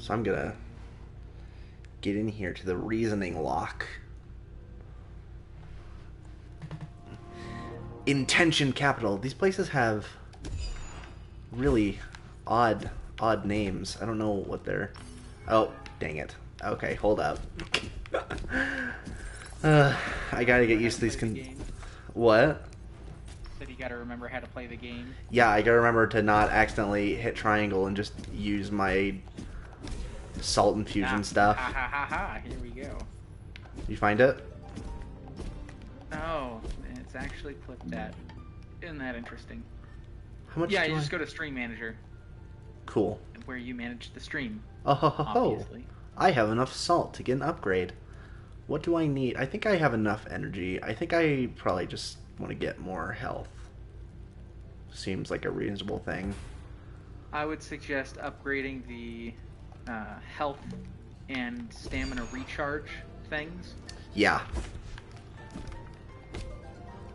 So I'm gonna get in here to the reasoning lock. Intention Capital. These places have really odd names. I don't know what they're... Oh, dang it. Okay, hold up. I gotta get used to these... What? Said you gotta remember how to play the game. Yeah, I gotta remember to not accidentally hit triangle and just use my salt infusion stuff. Ha ha ha ha, here we go. You find it? Oh, it's actually clipped that. Isn't that interesting? How much? Yeah, you just go to Stream Manager. Cool. Where you manage the stream. Oh, obviously. I have enough salt to get an upgrade. What do I need? I think I have enough energy. I think I probably just want to get more health. Seems like a reasonable thing. I would suggest upgrading the health and stamina recharge things. Yeah.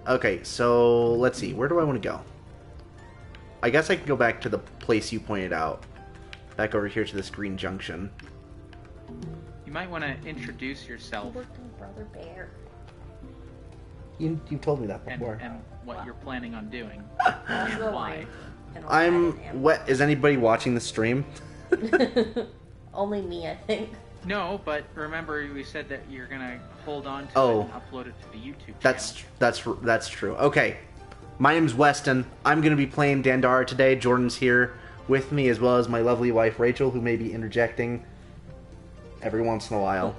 Okay, so let's see. Where do I want to go? I guess I can go back to the place you pointed out. Back over here to this green junction. You might want to introduce yourself. Brother Bear. You told me that before. And what you're planning on doing. And And why. I'm wet. Is anybody watching the stream? Only me, I think. No, but remember we said that you're gonna hold on to it and upload it to the YouTube channel. That's true. Okay. My name's Weston. I'm going to be playing Dandara today. Jordan's here with me, as well as my lovely wife Rachel, who may be interjecting every once in a while.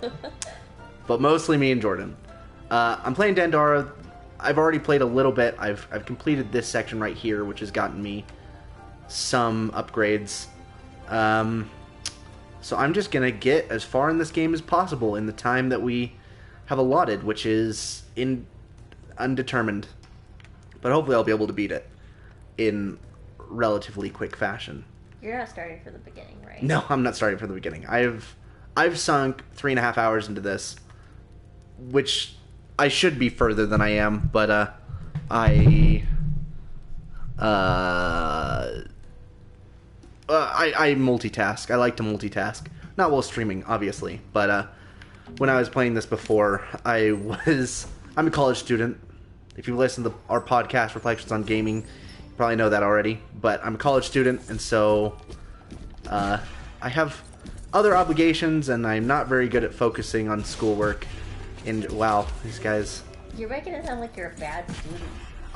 But mostly me and Jordan. I'm playing Dandara. I've already played a little bit. I've completed this section right here, which has gotten me some upgrades. So I'm just going to get as far in this game as possible in the time that we have allotted, which is undetermined. But hopefully I'll be able to beat it in relatively quick fashion. You're not starting from the beginning, right? No, I'm not starting from the beginning. I've sunk 3.5 hours into this, which I should be further than I am, but I multitask. I like to multitask. Not while streaming, obviously, but when I was playing this before, I'm a college student. If you listen to our podcast, Reflections on Gaming, you probably know that already. But I'm a college student, and so I have other obligations, and I'm not very good at focusing on schoolwork. And wow, these guys... You're making it sound like you're a bad student.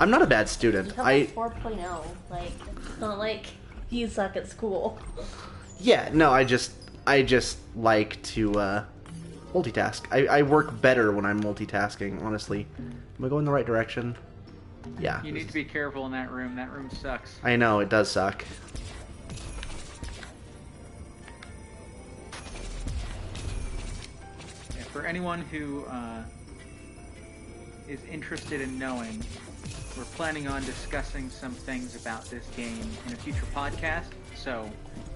I'm not a bad student. You have a 4.0. Like, it's not like you suck at school. Yeah, no, I just like to multitask. I work better when I'm multitasking, honestly. Am I going the right direction? Yeah. You need to be careful in that room. That room sucks. I know, it does suck. Yeah, for anyone who is interested in knowing, we're planning on discussing some things about this game in a future podcast, so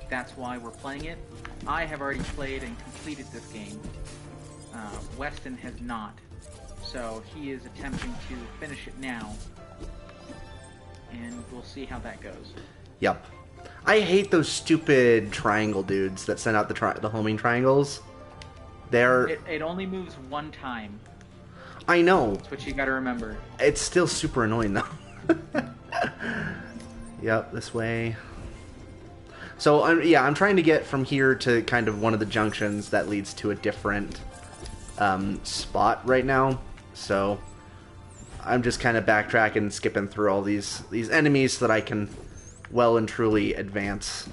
that's why we're playing it. I have already played and completed this game. Weston has not. So he is attempting to finish it now, and we'll see how that goes. Yep. I hate those stupid triangle dudes that send out the homing triangles. It only moves one time. I know. That's what you gotta remember. It's still super annoying, though. Yep, this way. So, I'm trying to get from here to kind of one of the junctions that leads to a different spot right now. So I'm just kind of backtracking and skipping through all these enemies so that I can well and truly advance.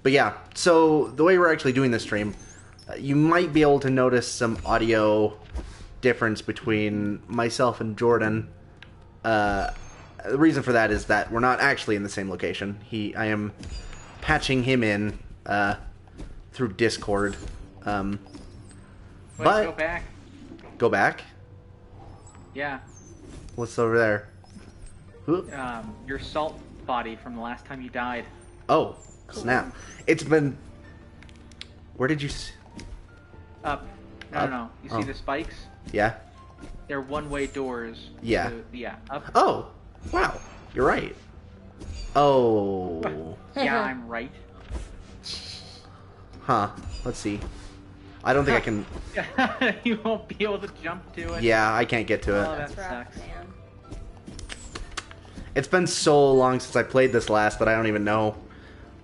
But yeah, so the way we're actually doing this stream, you might be able to notice some audio difference between myself and Jordan. The reason for that is that we're not actually in the same location. I am patching him in through Discord. But go back. Go back? Yeah. What's over there? Your salt body from the last time you died. Oh, snap. It's been... Where did you... Up. No. You see the spikes? Yeah. They're one-way doors. Yeah. Yeah, up. Oh, wow. You're right. Oh. Yeah, I'm right. Huh. Let's see. I don't think I can... You won't be able to jump to it. Yeah, I can't get to it. Oh, that That's rough, sucks. man. It's been so long since I played this last that I don't even know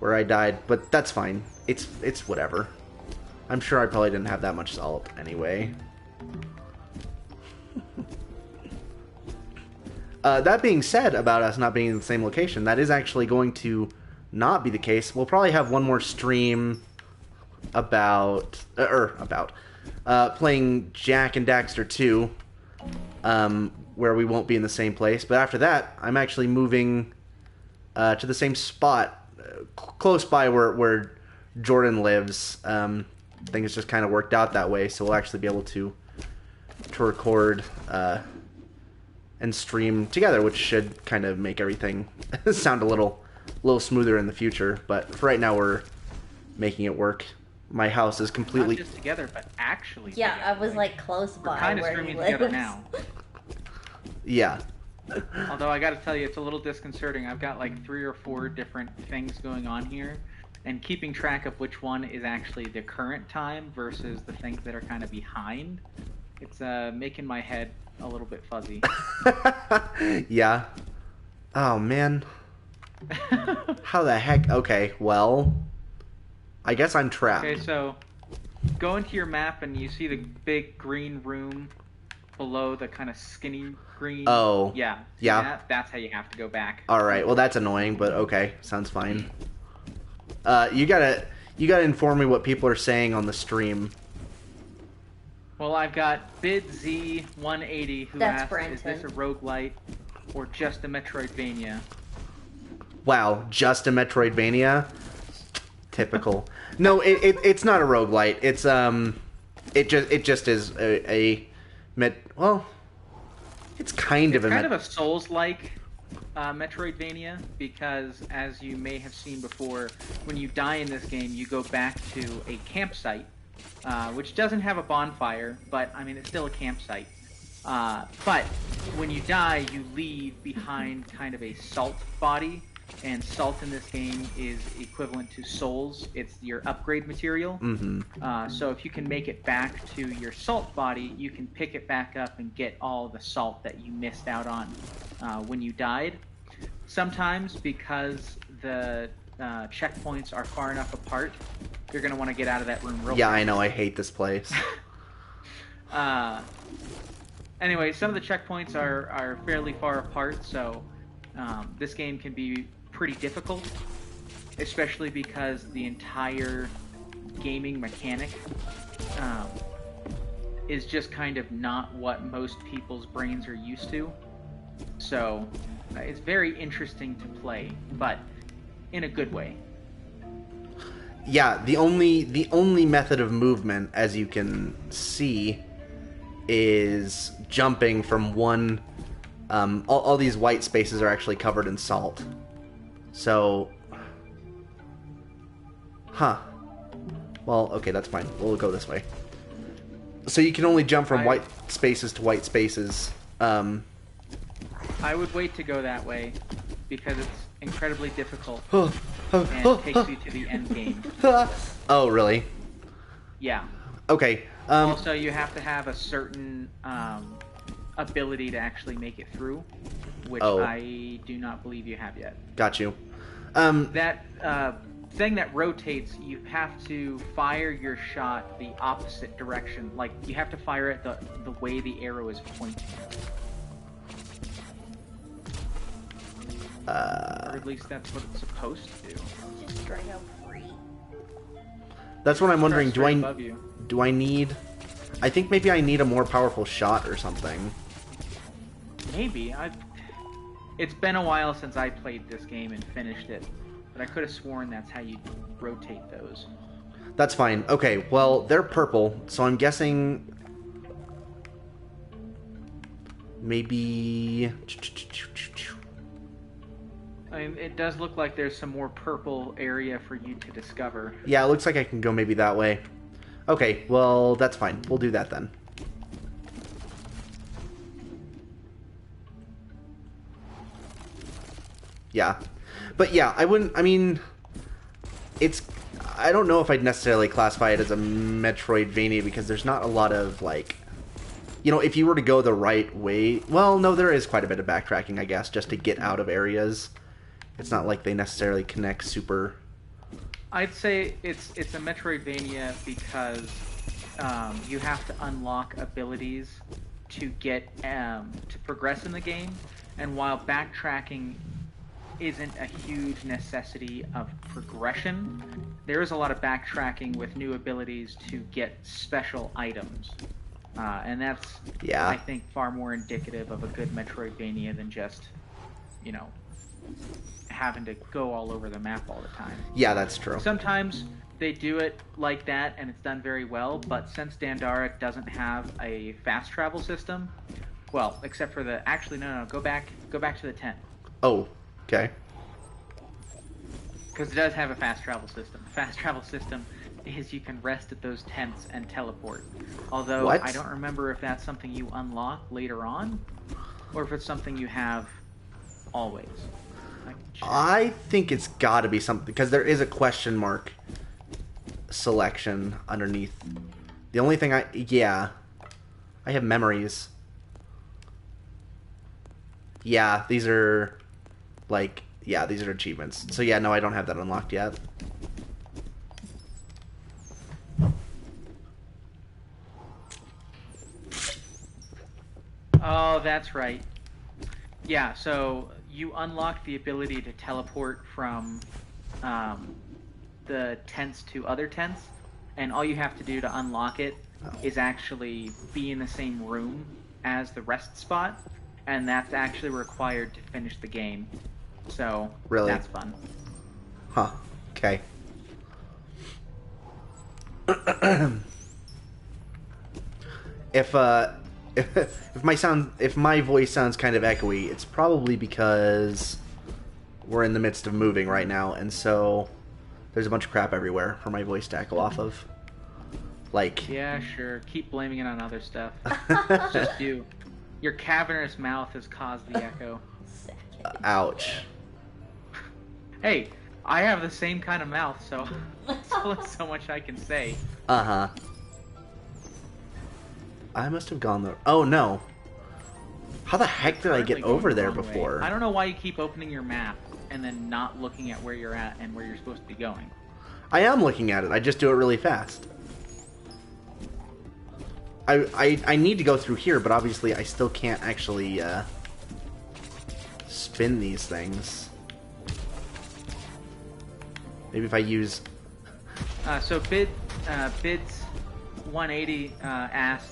where I died. But that's fine. It's whatever. I'm sure I probably didn't have that much salt anyway. That being said about us not being in the same location, that is actually going to not be the case. We'll probably have one more stream about playing Jack and Daxter 2, where we won't be in the same place. But after that, I'm actually moving to the same spot, close by where Jordan lives. Things just kind of worked out that way, so we'll actually be able to record and stream together, which should kind of make everything sound a little smoother in the future. But for right now, we're making it work. My house is completely... Not just together, but actually Yeah, together. I was like close We're by kind of where streaming he together lives. now. Yeah. Although I gotta tell you, it's a little disconcerting. I've got like 3 or 4 different things going on here, and keeping track of which one is actually the current time versus the things that are kind of behind, it's making my head a little bit fuzzy. Yeah. Oh, man. How the heck? Okay, well... I guess I'm trapped. Okay, so go into your map and you see the big green room below the kind of skinny green. Oh. Yeah. Yeah. That's how you have to go back. Alright, well that's annoying, but okay. Sounds fine. You gotta inform me what people are saying on the stream. Well, I've got BidZ180 who That's asked, Brenton. is this a roguelite or just a Metroidvania? Wow, just a Metroidvania? Typical. No, it's not a roguelite. It's it just is well, it's kind of a Souls-like Metroidvania, because as you may have seen before, when you die in this game, you go back to a campsite, which doesn't have a bonfire, but I mean it's still a campsite. But when you die, you leave behind kind of a salt body. And salt in this game is equivalent to souls. It's your upgrade material. Mm-hmm. So if you can make it back to your salt body, you can pick it back up and get all the salt that you missed out on when you died. Sometimes, because the checkpoints are far enough apart, you're going to want to get out of that room real Yeah, fast. I know. I hate this place. Anyway, some of the checkpoints are fairly far apart, so this game can be pretty difficult, especially because the entire gaming mechanic is just kind of not what most people's brains are used to. So it's very interesting to play, but in a good way. Yeah, the only method of movement, as you can see, is jumping from one... all these white spaces are actually covered in salt. So... Huh. Well, okay, that's fine. We'll go this way. So you can only jump from white spaces to white spaces. I would wait to go that way, because it's incredibly difficult, and takes you to the end game. Oh, really? Yeah. Okay. Also, you have to have a certain ability to actually make it through, which I do not believe you have yet. Got you. That thing that rotates, you have to fire your shot the opposite direction. Like, you have to fire it the way the arrow is pointing. Or at least that's what it's supposed to do. Just straight up free. That's what I'm wondering. Press right above you. Do I need... I think maybe I need a more powerful shot or something. Maybe. It's been a while since I played this game and finished it, but I could have sworn that's how you rotate those. That's fine. Okay, well, they're purple, so I'm guessing... Maybe... I mean, it does look like there's some more purple area for you to discover. Yeah, it looks like I can go maybe that way. Okay, well, that's fine. We'll do that then. Yeah. But yeah, I wouldn't. I mean, it's. I don't know if I'd necessarily classify it as a Metroidvania because there's not a lot of like. You know, if you were to go the right way, well, no, there is quite a bit of backtracking, I guess, just to get out of areas. It's not like they necessarily connect super. I'd say it's a Metroidvania because you have to unlock abilities to get to progress in the game, and while backtracking isn't a huge necessity of progression, there is a lot of backtracking with new abilities to get special items. And that's, Yeah. I think, far more indicative of a good Metroidvania than just, you know, having to go all over the map all the time. Yeah, that's true. Sometimes they do it like that, and it's done very well, but since Dandara doesn't have a fast travel system, well, except for the... Actually, no, go back to the tent. Oh, okay. Because it does have a fast travel system. The fast travel system is you can rest at those tents and teleport. Although, What? I don't remember if that's something you unlock later on, or if it's something you have always. I think it's got to be something, because there is a question mark selection underneath. The only thing I have memories. Yeah, these are, like, these are achievements. So yeah, no, I don't have that unlocked yet. Oh, that's right. Yeah, so you unlock the ability to teleport from the tents to other tents, and all you have to do to unlock it is actually be in the same room as the rest spot, and that's actually required to finish the game. So, Really? That's fun. Huh. Okay. If my voice sounds kind of echoey, it's probably because we're in the midst of moving right now, and so there's a bunch of crap everywhere for my voice to echo off of. Like, Yeah, sure. Keep blaming it on other stuff. It's just you. Your cavernous mouth has caused the echo. ouch. Hey, I have the same kind of mouth, so there's only so much I can say. Uh-huh. I must have gone there. Oh, no. How the heck did I get Currently going over the there wrong way. before? I don't know why you keep opening your map and then not looking at where you're at and where you're supposed to be going. I am looking at it. I just do it really fast. I need to go through here, but obviously I still can't actually spin these things. Maybe if I use... So Bids 180 asked,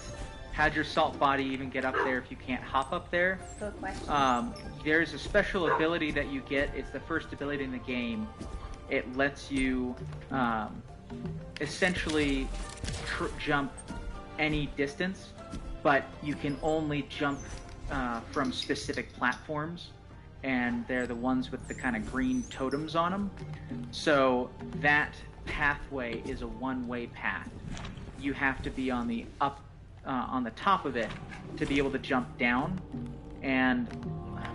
how'd your salt body even get up there if you can't hop up there? Good question. There's a special ability that you get. It's the first ability in the game. It lets you essentially jump any distance, but you can only jump from specific platforms, and they're the ones with the kind of green totems on them. So that pathway is a one-way path. You have to be on the on the top of it to be able to jump down. And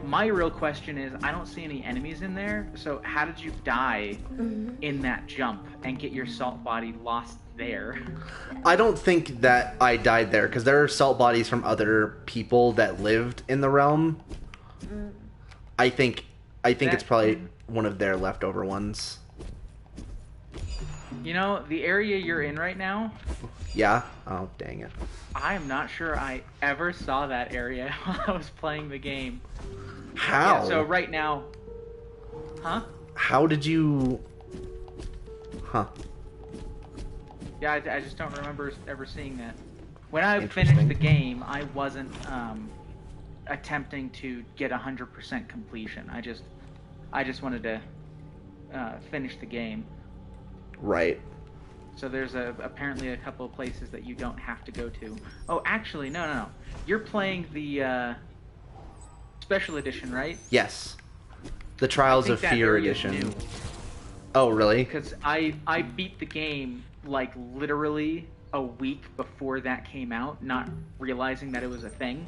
my real question is, I don't see any enemies in there, so how did you die in that jump and get your salt body lost there? I don't think that I died there, because there are salt bodies from other people that lived in the realm. I think it's probably one of their leftover ones. You know, the area you're in right now, Yeah? Oh, dang it. I'm not sure I ever saw that area while I was playing the game. How? Yeah, so right now... Huh? How did you... Huh. Yeah, I just don't remember ever seeing that. When I Interesting. finished the game, I wasn't attempting to get 100% completion. I just wanted to finish the game. Right. So there's apparently a couple of places that you don't have to go to. Oh, actually, no. You're playing the special edition, right? Yes. The Trials of that Fear area is edition. new. Oh, really? Because I beat the game like literally a week before that came out, not realizing that it was a thing.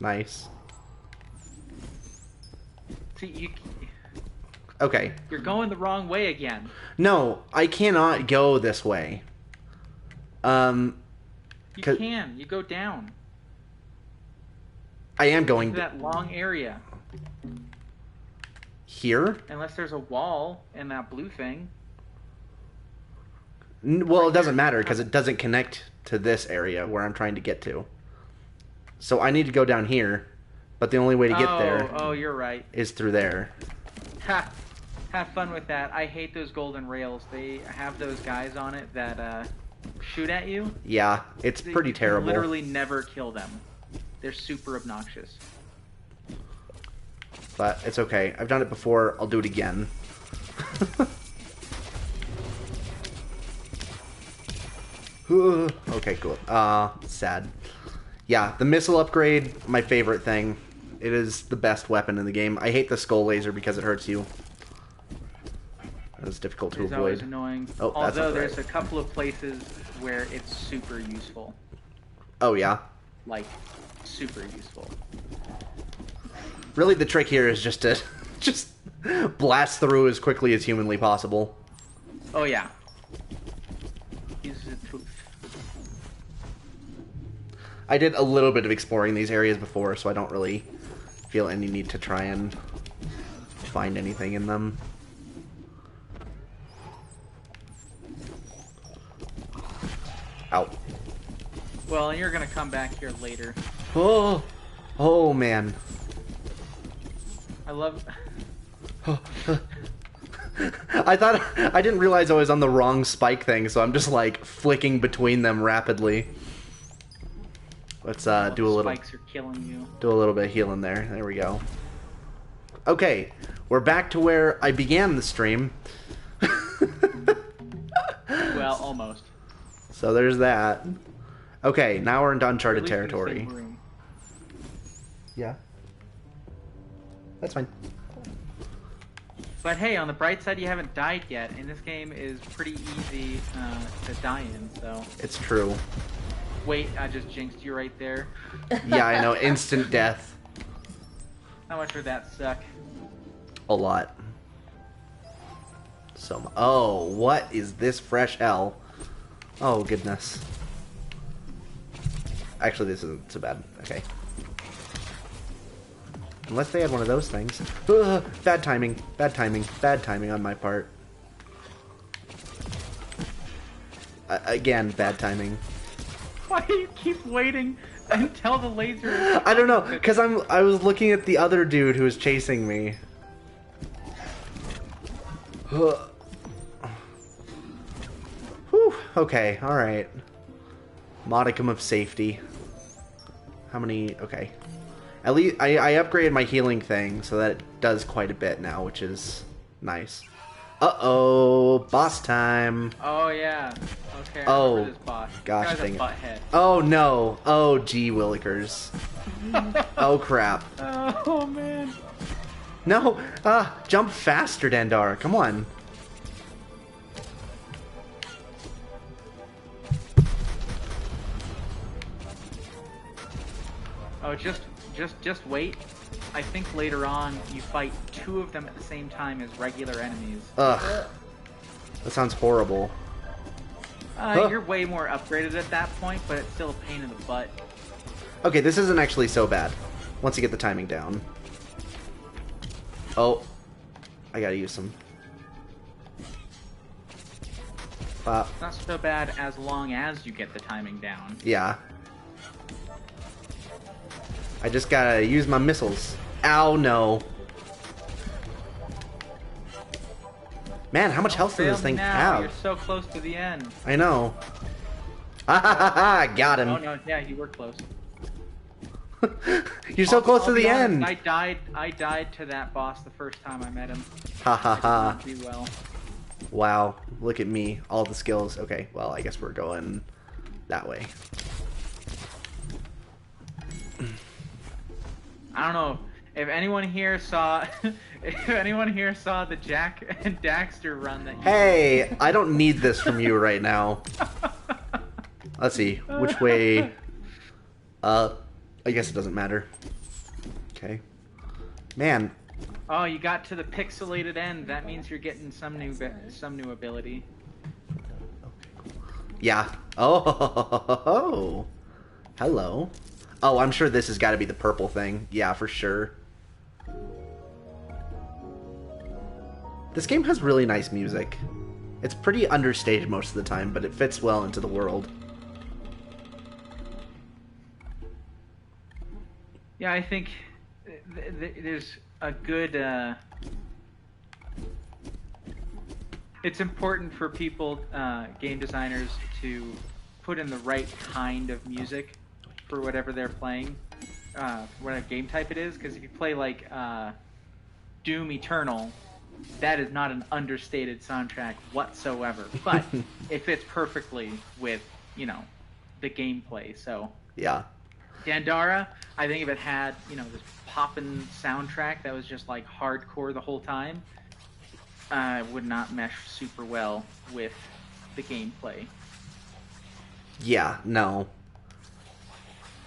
Nice. See, Okay. you're going the wrong way again. No, I cannot go this way. You 'Cause- can. You go down. I am going Into that long area. here. Unless there's a wall in that blue thing. Well, it doesn't matter because it doesn't connect to this area where I'm trying to get to. So I need to go down here, but the only way to get there Oh, you're right. is through there. Ha! Have fun with that. I hate those golden rails. They have those guys on it that shoot at you. Yeah, it's pretty You can terrible. literally never kill them. They're super obnoxious. But it's okay. I've done it before. I'll do it again. Okay, cool. Sad. Yeah, the missile upgrade, my favorite thing. It is the best weapon in the game. I hate the skull laser because it hurts you. It's difficult to It's always avoid. annoying. Oh, that's Although not there's right. a couple of places where it's super useful. Oh, yeah? Like, super useful. Really, the trick here is just to just blast through as quickly as humanly possible. Oh yeah. Use the truth. I did a little bit of exploring these areas before, so I don't really feel any need to try and find anything in them. Ow. Well, and you're gonna come back here later. Oh, oh man. I love. I didn't realize I was on the wrong spike thing, so I'm just like flicking between them rapidly. Let's do a little. Spikes are killing you. Do a little bit of healing there. There we go. Okay, we're back to where I began the stream. Well, almost. So there's that. Okay, now we're into At uncharted least in the territory. same room. Yeah. That's fine. But hey, on the bright side, you haven't died yet, and this game is pretty easy to die in. So It's true. wait, I just jinxed you right there. Yeah, I know. Instant death. How much would that suck? A lot. So, oh, what is this fresh hell? Oh, goodness. Actually, this isn't so bad. Okay. Unless they had one of those things. Ugh, bad timing. Bad timing. Bad timing on my part. Again, bad timing. Why do you keep waiting until the laser is I don't know, because I was looking at the other dude who was chasing me. Whew, okay, alright. Modicum of safety. How many... Okay. At least I upgraded my healing thing, so that it does quite a bit now, which is nice. Uh-oh, boss time. Oh yeah. Okay. I Oh, remember this boss. gosh This guy's dang a it. butthead. Oh no. Oh gee willikers. Oh crap. Oh man. No! Jump faster, Dandara. Come on. Oh, just wait. I think later on you fight two of them at the same time as regular enemies. Ugh. That sounds horrible. Huh. You're way more upgraded at that point, but it's still a pain in the butt. Okay, this isn't actually so bad. Once you get the timing down. Oh. I gotta use some. It's not so bad as long as you get the timing down. Yeah. I just gotta use my missiles. Ow, no. Man, how much health does this thing now. have? You're so close to the end. I know. Ah ha ha ha! Got him. Oh no, yeah, you were close. You're so close I'll to be the honest, end. I died to that boss the first time I met him. Ha ha ha! Did not do well. Wow, look at me, all the skills. Okay, well, I guess we're going that way. I don't know if anyone here saw if anyone here saw the Jack and Daxter run that you Hey, I don't need this from you right now. Let's see, which way? I guess it doesn't matter. Okay. Man, Oh, you got to the pixelated end. That means you're getting some new ability. Yeah. Oh. Hello. Oh, I'm sure this has got to be the purple thing. Yeah, for sure. This game has really nice music. It's pretty understated most of the time, but it fits well into the world. Yeah, I think there's a good... It's important for people, game designers, to put in the right kind of music for whatever they're playing, whatever game type it is, because if you play, like, Doom Eternal, that is not an understated soundtrack whatsoever, but it fits perfectly with, you know, the gameplay, so... Yeah. Dandara, I think if it had, you know, this poppin' soundtrack that was just, like, hardcore the whole time, would not mesh super well with the gameplay. Yeah, no.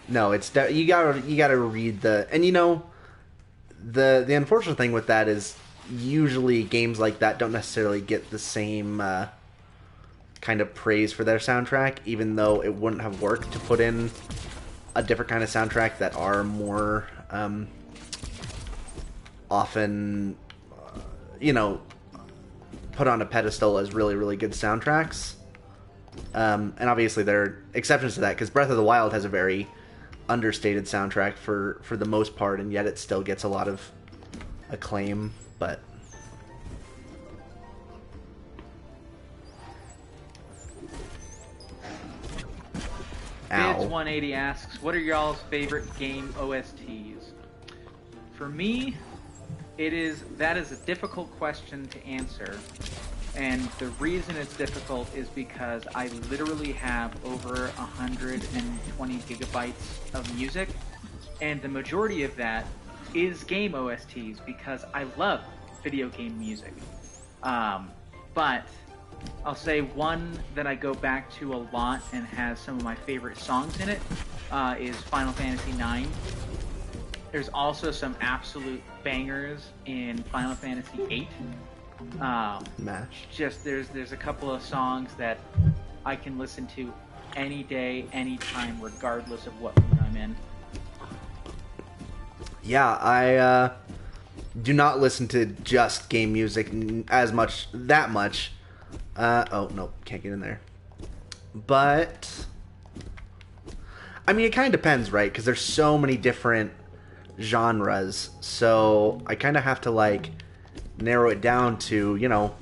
No, it's you gotta read the... And, you know, the unfortunate thing with that is usually games like that don't necessarily get the same kind of praise for their soundtrack, even though it wouldn't have worked to put in a different kind of soundtrack that are more often, you know, put on a pedestal as really, really good soundtracks. And obviously there are exceptions to that, because Breath of the Wild has a very understated soundtrack for the most part, and yet it still gets a lot of acclaim. But Bids180 asks, what are y'all's favorite game OSTs? For me, that is a difficult question to answer. And the reason it's difficult is because I literally have over 120 gigabytes of music, and the majority of that is game OSTs because I love video game music. But I'll say one that I go back to a lot and has some of my favorite songs in it is Final Fantasy IX. There's also some absolute bangers in Final Fantasy VIII. MASH. Just there's a couple of songs that I can listen to any day, any time, regardless of what mood I'm in. Yeah, I do not listen to just game music that much. Oh, no, can't get in there. But, I mean, it kind of depends, right? Because there's so many different genres. So I kind of have to, like, narrow it down to, you know,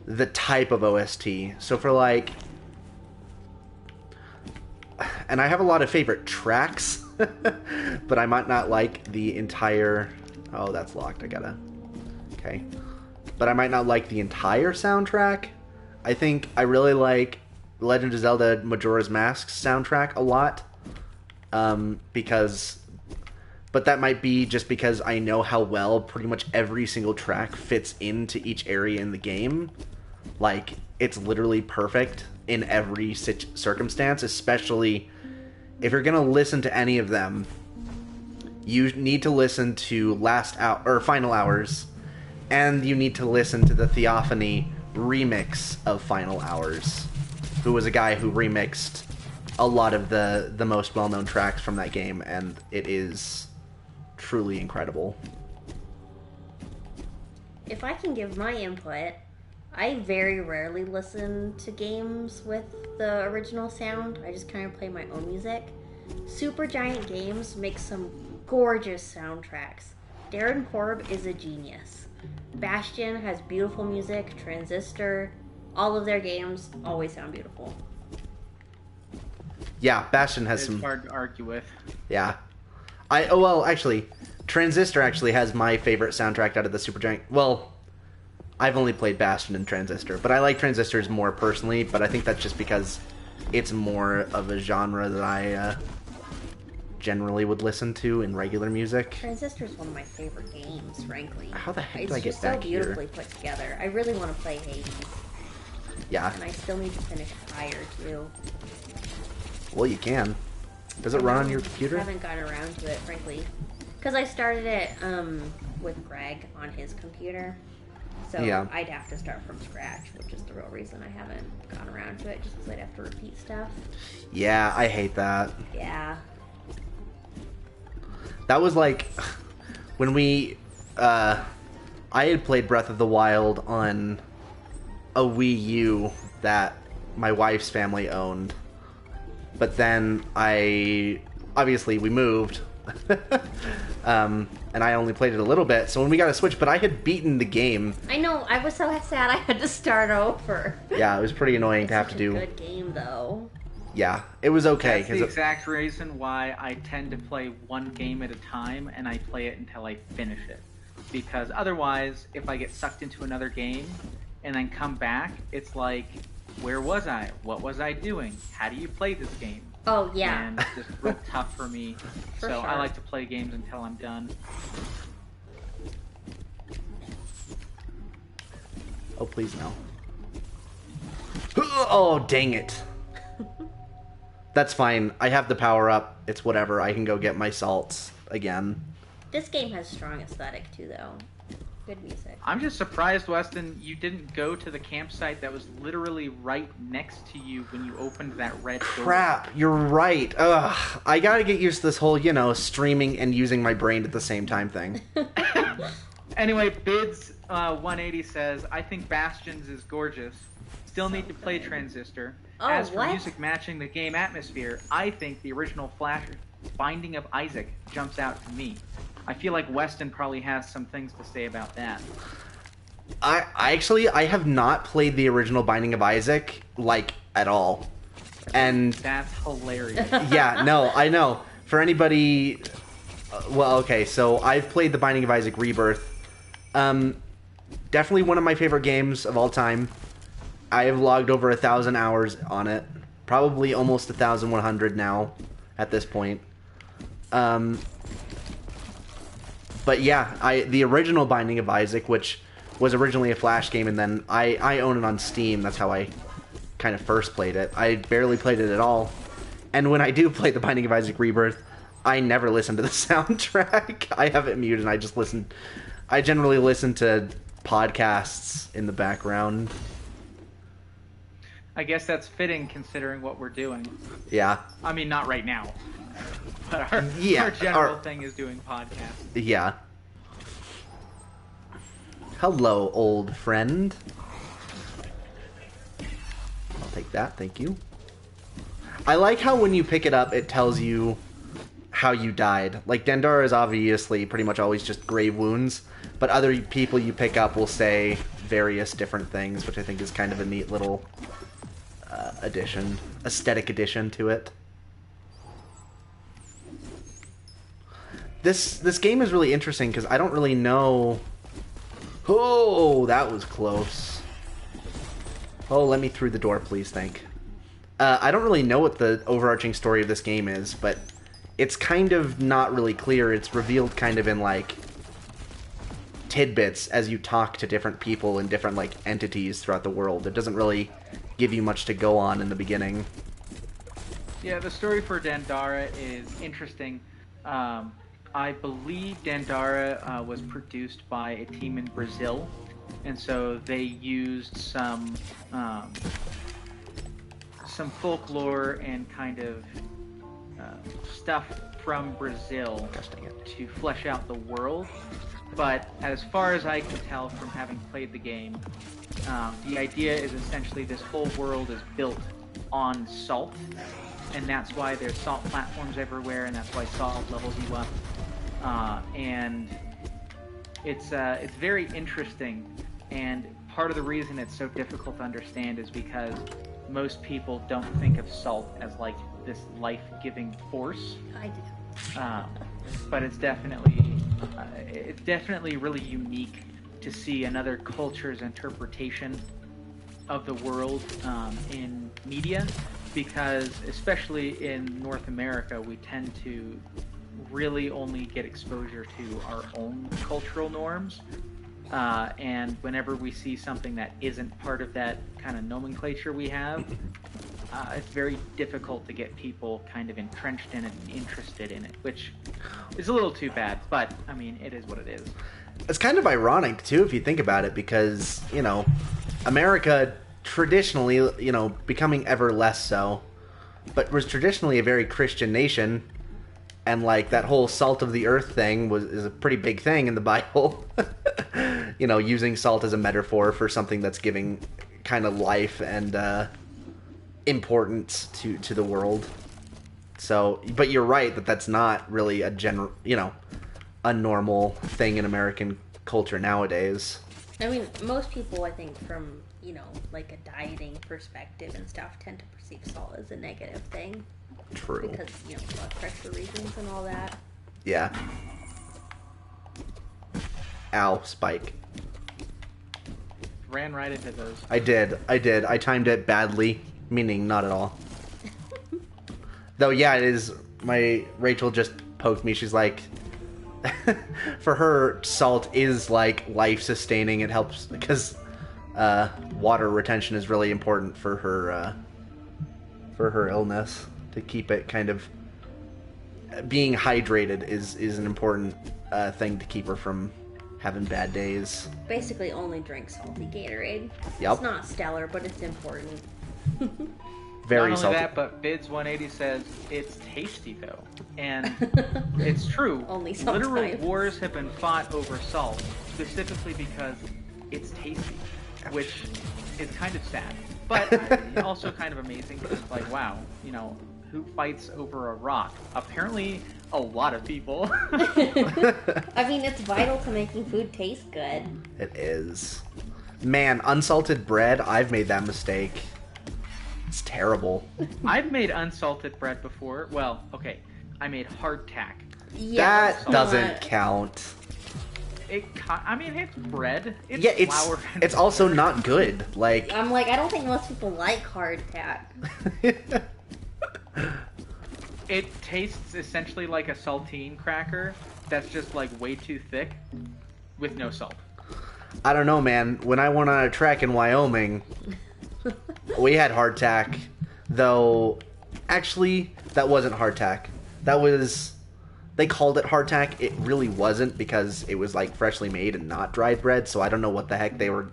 the type of OST. So for, like... And I have a lot of favorite tracks, but I might not like the entire... Oh, that's locked. I gotta... Okay. But I might not like the entire soundtrack. I think I really like Legend of Zelda Majora's Mask soundtrack a lot. Because... But that might be just because I know how well pretty much every single track fits into each area in the game. Like, it's literally perfect in every circumstance, especially if you're going to listen to any of them. You need to listen to Final Hours, and you need to listen to the Theophany remix of Final Hours, who was a guy who remixed a lot of the most well-known tracks from that game, and it is truly incredible. If I can give my input, I very rarely listen to games with the original sound. I just kind of play my own music. Supergiant Games makes some gorgeous soundtracks. Darren Korb is a genius. Bastion has beautiful music. Transistor, all of their games always sound beautiful. Yeah, Bastion has It's hard to argue with. Yeah. Actually, Transistor actually has my favorite soundtrack out of the Supergiant. Well, I've only played Bastion and Transistor, but I like Transistors more personally, but I think that's just because it's more of a genre that I generally would listen to in regular music. Transistor is one of my favorite games, frankly. How the heck did I get back here? It's so beautifully put together. I really want to play Hades. Yeah. And I still need to finish Fire, too. Well, you can. Does it run on your computer? I haven't gotten around to it, frankly. Because I started it with Greg on his computer. So Yeah. I'd have to start from scratch, which is the real reason I haven't gone around to it, just because I'd have to repeat stuff. Yeah, I hate that. Yeah. That was like when I had played Breath of the Wild on a Wii U that my wife's family owned. But then obviously we moved. And I only played it a little bit. So when we got a Switch, but I had beaten the game. I know, I was so sad I had to start over. Yeah, it was pretty annoying It's to have such to do. a good game, though. Yeah, it was okay. That's the exact reason why I tend to play one game at a time, and I play it until I finish it. Because otherwise, if I get sucked into another game and then come back, it's like, where was I? What was I doing? How do you play this game? Oh, yeah. And it's just real tough for me. For So sure. I like to play games until I'm done. Oh, please no. Oh, dang it. That's fine. I have the power up. It's whatever. I can go get my salts again. This game has strong aesthetic, too, though. Good music. I'm just surprised, Weston, you didn't go to the campsite that was literally right next to you when you opened that red door. Crap, you're right. Ugh, I gotta get used to this whole, streaming and using my brain at the same time thing. Anyway, Bids 180 says, I think Bastions is gorgeous. Still need to play Transistor. Oh, As for what? music matching the game atmosphere, I think the original Flash Binding of Isaac jumps out to me. I feel like Weston probably has some things to say about that. I have not played the original Binding of Isaac, at all. And That's hilarious. yeah, no, I know. For anybody, well, okay, so I've played the Binding of Isaac Rebirth. Definitely one of my favorite games of all time. I have logged over 1,000 hours on it. Probably almost 1,100 now at this point. But yeah, the original Binding of Isaac, which was originally a Flash game, and then I own it on Steam. That's how I kind of first played it. I barely played it at all. And when I do play the Binding of Isaac Rebirth, I never listen to the soundtrack. I have it muted, and I generally listen to podcasts in the background. I guess that's fitting considering what we're doing. Yeah. I mean, not right now. But our general thing is doing podcasts. Yeah. Hello, old friend. I'll take that, thank you. I like how when you pick it up, it tells you how you died. Like, Dandara is obviously pretty much always just grave wounds, but other people you pick up will say various different things, which I think is kind of a neat little aesthetic addition to it. This game is really interesting because I don't really know. Oh, that was close. Oh, let me through the door, please, thank. I don't really know what the overarching story of this game is, but it's kind of not really clear. It's revealed kind of in, tidbits as you talk to different people and different, entities throughout the world. It doesn't really give you much to go on in the beginning. Yeah, the story for Dandara is interesting. I believe Dandara was produced by a team in Brazil, and so they used some folklore and kind of stuff from Brazil to flesh out the world. But as far as I can tell from having played the game, the idea is essentially this whole world is built on salt, and that's why there's salt platforms everywhere, and that's why salt levels you up. And it's very interesting, and part of the reason it's so difficult to understand is because most people don't think of salt as this life-giving force. I do. But it's definitely really unique to see another culture's interpretation of the world in media, because especially in North America, we tend to really only get exposure to our own cultural norms, and whenever we see something that isn't part of that kind of nomenclature we have, it's very difficult to get people kind of entrenched in it and interested in it, which is a little too bad, but I mean, it is what it is. It's kind of ironic, too, if you think about it, because, you know, America traditionally, you know, becoming ever less so, but was traditionally a very Christian nation, and, like, that whole salt of the earth thing is a pretty big thing in the Bible. You know, using salt as a metaphor for something that's giving kind of life and importance to the world. So, but you're right that that's not really a general, you know, a normal thing in American culture nowadays. I mean, most people, I think, from, you know, like a dieting perspective and stuff, tend to perceive salt as a negative thing. True. Because, you know, blood pressure reasons and all that. Yeah. Ow, Spike. Ran right into those. I did. I timed it badly, meaning not at all. Though, yeah, it is. Rachel just poked me. She's like, for her, salt is like life-sustaining. It helps because water retention is really important for her illness. To keep it kind of being hydrated is an important thing to keep her from having bad days. Basically, only drink salty Gatorade. Yep. It's not stellar, but it's important. Very Not only salty. that, but Bids180 says it's tasty though, and it's true. Only Literal sometimes. wars have been fought over salt, specifically because it's tasty, which is kind of sad, but also kind of amazing because it's like, wow, you know, who fights over a rock? Apparently, a lot of people. I mean, it's vital to making food taste good. It is. Man, unsalted bread, I've made that mistake. It's terrible. I've made unsalted bread before. Well, okay, I made hardtack. Yeah, That doesn't count. I mean, it's bread. It's Yeah, flour. it's also not good. Like, I'm like, I don't think most people like hardtack. It tastes essentially like a saltine cracker that's just like way too thick with no salt. I don't know, man. When I went on a trek in Wyoming, we had hardtack, though. Actually, that wasn't hardtack. That was. They called it hardtack. It really wasn't because it was like freshly made and not dried bread. So I don't know what the heck they were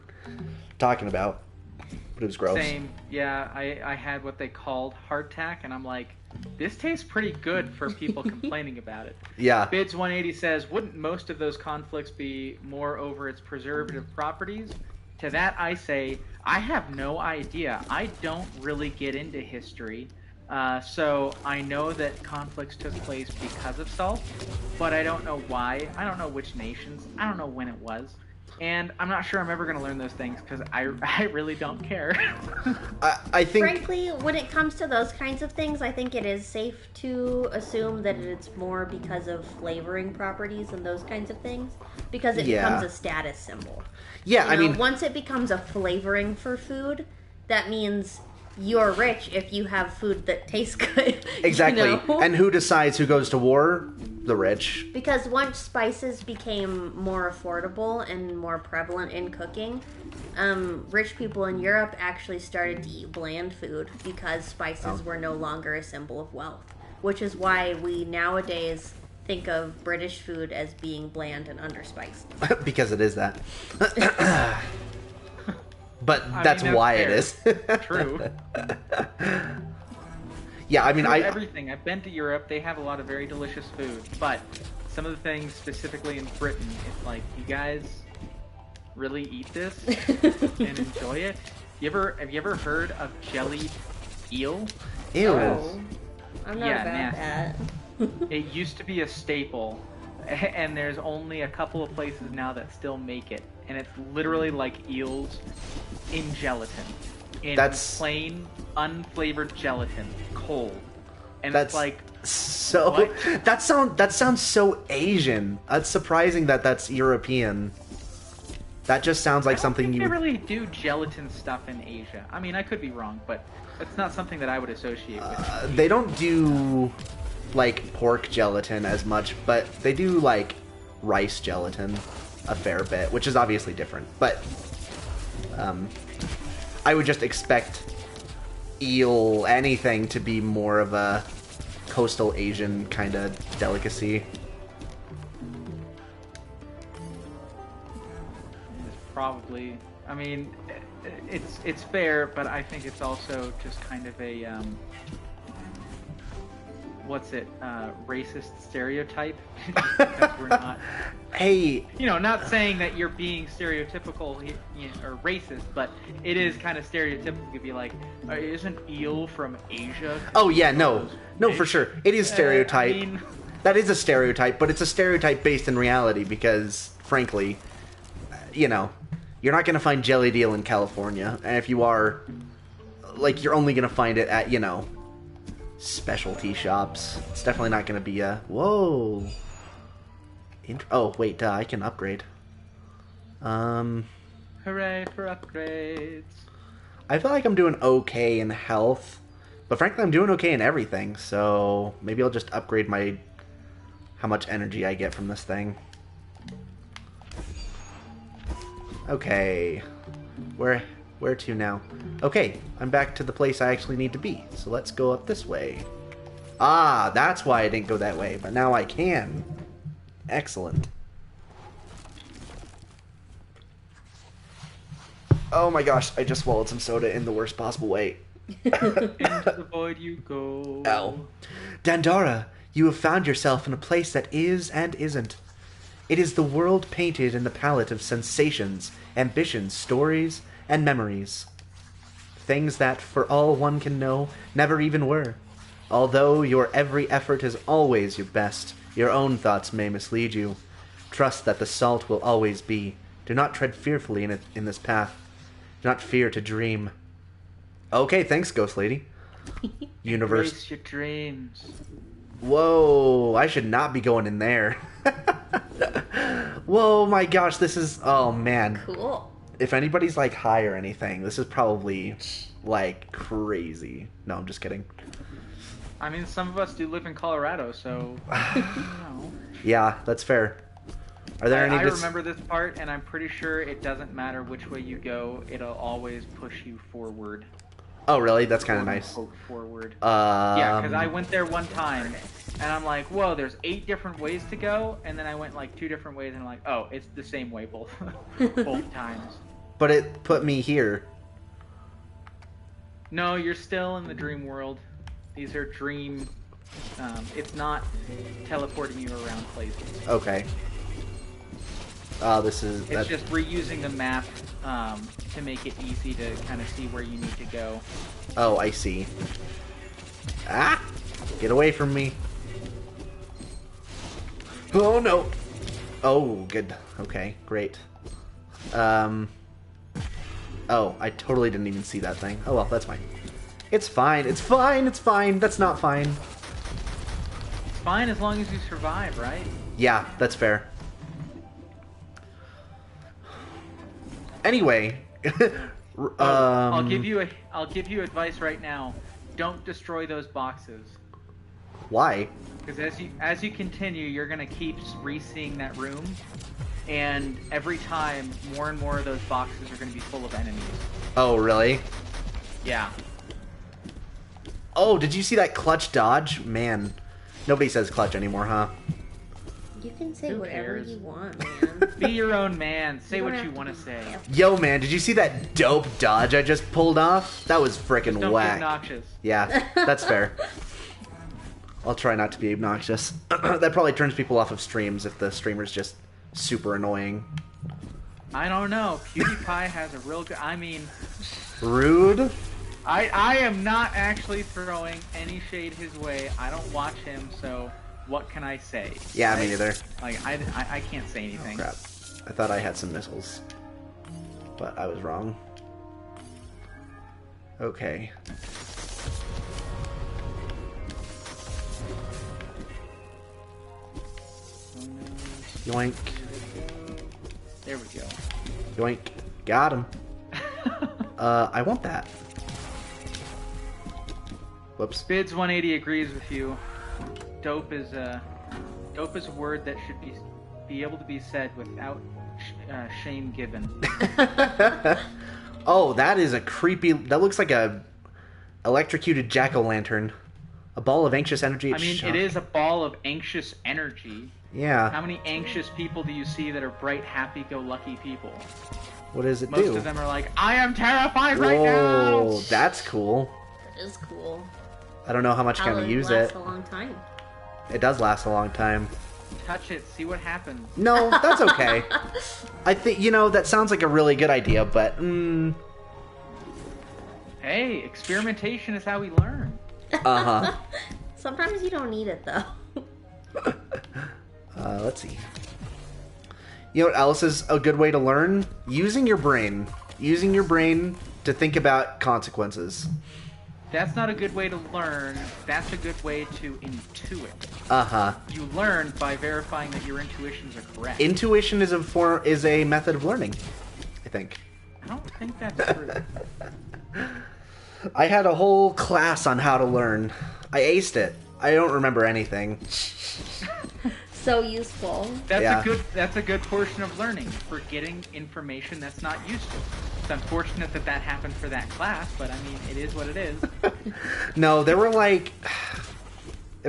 talking about. But it was gross. Same, yeah. I had what they called hardtack, and I'm like, this tastes pretty good for people complaining about it. Yeah. Bids180 says, wouldn't most of those conflicts be more over its preservative properties? To that I say, I have no idea. I don't really get into history. So I know that conflicts took place because of salt, but I don't know why. I don't know which nations. I don't know when it was. And I'm not sure I'm ever going to learn those things because I really don't care. I think. Frankly, when it comes to those kinds of things, I think it is safe to assume that it's more because of flavoring properties and those kinds of things. Because it becomes a status symbol. Yeah, You know, I mean. once it becomes a flavoring for food, that means you're rich if you have food that tastes good. Exactly. You know? And who decides who goes to war? The rich. Because once spices became more affordable and more prevalent in cooking, rich people in Europe actually started to eat bland food because spices were no longer a symbol of wealth. Which is why we nowadays think of British food as being bland and underspiced. Because it is that. But that's why it is. True. Yeah, I mean, Everything. I've been to Europe. They have a lot of very delicious food, but some of the things, specifically in Britain, it's like, you guys really eat this and enjoy it? Have you ever heard of jellied eel? Ew. Oh, I'm not about nasty. that. It used to be a staple, and there's only a couple of places now that still make it, and it's literally like eels in gelatin. In That's plain, unflavored gelatin, cold. And that's it's like, so. what? That sounds so Asian. That's surprising that that's European. That just sounds like something they you. really do gelatin stuff in Asia. I mean, I could be wrong, but it's not something that I would associate with. They don't do like pork gelatin as much, but they do like rice gelatin a fair bit, which is obviously different. But I would just expect eel, anything, to be more of a coastal Asian kind of delicacy. Probably. I mean, it's fair, but I think it's also just kind of a racist stereotype. Because we're not. Hey, Not saying that you're being stereotypical or racist, but it is kind of stereotypical to be like, isn't eel from Asia? oh yeah, no, for sure, it is stereotype. That is a stereotype, but it's a stereotype based in reality because, frankly, you're not going to find jellied eel in California, and if you are, you're only going to find it at, specialty shops. It's definitely not going to be a, whoa. Oh, wait, I can upgrade. Hooray for upgrades. I feel like I'm doing okay in health, but frankly, I'm doing okay in everything, so maybe I'll just upgrade how much energy I get from this thing. Okay. Where to now? Okay, I'm back to the place I actually need to be, so let's go up this way. Ah, that's why I didn't go that way, but now I can. Excellent. Oh my gosh, I just swallowed some soda in the worst possible way. Into the void you go. Ow. Dandara, you have found yourself in a place that is and isn't. It is the world painted in the palette of sensations, ambitions, stories, and memories. Things that, for all one can know, never even were. Although your every effort is always your best, your own thoughts may mislead you. Trust that the salt will always be. Do not tread fearfully in this path. Do not fear to dream. Okay, thanks, Ghost Lady. Universe. Embrace your dreams. Whoa, I should not be going in there. Whoa, my gosh, this is... Oh, man. Cool. If anybody's, high or anything, this is probably, crazy. No, I'm just kidding. I mean, some of us do live in Colorado, so... Yeah, that's fair. Are there any... I remember this part, and I'm pretty sure it doesn't matter which way you go. It'll always push you forward. Oh, really? That's kind of nice. Forward. Yeah, because I went there one time, and I'm like, whoa, there's 8 different ways to go, and then I went 2 different ways, and I'm like, oh, it's the same way both times. But it put me here. No, you're still in the dream world. These are dream... it's not teleporting you around places. Okay. This is... It's just reusing the map to make it easy to kind of see where you need to go. Oh, I see. Ah! Get away from me. Oh, no. Oh, good. Okay, great. Oh, I totally didn't even see that thing. Oh, well, that's fine. It's fine. It's fine. It's fine. That's not fine. It's fine as long as you survive, right? Yeah, that's fair. Anyway, I'll give you advice right now. Don't destroy those boxes. Why? Because as you continue, you're gonna keep re-seeing that room, and every time, more and more of those boxes are gonna be full of enemies. Oh, really? Yeah. Oh, did you see that clutch dodge? Man, nobody says clutch anymore, huh? You can say Who whatever cares? you want, man. Be your own man. Say You what don't you have want to to say. Yo, man, did you see that dope dodge I just pulled off? That was frickin' Don't be whack. obnoxious. Yeah, that's fair. I'll try not to be obnoxious. That probably turns people off of streams if the streamer's just super annoying. I don't know. PewDiePie has a real good... I mean... Rude? I am not actually throwing any shade his way. I don't watch him, so what can I say? Yeah, me neither. I can't say anything. Crap. I thought I had some missiles. But I was wrong. Okay. Yoink. There we go. Yoink. Got him. I want that. Whoops. Bids 180 agrees with you. Dope is a word that should be able to be said without shame given. Oh, that is a creepy... That looks like a electrocuted jack-o'-lantern. A ball of anxious energy. I mean, it is a ball of anxious energy. Yeah. How many anxious people do you see that are bright, happy-go-lucky people? What does it Most do? of them are like, I am terrified right Whoa, now! that's cool. That is cool. I don't know how much can we use it. Lasts a long time. It does last a long time. Touch it, see what happens. No, that's okay. I think, that sounds like a really good idea, but, Hey, experimentation is how we learn. Uh-huh. Sometimes you don't need it, though. Let's see. You know what else is a good way to learn? Using your brain. Using your brain to think about consequences. That's not a good way to learn. That's a good way to intuit. Uh-huh. You learn by verifying that your intuitions are correct. Intuition is a method of learning, I think. I don't think that's true. I had a whole class on how to learn. I aced it. I don't remember anything. So useful. That's a good portion of learning, for getting information that's not useful. It's unfortunate that happened for that class, but I mean, it is what it is. No, there was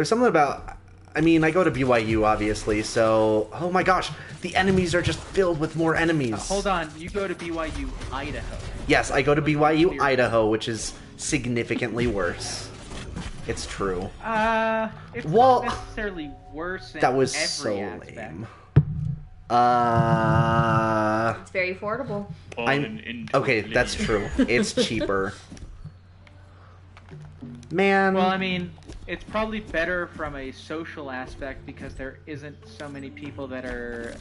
something about, I go to BYU, obviously, so, oh my gosh, the enemies are just filled with more enemies. Hold on, you go to BYU, Idaho. Yes, I go to BYU, Idaho, which is significantly worse. It's true. It's not necessarily worse in that was every so aspect. lame. It's very affordable. Okay, that's true. It's cheaper. Man. Well, I mean, it's probably better from a social aspect because there isn't so many people that are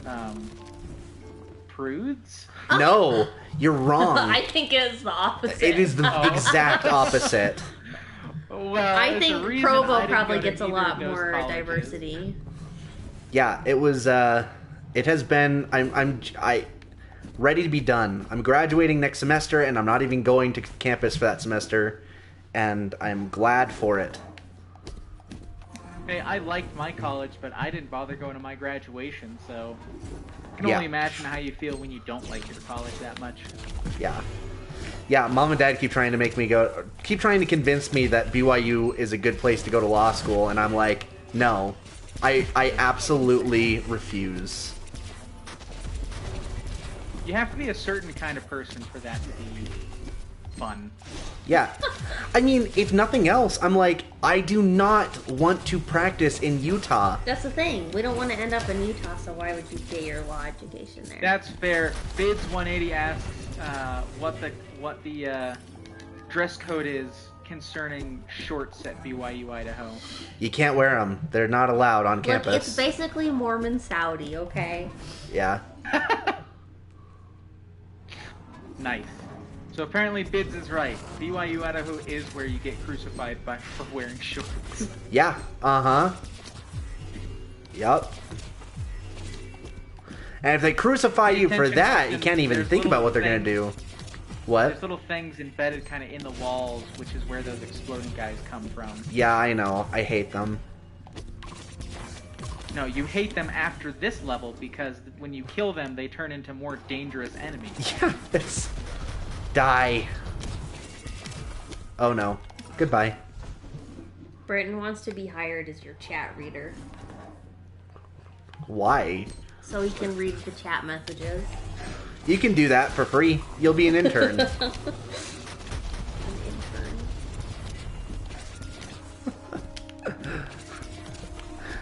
prudes. No, you're wrong. I think it's the opposite. It is the exact opposite. Well, I think Provo probably gets a lot more diversity. Yeah, it was. It has been. I'm ready to be done. I'm graduating next semester, and I'm not even going to campus for that semester, and I'm glad for it. Hey, I liked my college, but I didn't bother going to my graduation, so I can only imagine how you feel when you don't like your college that much. Yeah. Yeah, Mom and Dad keep trying to convince me that BYU is a good place to go to law school, and I'm like, no, I absolutely refuse. You have to be a certain kind of person for that to be fun. Yeah. I mean, if nothing else, I'm like, I do not want to practice in Utah. That's the thing. We don't want to end up in Utah, so why would you get your law education there? That's fair. Bids180 asks what the dress code is concerning shorts at BYU Idaho. You can't wear them. They're not allowed on campus. Look, it's basically Mormon Saudi, okay? Yeah. Nice. So apparently Bids is right. BYU Idaho is where you get crucified for wearing shorts. Yeah. Uh-huh. Yup. And if they crucify you for that, you can't even think about what they're going to do. What? There's little things embedded kind of in the walls, which is where those exploding guys come from. Yeah, I know. I hate them. No, you hate them after this level because when you kill them, they turn into more dangerous enemies. Yeah, it's... Die. Oh no. Goodbye. Britton wants to be hired as your chat reader. Why? So he can read the chat messages. You can do that for free. You'll be an intern. An intern.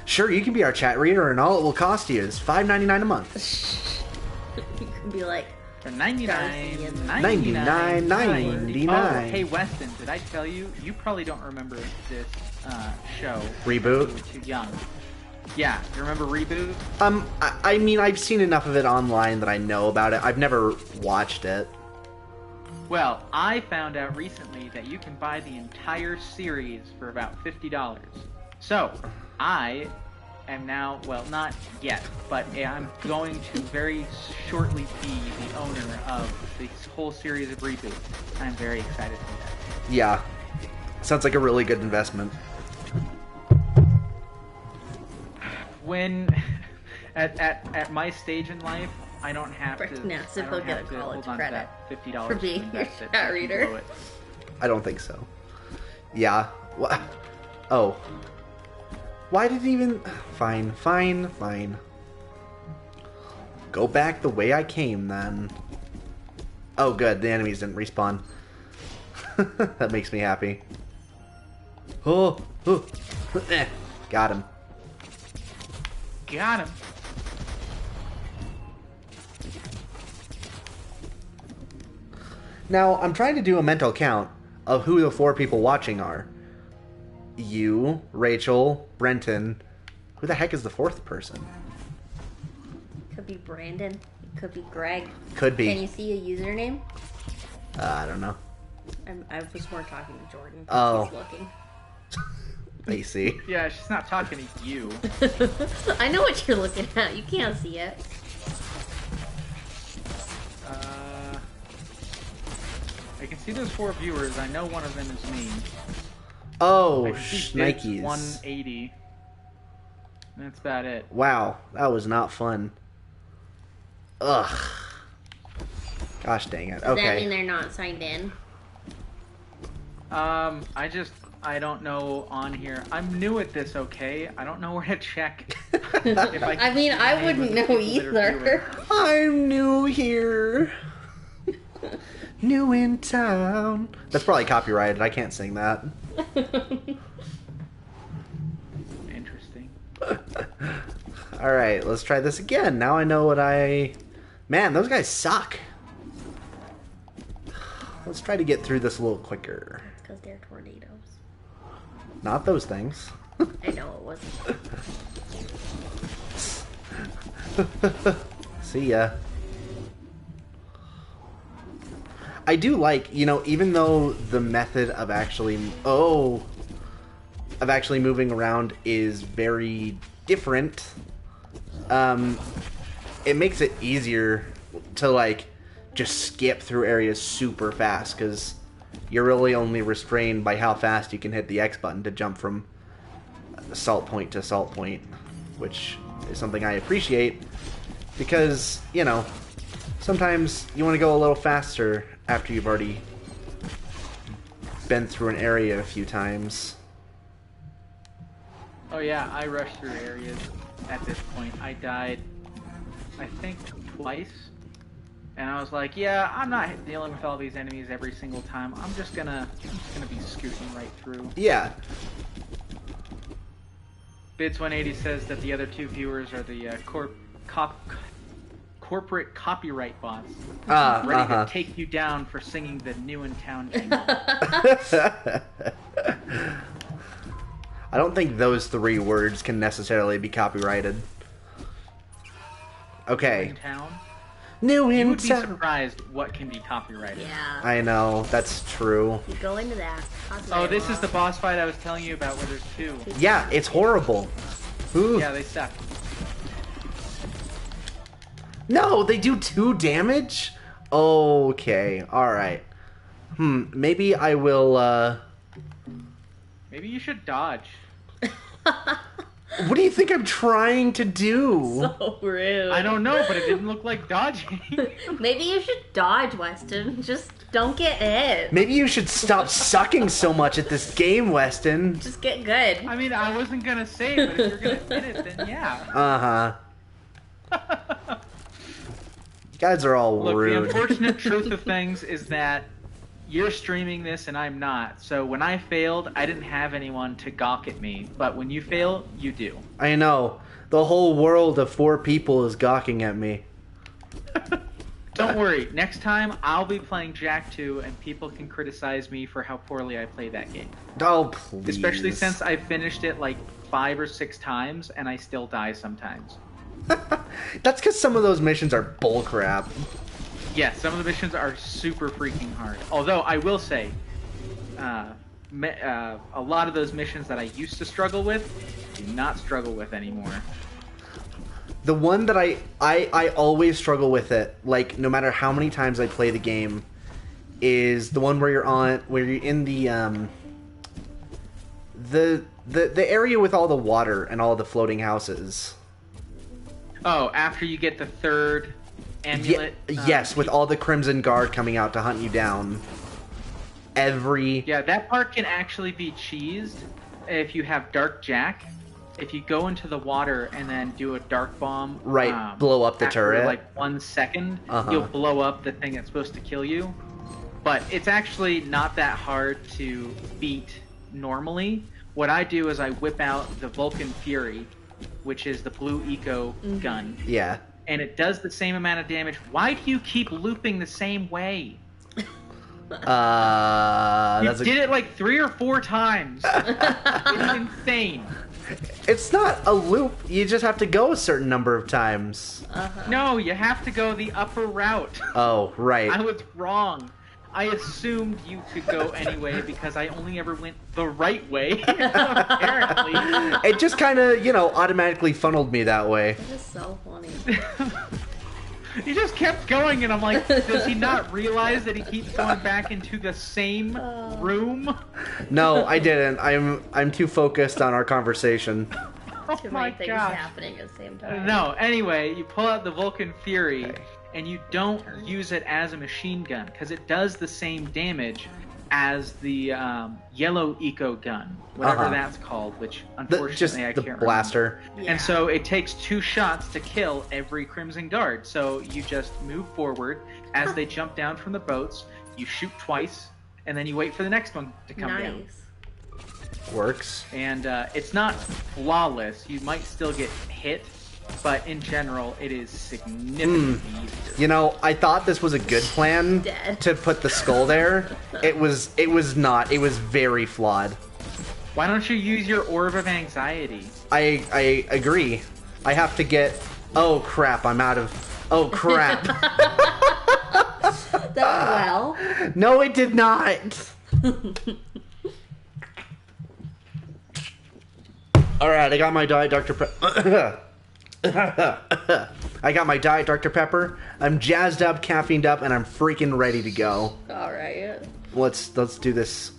Sure, you can be our chat reader, and all it will cost you is $5.99 a month. You can be like, For $99.99. $99.99. Oh, hey Weston, did I tell you? You probably don't remember this show. Reboot? You were too young. Yeah, you remember Reboot? I mean, I've seen enough of it online that I know about it. I've never watched it. Well, I found out recently that you can buy the entire series for about $50. So, I am now, well, not yet, but I'm going to very shortly be the owner of the whole series of Reboot. I'm very excited for that. Yeah. Sounds like a really good investment. When, at my stage in life, I don't have to. Yes, I if don't he'll get have a to college hold on to credit that $50 for being to your invest it. chat I can reader. blow it. I don't think so. Yeah. Oh. Why did it even... Fine, fine, fine. Go back the way I came, then. Oh, good. The enemies didn't respawn. That makes me happy. Oh, oh. Got him. Got him. Now, I'm trying to do a mental count of who the 4 people watching are. You, Rachel, Brenton. Who the heck is the 4th person? Could be Brandon. It could be Greg. Could be. Can you see a username? I don't know. I was more talking to Jordan. Oh. He's looking. I see. Yeah, she's not talking to you. I know what you're looking at. You can't see it. I can see those 4 viewers. I know one of them is me. Oh, I can see shnikes. 180. That's about it. Wow, that was not fun. Ugh. Gosh dang it. Does that mean Okay. they're not signed in? I don't know on here. I'm new at this, okay? I don't know where to check. I mean, I wouldn't know either. I'm new here. New in town. That's probably copyrighted. I can't sing that. Interesting. Alright, let's try this again. Now I know what I... Man, those guys suck. Let's try to get through this a little quicker. Because they're tornadoes. Not those things. I know it wasn't. See ya. I do like, you know, even though the method of actually... of actually moving around is very different, it makes it easier to, like, just skip through areas super fast, because you're really only restrained by how fast you can hit the X button to jump from salt point to salt point, which is something I appreciate, because, you know, sometimes you want to go a little faster after you've already been through an area a few times. Oh yeah, I rushed through areas at this point. I died, I think, twice. And I was like, yeah, I'm not dealing with all these enemies every single time. I'm just gonna be scooting right through. Yeah. Bids180 says that the other 2 viewers are the corporate copyright bots. Ready to take you down for singing the New in Town jingle. I don't think those 3 words can necessarily be copyrighted. Okay. New in Town? New You in would be town. surprised what can be copyrighted. Yeah. I know, that's true. You go into that. Oh, this is the boss fight I was telling you about where there's 2. Yeah, it's horrible. Ooh. Yeah, they suck. No, they do 2 damage? Okay, alright. Maybe I will, Maybe you should dodge. What do you think I'm trying to do? So rude. I don't know, but it didn't look like dodging. Maybe you should dodge, Weston. Just don't get hit. Maybe you should stop sucking so much at this game, Weston. Just get good. I mean, I wasn't gonna say, but if you're gonna hit it, then yeah. Uh-huh. You guys are all Look, rude. the unfortunate truth of things is that you're streaming this and I'm not. So when I failed, I didn't have anyone to gawk at me. But when you fail, you do. I know. The whole world of 4 people is gawking at me. Don't worry. Next time, I'll be playing Jack 2 and people can criticize me for how poorly I play that game. Oh, please. Especially since I finished it like 5 or 6 times and I still die sometimes. That's because some of those missions are bullcrap. Yeah, some of the missions are super freaking hard. Although, I will say, a lot of those missions that I used to struggle with, do not struggle with anymore. The one that I always struggle with it, like, no matter how many times I play the game, is the one where you're in the area with all the water and all the floating houses. Oh, after you get the 3rd amulet? Yes, with all the Crimson Guard coming out to hunt you down. Yeah, that part can actually be cheesed if you have Dark Jack. if you go into the water and then do a dark bomb, Right, blow up the after, turret. like 1 second, Uh-huh. you'll blow up the thing that's supposed to kill you. But it's actually not that hard to beat normally. What I do is I whip out the Vulcan Fury, which is the blue eco gun, Yeah. and it does the same amount of damage. Why do you keep looping the same way? You did it like 3 or 4 times. It's insane. It's not a loop. You just have to go a certain number of times. No, you have to go the upper route. Oh, right. I was wrong. I assumed you could go anyway because I only ever went the right way, apparently. It just kind of, automatically funneled me that way. That is so funny. He just kept going, and I'm like, does he not realize that he keeps going back into the same room? No, I didn't. I'm too focused on our conversation. Oh Too my many things gosh. happening at the same time. No, anyway, you pull out the Vulcan Fury, Okay. and you don't use it as a machine gun, because it does the same damage as the yellow eco gun, whatever that's called, which unfortunately I the can't blaster. remember. And so it takes 2 shots to kill every Crimson Guard. So you just move forward as they jump down from the boats, you shoot twice, and then you wait for the next one to come down. Nice. Works. And it's not flawless. You might still get hit, but in general, it is significantly easier. I thought this was a good plan Dead. to put the skull there. It was not. It was very flawed. Why don't you use your Orb of Anxiety? I agree. I have to get... Oh, crap. I'm out of... Oh, crap. That went well. No, it did not. Alright, I got my Diet Dr. Pepper. I got my Diet Dr. Pepper. I'm jazzed up, caffeined up, and I'm freaking ready to go. Alright. Let's do this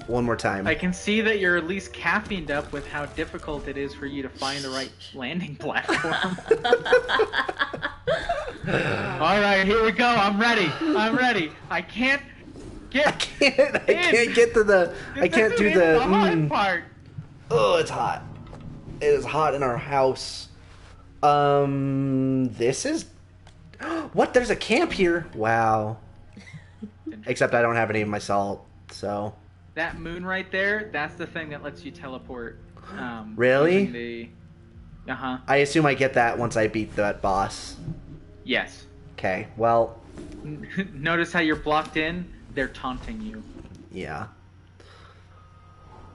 one more time. I can see that you're at least caffeined up with how difficult it is for you to find the right landing platform. Alright, here we go. I'm ready. I can't get I can't get to the... I can't do the... hard part. Oh, it's hot. It is hot in our house. This is... What? There's a camp here? Wow. Except I don't have any of my salt, so... That moon right there, that's the thing that lets you teleport. Really? Uh-huh. I assume I get that once I beat that boss. Yes. Okay, well, Notice how you're blocked in? They're taunting you. yeah.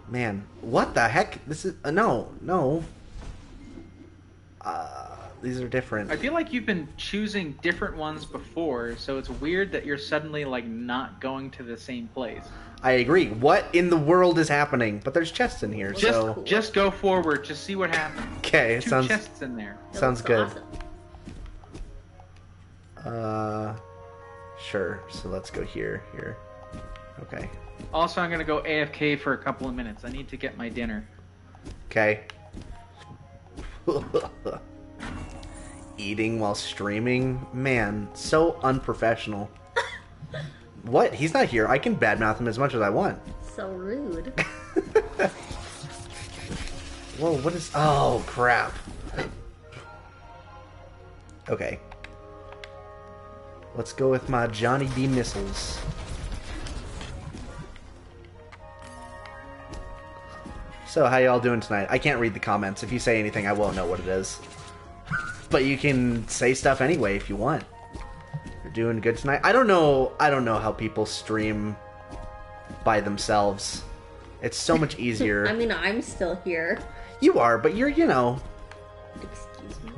Man, what the heck? This is... no. These are different. I feel like you've been choosing different ones before, so it's weird that you're suddenly, not going to the same place. I agree. What in the world is happening? But there's chests in here, so... Just go forward. Just see what happens. Okay, 2 chests in there. That sounds looks good. awesome. Sure. So let's go here. Okay. Also, I'm going to go AFK for a couple of minutes. I need to get my dinner. Okay. Eating while streaming? Man, so unprofessional. What? He's not here. I can badmouth him as much as I want. So rude. Whoa, what is... Oh, crap. Okay. Let's go with my Johnny D missiles. So, how y'all doing tonight? I can't read the comments. If you say anything, I won't know what it is. But you can say stuff anyway if you want. You're doing good tonight? I don't know how people stream by themselves. It's so much easier. I mean, I'm still here. You are, but you're, Excuse me.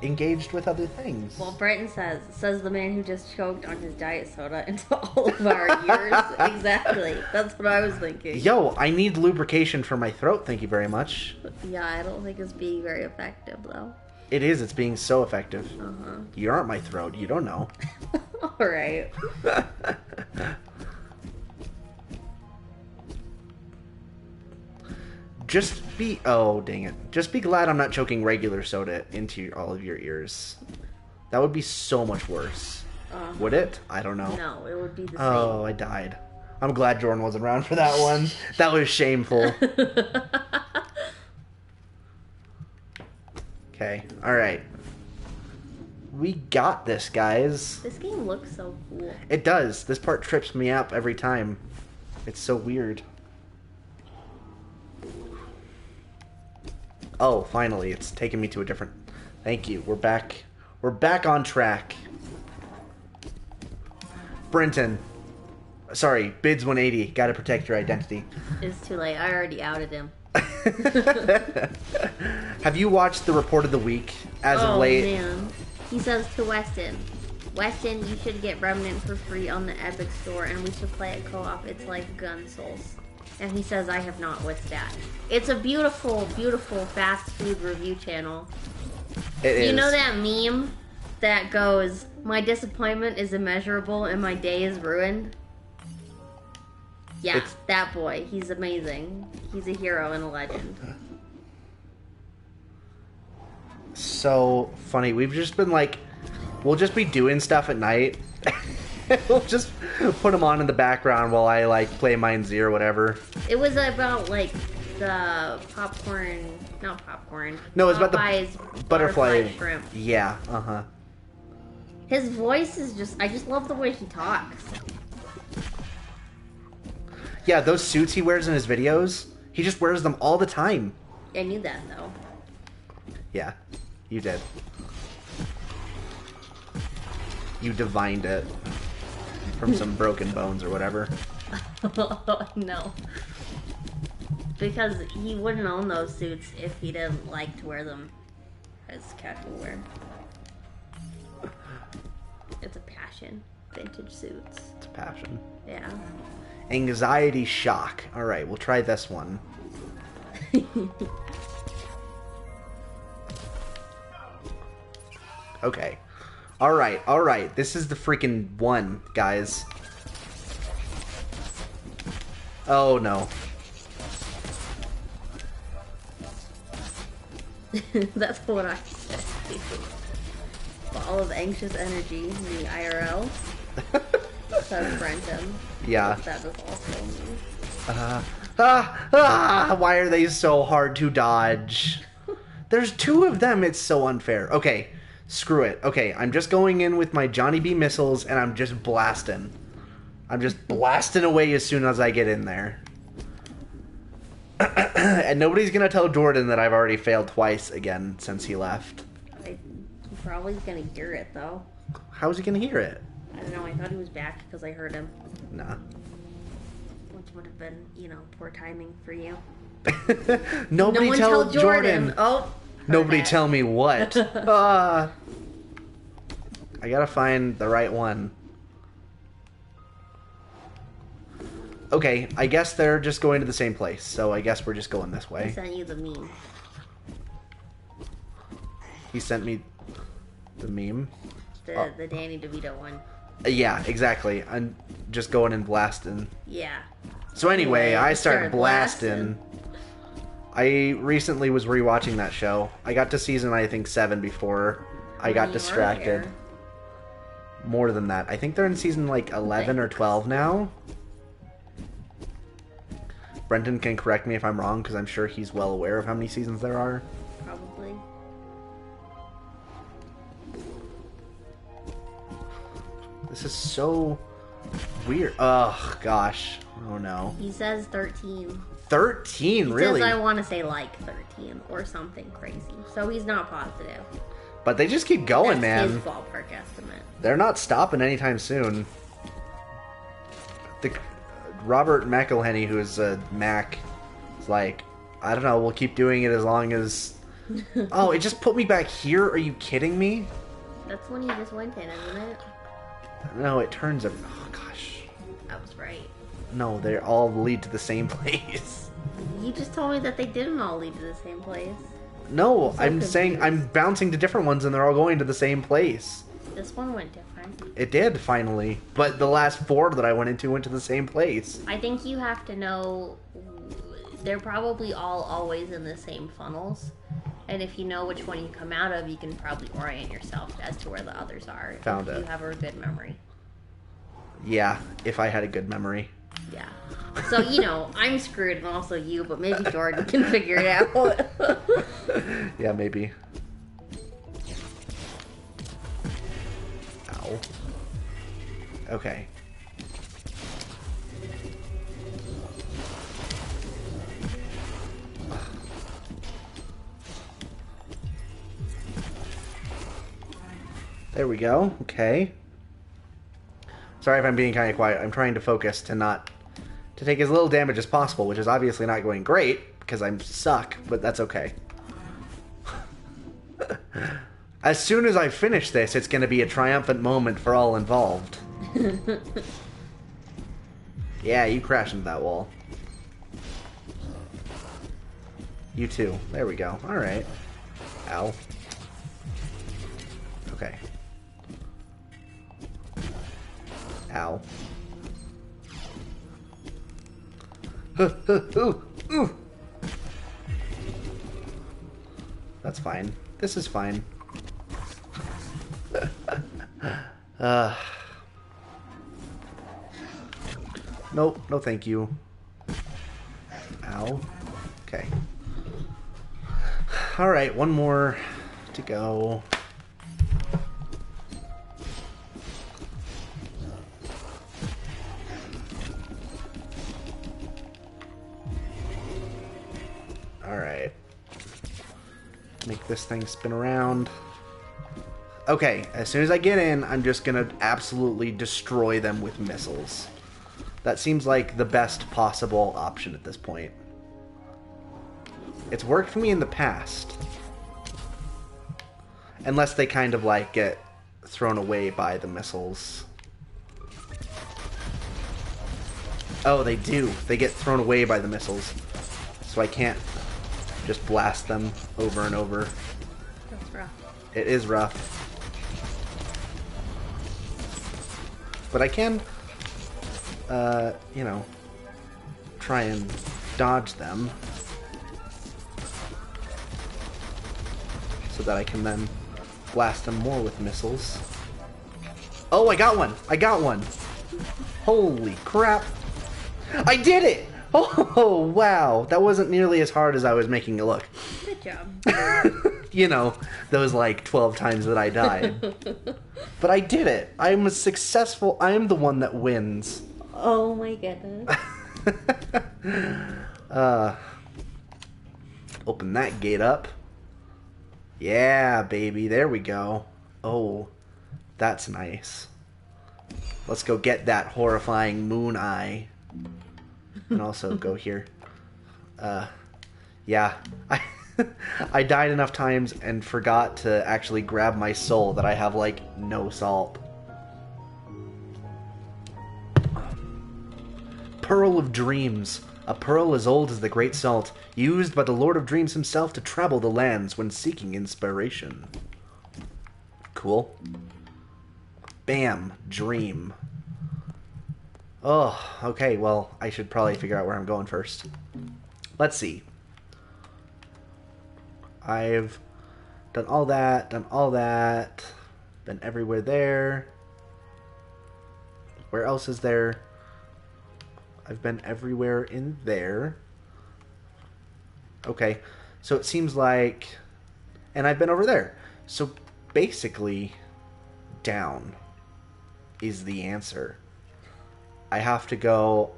engaged with other things. Well, Brenton says the man who just choked on his diet soda into all of our ears. Exactly. That's what I was thinking. Yo, I need lubrication for my throat, thank you very much. Yeah, I don't think it's being very effective, though. It is, it's being so effective. Uh-huh. You aren't my throat, you don't know. Alright. Oh, dang it. Just be glad I'm not choking regular soda into all of your ears. That would be so much worse. Would it? I don't know. No, it would be the same. Oh, I died. I'm glad Jordan wasn't around for that one. That was shameful. Okay, alright. We got this, guys. This game looks so cool. It does. This part trips me up every time. It's so weird. Oh, finally. It's taken me to a different... Thank you. We're back. We're back on track. Brenton. Sorry, Bids 180. Gotta protect your identity. It's too late. I already outed him. Have you watched the report of the week as of late? Oh, man. He says to Weston, Weston, you should get Remnant for free on the Epic Store, and we should play it co-op. It's like Gun Souls. And he says, I have not. What's that? It's a beautiful, beautiful fast food review channel. It is. You know that meme that goes, my disappointment is immeasurable and my day is ruined? Yeah, that boy. He's amazing. He's a hero and a legend. So funny. We've just been like, we'll just be doing stuff at night. We'll just put them on in the background while I like play Mind Z or whatever. It was about like the not popcorn. No, it's about Popeye's the butterfly shrimp. Yeah, uh-huh. His voice is just, I just love the way he talks. Yeah, those suits he wears in his videos, he just wears them all the time. I knew that though. Yeah, you did. You divined it from some broken bones or whatever. No. Because he wouldn't own those suits if he didn't like to wear them as casual wear. It's a passion. Vintage suits. It's a passion. Yeah. Anxiety shock. Alright, we'll try this one. Okay. Alright. This is the freaking one, guys. Oh, no. That's what I said. Ball of anxious energy in the IRL. Says Brenton. Yeah. That is also me. Why are they so hard to dodge? There's two of them. It's so unfair. Okay, screw it. Okay, I'm just going in with my Johnny B missiles and I'm just blasting. I'm just blasting away as soon as I get in there. And nobody's gonna tell Jordan that I've already failed twice again since he left. He's probably gonna hear it though. How is he gonna hear it? I don't know. I thought he was back because I heard him. Nah. Which would have been, poor timing for you. Nobody no one tell Jordan. Oh. Nobody tell me what. I gotta find the right one. Okay, I guess they're just going to the same place, so I guess we're just going this I way. sent you the meme. He sent me the meme? The Danny DeVito one. Yeah, exactly. I'm just going and blasting. Yeah. So anyway, I started started blasting. I recently was rewatching that show. I got to season, I think, 7 before I got distracted. Earlier. More than that. I think they're in season, like, 11 or 12 now. Brenton can correct me if I'm wrong, because I'm sure he's well aware of how many seasons there are. Probably. This is so weird. Ugh, gosh. Oh, no. He says 13. 13, He really? says I want to say like 13 or something crazy. So he's not positive. But they just keep going, That's man. his ballpark estimate. They're not stopping anytime soon. Robert McElhenney, who is a Mac, is like, I don't know, we'll keep doing it as long as... Oh, it just put me back here? Are you kidding me? That's when you just went in, isn't it? No, it turns... Oh, gosh. I was right. No, they all lead to the same place. You just told me that they didn't all lead to the same place. No, So I'm saying I'm bouncing to different ones and they're all going to the same place. This one went different. It did, finally. But the last 4 that I went into went to the same place. I think you have to know they're probably all always in the same funnels. And if you know which one you come out of, you can probably orient yourself as to where the others are. Found if it. you have a good memory. Yeah, if I had a good memory. Yeah. So, I'm screwed and also you, but maybe Jordan can figure it out. Yeah, maybe. Ow. Okay. There we go. Okay. Sorry if I'm being kind of quiet. I'm trying to focus to take as little damage as possible, which is obviously not going great because I suck, but that's okay. As soon as I finish this, it's going to be a triumphant moment for all involved. Yeah, you crash into that wall. You too. There we go. Alright. Ow. Okay. Ow. Ooh. That's fine. This is fine. Nope, no thank you. Ow. Okay. Alright, one more to go. Alright. Make this thing spin around. Okay, as soon as I get in, I'm just gonna absolutely destroy them with missiles. That seems like the best possible option at this point. It's worked for me in the past. Unless they kind of like get thrown away by the missiles. Oh, they do. They get thrown away by the missiles. So I can't just blast them over and over. That's rough. It is rough. But I can, you know, try and dodge them. So that I can then blast them more with missiles. Oh, I got one! I got one! Holy crap! I did it! Oh, wow! That wasn't nearly as hard as I was making it look. Good job. You know, those like 12 times that I died. But I did it! I'm a successful... I am the one that wins. Oh my goodness. Open that gate up. Yeah, baby, there we go. Oh, that's nice. Let's go get that horrifying moon eye. And also go here. Yeah. I died enough times and forgot to actually grab my soul that I have, like, no salt. Pearl of Dreams. A pearl as old as the Great Salt, used by the Lord of Dreams himself to travel the lands when seeking inspiration. Cool. Bam. Dream. Oh, okay, well, I should probably figure out where I'm going first. Let's see. I've done all that, been everywhere there. Where else is there? I've been everywhere in there. Okay, so it seems like... And I've been over there. So basically, down is the answer. I have to go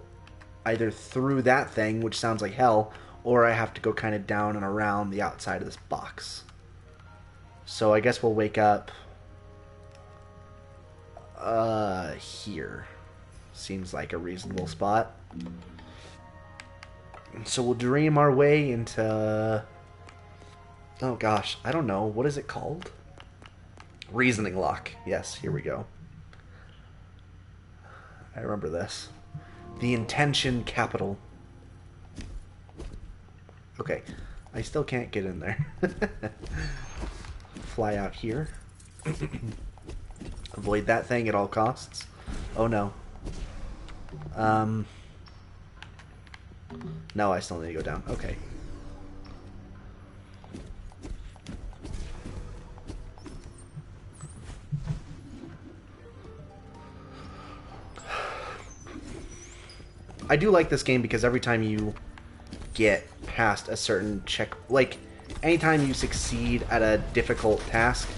either through that thing, which sounds like hell, or I have to go kind of down and around the outside of this box. So I guess we'll wake up... here. Seems like a reasonable spot. So we'll dream our way into... Oh gosh, I don't know. What is it called? Reasoning lock. Yes, here we go. I remember this. The intention capital. Okay, I still can't get in there. Fly out here. Avoid that thing at all costs. Oh no. No, I still need to go down. Okay. I do like this game because every time you get past a certain check, like anytime you succeed at a difficult task,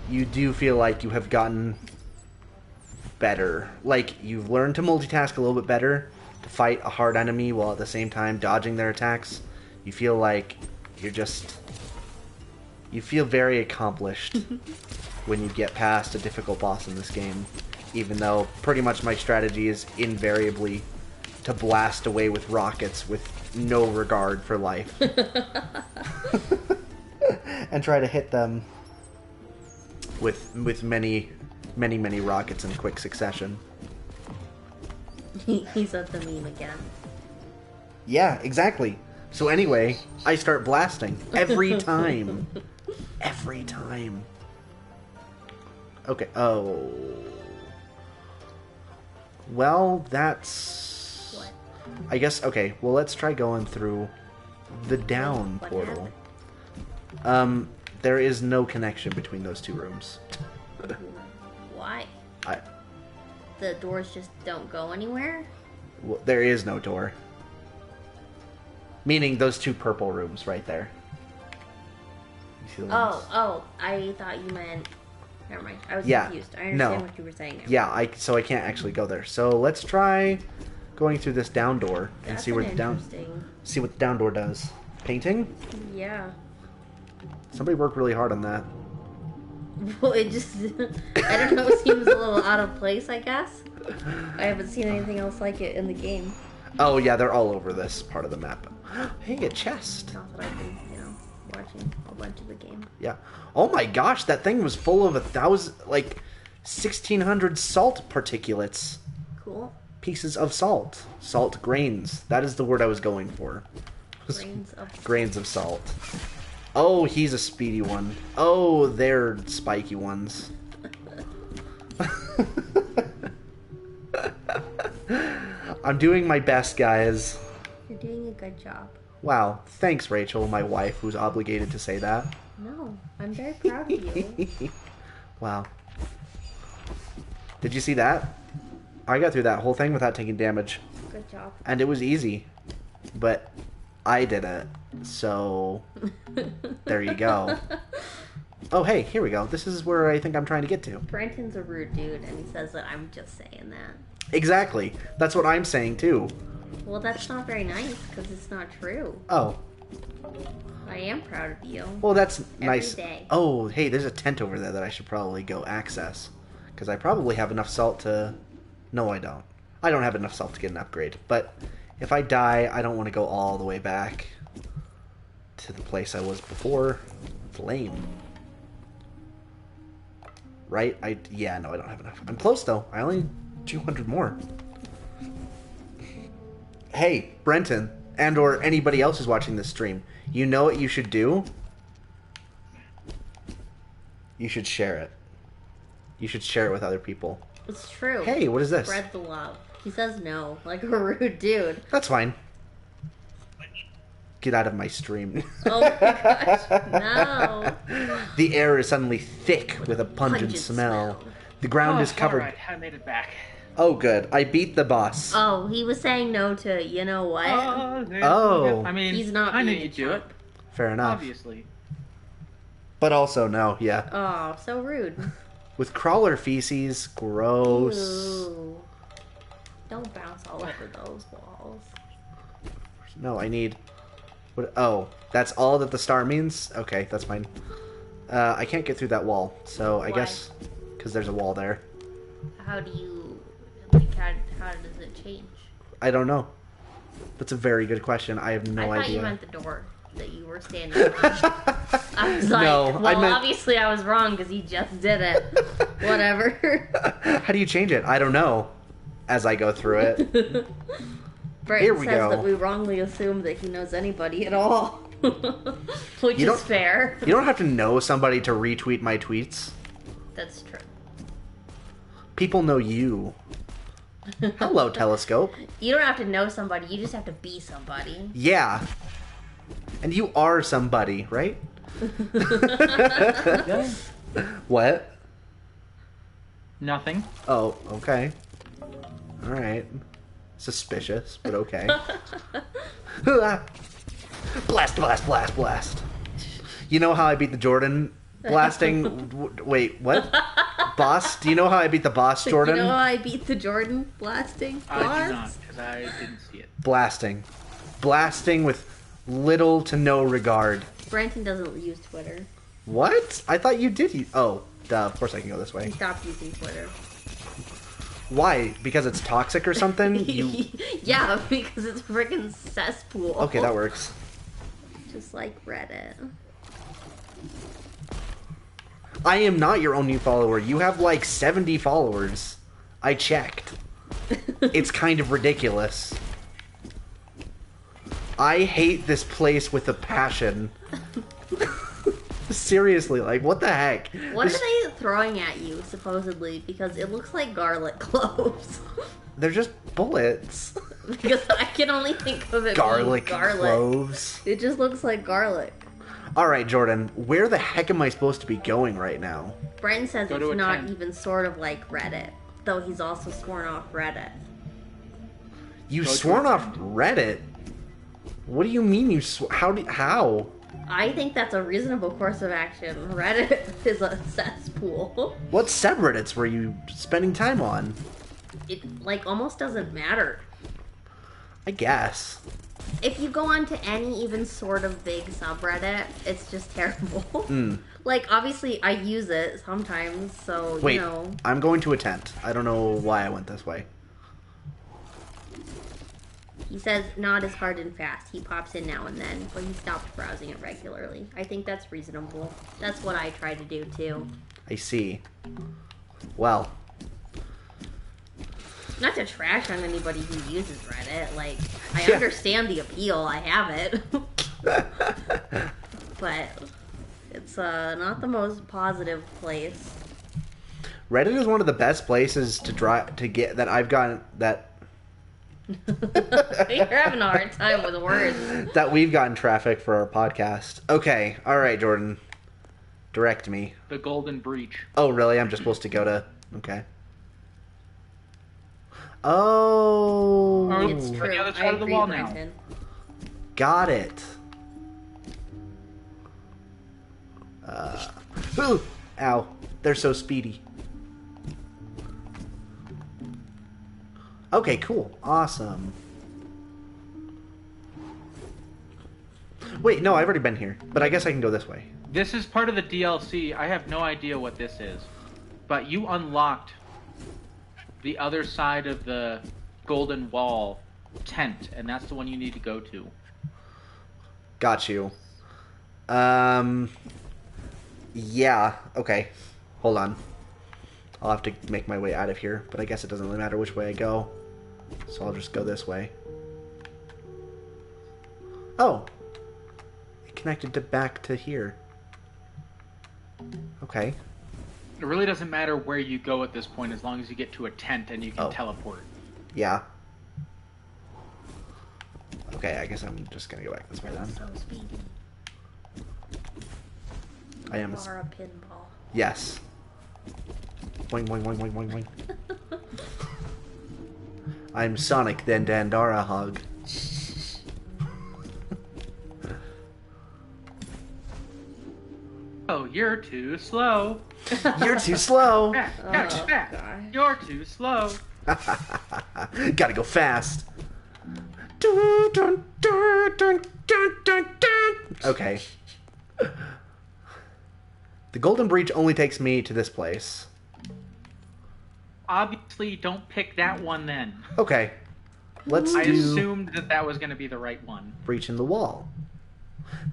you do feel like you have gotten better. Like, you've learned to multitask a little bit better, to fight a hard enemy while at the same time dodging their attacks. You feel like you feel very accomplished when you get past a difficult boss in this game. Even though pretty much my strategy is invariably to blast away with rockets with no regard for life. And try to hit them with many rockets in quick succession. He's at the meme again. Yeah, exactly. So anyway, I start blasting every time. Every time. Okay. Oh. Well, that's... What? I guess, okay, well, let's try going through the down What portal. happened? There is no connection between those two rooms. Why? I... The doors just don't go anywhere? Well, there is no door. Meaning those two purple rooms right there. You see the ones? Oh, I thought you meant... Never mind. I was Yeah, confused. I understand no. what you were saying now. Yeah, so I can't actually go there. So let's try going through this down door and That's see what the down door does. Painting? Yeah. Somebody worked really hard on that. Well, it just... I don't know, it seems a little out of place, I guess. I haven't seen anything else like it in the game. Oh yeah, they're all over this part of the map. Hey, a chest. Not that I've been, watching a bunch of the game. Yeah. Oh my gosh, that thing was full of 1,600 salt particulates. Cool. Pieces of salt. Salt grains. That is the word I was going for. Grains of salt. Oh, he's a speedy one. Oh, they're spiky ones. I'm doing my best, guys. You're doing a good job. Wow. Thanks, Rachel, my wife, who's obligated to say that. No, I'm very proud of you. Wow. Did you see that? I got through that whole thing without taking damage. Good job. And it was easy. But I did it. So, there you go. Oh, hey, here we go. This is where I think I'm trying to get to. Brenton's a rude dude, and he says that I'm just saying that. Exactly. That's what I'm saying, too. Well, that's not very nice, because it's not true. Oh. I am proud of you. Well, that's nice. Every day. Oh, hey, there's a tent over there that I should probably go access. Because I probably have enough salt to... No, I don't. I don't have enough salt to get an upgrade. But if I die, I don't want to go all the way back to the place I was before. It's lame. Right? Yeah, no, I don't have enough. I'm close, though. I only need 200 more. Hey, Brenton, and or anybody else who's watching this stream, you know what you should do? You should share it. You should share it with other people. It's true. Hey, what is this? Spread the love. He says no, like a rude dude. That's fine. Get out of my stream. Oh my gosh, no. The air is suddenly thick with a pungent smell. The ground is covered... Alright, I made it back. Oh, good. I beat the boss. Oh, he was saying no to, you know what? Oh. I mean, He's not I knew being you'd do it. Fair enough. Obviously. But also, no, yeah. Oh, so rude. With crawler feces, gross. Ew. Don't bounce all over those walls. No, I need... What? Oh, that's all that the star means? Okay, that's fine. I can't get through that wall, so I Why? guess... Because there's a wall there. How do you... Like, how does it change? I don't know. That's a very good question. I have no I thought idea. you meant the door that you were standing on. I was like, No, well, I meant- obviously I was wrong because he just did it. Whatever. How do you change it? I don't know. As I go through it. Brent Here we says go. that we wrongly assume that he knows anybody at all. Which You is don't- fair. You don't have to know somebody to retweet my tweets. That's true. People know you. Hello, Telescope. You don't have to know somebody, you just have to be somebody. Yeah. And you are somebody, right? What? Nothing. Oh, okay. Alright. Suspicious, but okay. Blast, blast, blast, blast. You know how I beat the Jordan blasting? Wait, what? Boss, do you know how I beat the boss, Jordan? You know how I beat the Jordan blasting? I do Boss? not, because I didn't see it. Blasting. Blasting with little to no regard. Brenton doesn't use Twitter. What? I thought you did use... Oh, duh, of course I can go this way. He stopped using Twitter. Why? Because it's toxic or something? Yeah, because it's a freaking cesspool. Okay, that works. Just like Reddit. I am not your only follower. You have like 70 followers. I checked. It's kind of ridiculous. I hate this place with a passion. Seriously, like, what the heck? What are they throwing at you, supposedly? Because it looks like garlic cloves. They're just bullets. Because I can only think of it Garlic being garlic. cloves. It just looks like garlic. Alright, Jordan, where the heck am I supposed to be going right now? Brenton says Go to it's a not tent. even sort of like Reddit. Though he's also sworn off Reddit. You've Go to sworn a off tent. Reddit? What do you mean you how? I think that's a reasonable course of action. Reddit is a cesspool. What subreddits were you spending time on? It, like, almost doesn't matter. I guess. If you go on to any even sort of big subreddit, it's just terrible. Like, obviously, I use it sometimes, so, Wait, you know. I'm going to a tent. I don't know why I went this way. He says not as hard and fast. He pops in now and then, but he stopped browsing it regularly. I think that's reasonable. That's what I try to do, too. I see. Well, Not to trash on anybody who uses Reddit. Like, I Yeah. understand the appeal. I have it. But it's not the most positive place. Reddit is one of the best places to get that I've gotten that You're having a hard time with words. that we've gotten traffic for our podcast. Okay, all right, Jordan, direct me. The Golden Breach. Oh, really? I'm just supposed to go to... Okay. Oh, It's on true. the other I side of the agree, wall now. Brenton. got it. Ooh, ow. They're so speedy. Okay, cool. Awesome. Wait, no, I've already been here. But I guess I can go this way. This is part of the DLC. I have no idea what this is. But you unlocked the other side of the Golden Wall tent, and that's the one you need to go to. Got you. Yeah, okay. Hold on. I'll have to make my way out of here, but I guess it doesn't really matter which way I go. So I'll just go this way. Oh! It connected to back to here. Okay. It really doesn't matter where you go at this point as long as you get to a tent and you can Oh. teleport. Yeah. Okay, I guess I'm just gonna go back this way then. So speedy. I am a... Or a pinball. Yes. Boing, boing, boing, boing, boing, boing. I'm Sonic, then Dandara hug. Oh, you're too slow. You're too slow. Fast, Oh, fast, fast. gosh. You're too slow. Gotta go fast. Dun, dun, dun, dun, dun, dun, dun. Okay. The Golden Breach only takes me to this place. Obviously, don't pick that one then. Okay. Let's I do assumed that that was going to be the right one. Breach in the Wall.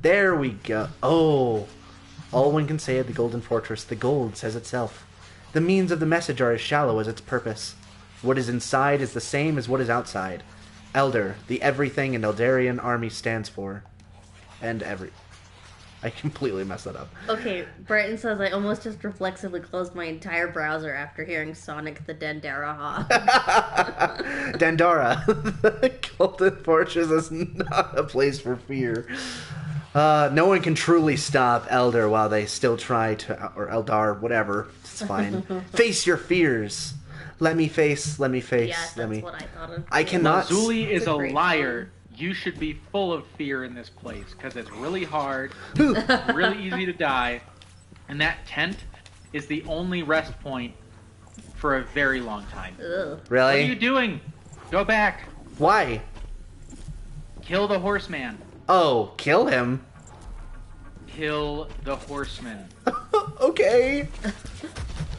There we go. Oh. All one can say of the Golden Fortress, the gold says itself. The means of the message are as shallow as its purpose. What is inside is the same as what is outside. Elder, the everything an Eldarian army stands for. And every... I completely messed that up. Okay, Brenton says I almost just reflexively closed my entire browser after hearing Sonic the Dandara Hawk. Dandara, the Golden Fortress is not a place for fear. No one can truly stop Elder while they still try to... Or Eldar, whatever. It's fine. Face your fears. Let me face, Yeah, let that's me... what I thought of. I cannot... Lazuli is It's a a great liar. You should be full of fear in this place because it's really hard, Who? really easy to die. And that tent is the only rest point for a very long time. Ugh. Really? What are you doing? Go back. Why? Kill the horseman. Oh, kill him? Kill the horseman. Okay.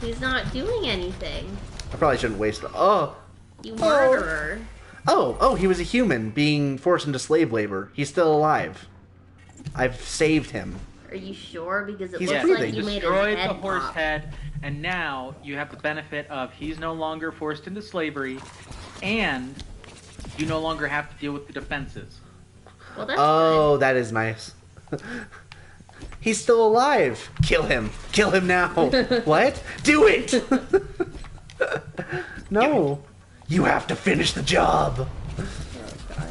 He's not doing anything. I probably shouldn't waste... Oh. You murderer. Oh, he was a human being forced into slave labor. He's still alive. I've saved him. Are you sure? Because it He's looks breathing. like you made his Destroyed head the horse pop. head, and now you have the benefit of he's no longer forced into slavery, and you no longer have to deal with the defenses. Well, that's Oh, that is nice. He's still alive. Kill him. Kill him now. What? Do it. No. You have to finish the job. good. Oh, God.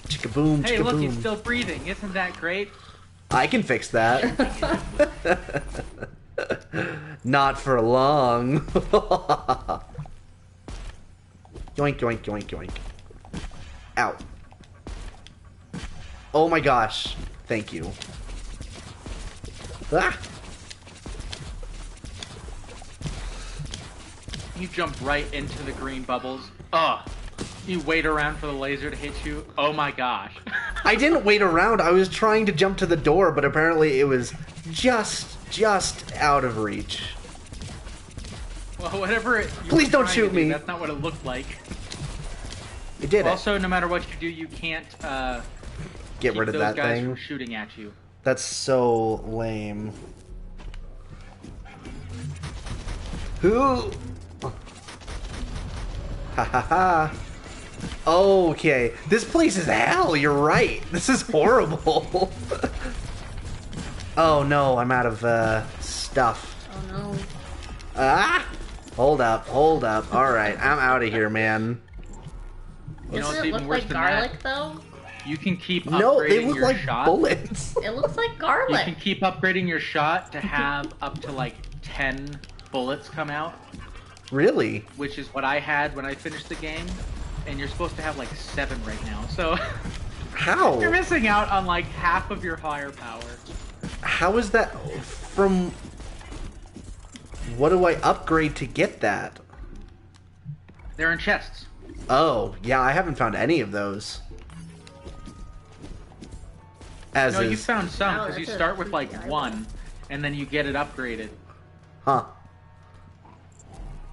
Chicka-boom, Hey, look, he's chicka-boom. still breathing. Isn't that great? I can fix that. Not for long. Yoink, yoink, yoink, yoink. Ow. Oh my gosh. Thank you. Ah! You jump right into the green bubbles. Ugh. You wait around for the laser to hit you. Oh my gosh. I didn't wait around. I was trying to jump to the door, but apparently it was just out of reach. Well, whatever. Please don't shoot me. That's not what it looked like. It did Also, no matter what you do, you can't Get keep rid of those that guys thing. from shooting at you. That's so lame. Who? Ha ha ha. Okay, this place is hell. You're right. This is horrible. Oh no, I'm out of stuff. Oh, no. Ah! Hold up, hold up. All right, I'm out of here, man. You know Doesn't what's it even look worse like than garlic, that? though? You can keep No, they upgrading look your like shot. bullets. It looks like You garlic. can keep upgrading your shot to have up to like 10 bullets come out, Really? which is what I had when I finished the game. And you're supposed to have like 7 right now, so you're How? missing out on like half of your firepower. How is that from... What do I upgrade to get that? They're in chests. Oh, yeah, I haven't found any of those. As No, you is... found some Wow, because you that's a start with like creepy eyeball. 1, and then you get it upgraded. Huh.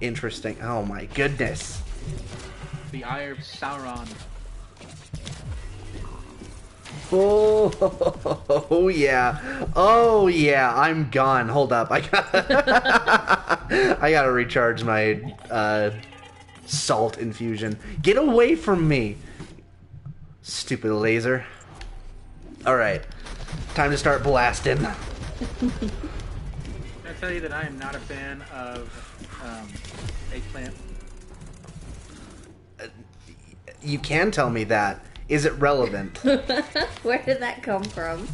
Interesting. Oh my goodness. The Eye of Sauron. Oh yeah. Oh yeah, I'm gone. Hold up. I gotta recharge my salt infusion. Get away from me. Stupid laser. Alright. Time to start blasting. Can I tell you that I am not a fan of eggplant? You can tell me that. Is it relevant? Where did that come from?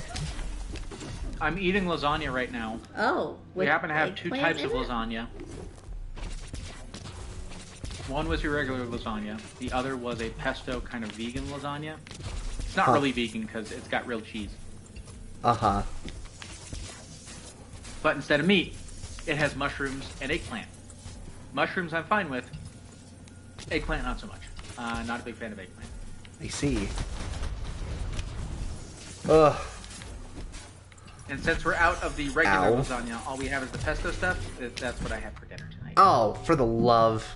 I'm eating lasagna right now. Oh, We with happen to have 2 eggplant types of in it? lasagna. One was your regular lasagna. The other was a pesto kind of vegan lasagna. It's not Huh. really vegan because it's got real cheese. Uh-huh. But instead of meat, it has mushrooms and eggplant. Mushrooms I'm fine with. Eggplant not so much. Not a big fan of eggplant. I see. Ugh. And since we're out of the regular Ow. lasagna, all we have is the pesto stuff. That's what I have for dinner tonight. Oh, for the love.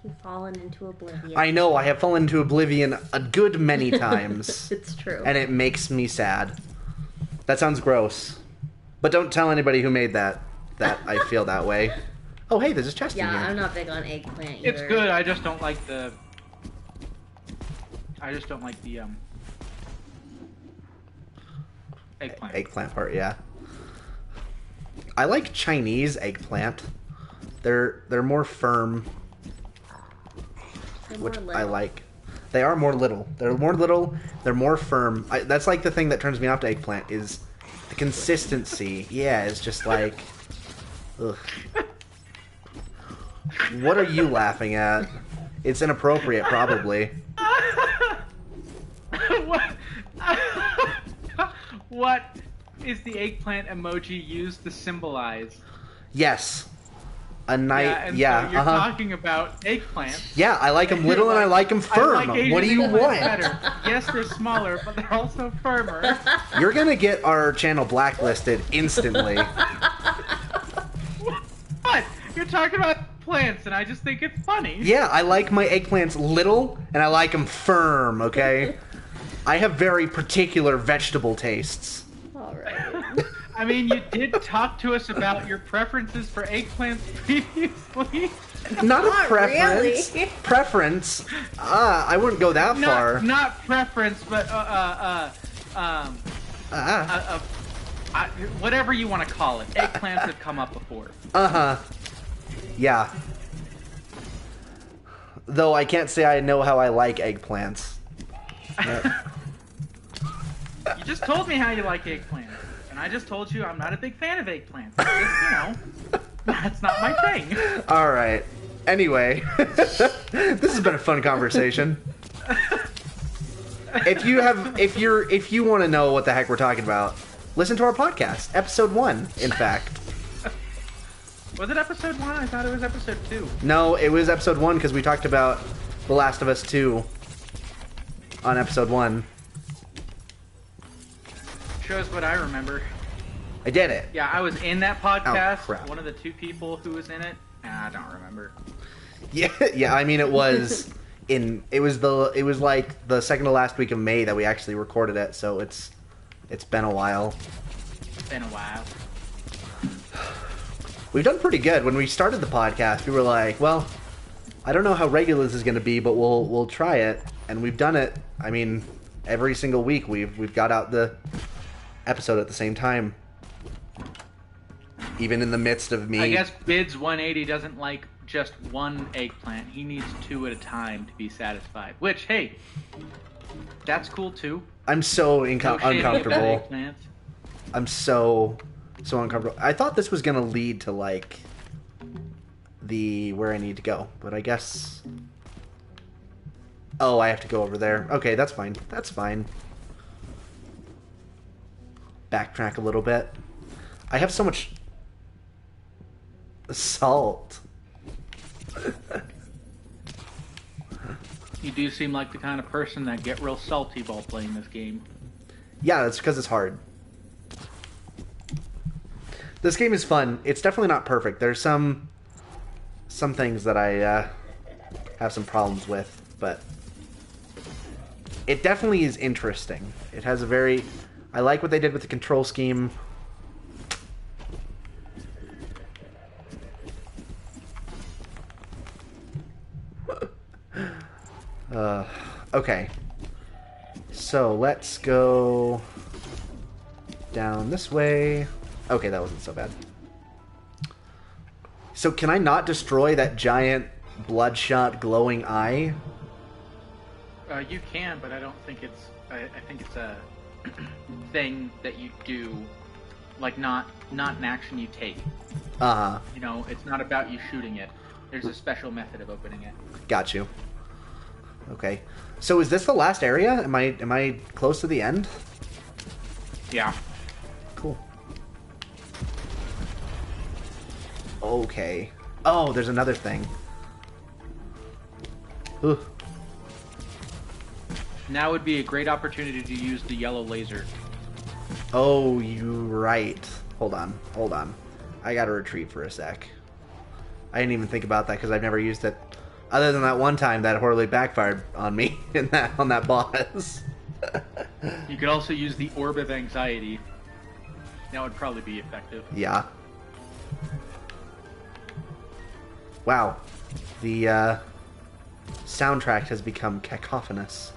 You've fallen into oblivion. I know, I have fallen into oblivion a good many times. It's true. And it makes me sad. That sounds gross. But don't tell anybody who made that I feel that way. Oh, hey, there's a chest in Yeah, here. I'm not big on eggplant either. It's good. I just don't like the eggplant. Eggplant part, yeah. I like Chinese eggplant. They're more firm, They're which more I little. like. They are more little. They're more little. They're more firm. That's like the thing that turns me off to eggplant is the consistency. Yeah, it's just like, ugh. What are you laughing at? It's inappropriate, probably. what? What is the eggplant emoji used to symbolize? Yes. A knight. Yeah, and Yeah. so you're talking about eggplants. Yeah, I like them little and I like them firm. I like Asian What do you eggplants want? better. Yes, they're smaller, but they're also firmer. You're gonna get our channel blacklisted instantly. What? You're talking about plants, and I just think it's funny. Yeah, I like my eggplants little and I like them firm. Okay. I have very particular vegetable tastes. All right. I mean, you did talk to us about your preferences for eggplants previously. Not a Not preference. really. Preference. I wouldn't go that far. Not preference, but whatever you want to call it. Eggplants have come up before. Yeah. Though I can't say I know how I like eggplants. You just told me how you like eggplants, and I just told you I'm not a big fan of eggplants. It's just, you know, that's not my thing. All right. Anyway, this has been a fun conversation. If you want to know what the heck we're talking about, listen to our podcast, episode 1, in fact. Was it episode 1? I thought it was episode 2. No, it was episode 1 because we talked about The Last of Us 2 on episode 1. Shows what I remember. I did it. Yeah, I was in that podcast. Oh, crap. One of the 2 people who was in it. I don't remember. Yeah. I mean, it was like the second to last week of May that we actually recorded it. So it's been a while. It's been a while. We've done pretty good. When we started the podcast, we were like, well, I don't know how regular this is going to be, but we'll try it, and we've done it. I mean, every single week we've got out the episode at the same time, even in the midst of me. I guess Bids 180 doesn't like just one eggplant. He needs 2 at a time to be satisfied. Which, hey, that's cool too. I'm so No shaming about uncomfortable. eggplants. I'm so uncomfortable. I thought this was gonna lead to like where I need to go, but I guess. Oh, I have to go over there. Okay, that's fine. That's fine. Backtrack a little bit. I have so much salt. You do seem like the kind of person that get real salty while playing this game. Yeah, that's because it's hard. This game is fun. It's definitely not perfect. There's some things that I have some problems with, but it definitely is interesting. It has a very... I like what they did with the control scheme. Okay. So let's go down this way. Okay, that wasn't so bad. So can I not destroy that giant bloodshot glowing eye? You can, but I don't think it's... I think it's a thing that you do, like not an action you take. Uh-huh. You know, it's not about you shooting it. There's a special method of opening it. Got you. Okay. So is this the last area? Am I close to the end? Yeah. Cool. Okay. Oh, there's another thing. Ugh. Now would be a great opportunity to use the yellow laser. Oh, you're right. Hold on. I gotta retreat for a sec. I didn't even think about that because I've never used it. Other than that one time that horribly backfired on me on that boss. You could also use the Orb of Anxiety. That would probably be effective. Yeah. Wow. The soundtrack has become cacophonous.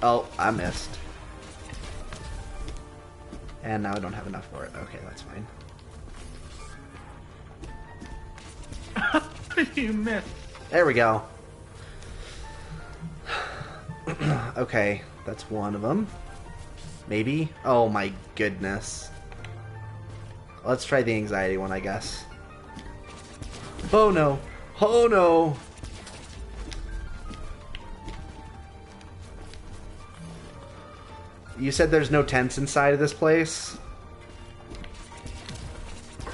Oh, I missed. And now I don't have enough for it. Okay, that's fine. You missed. There we go. Okay, that's one of them. Maybe? Oh my goodness. Let's try the anxiety one, I guess. Oh no. Oh no. You said there's no tents inside of this place?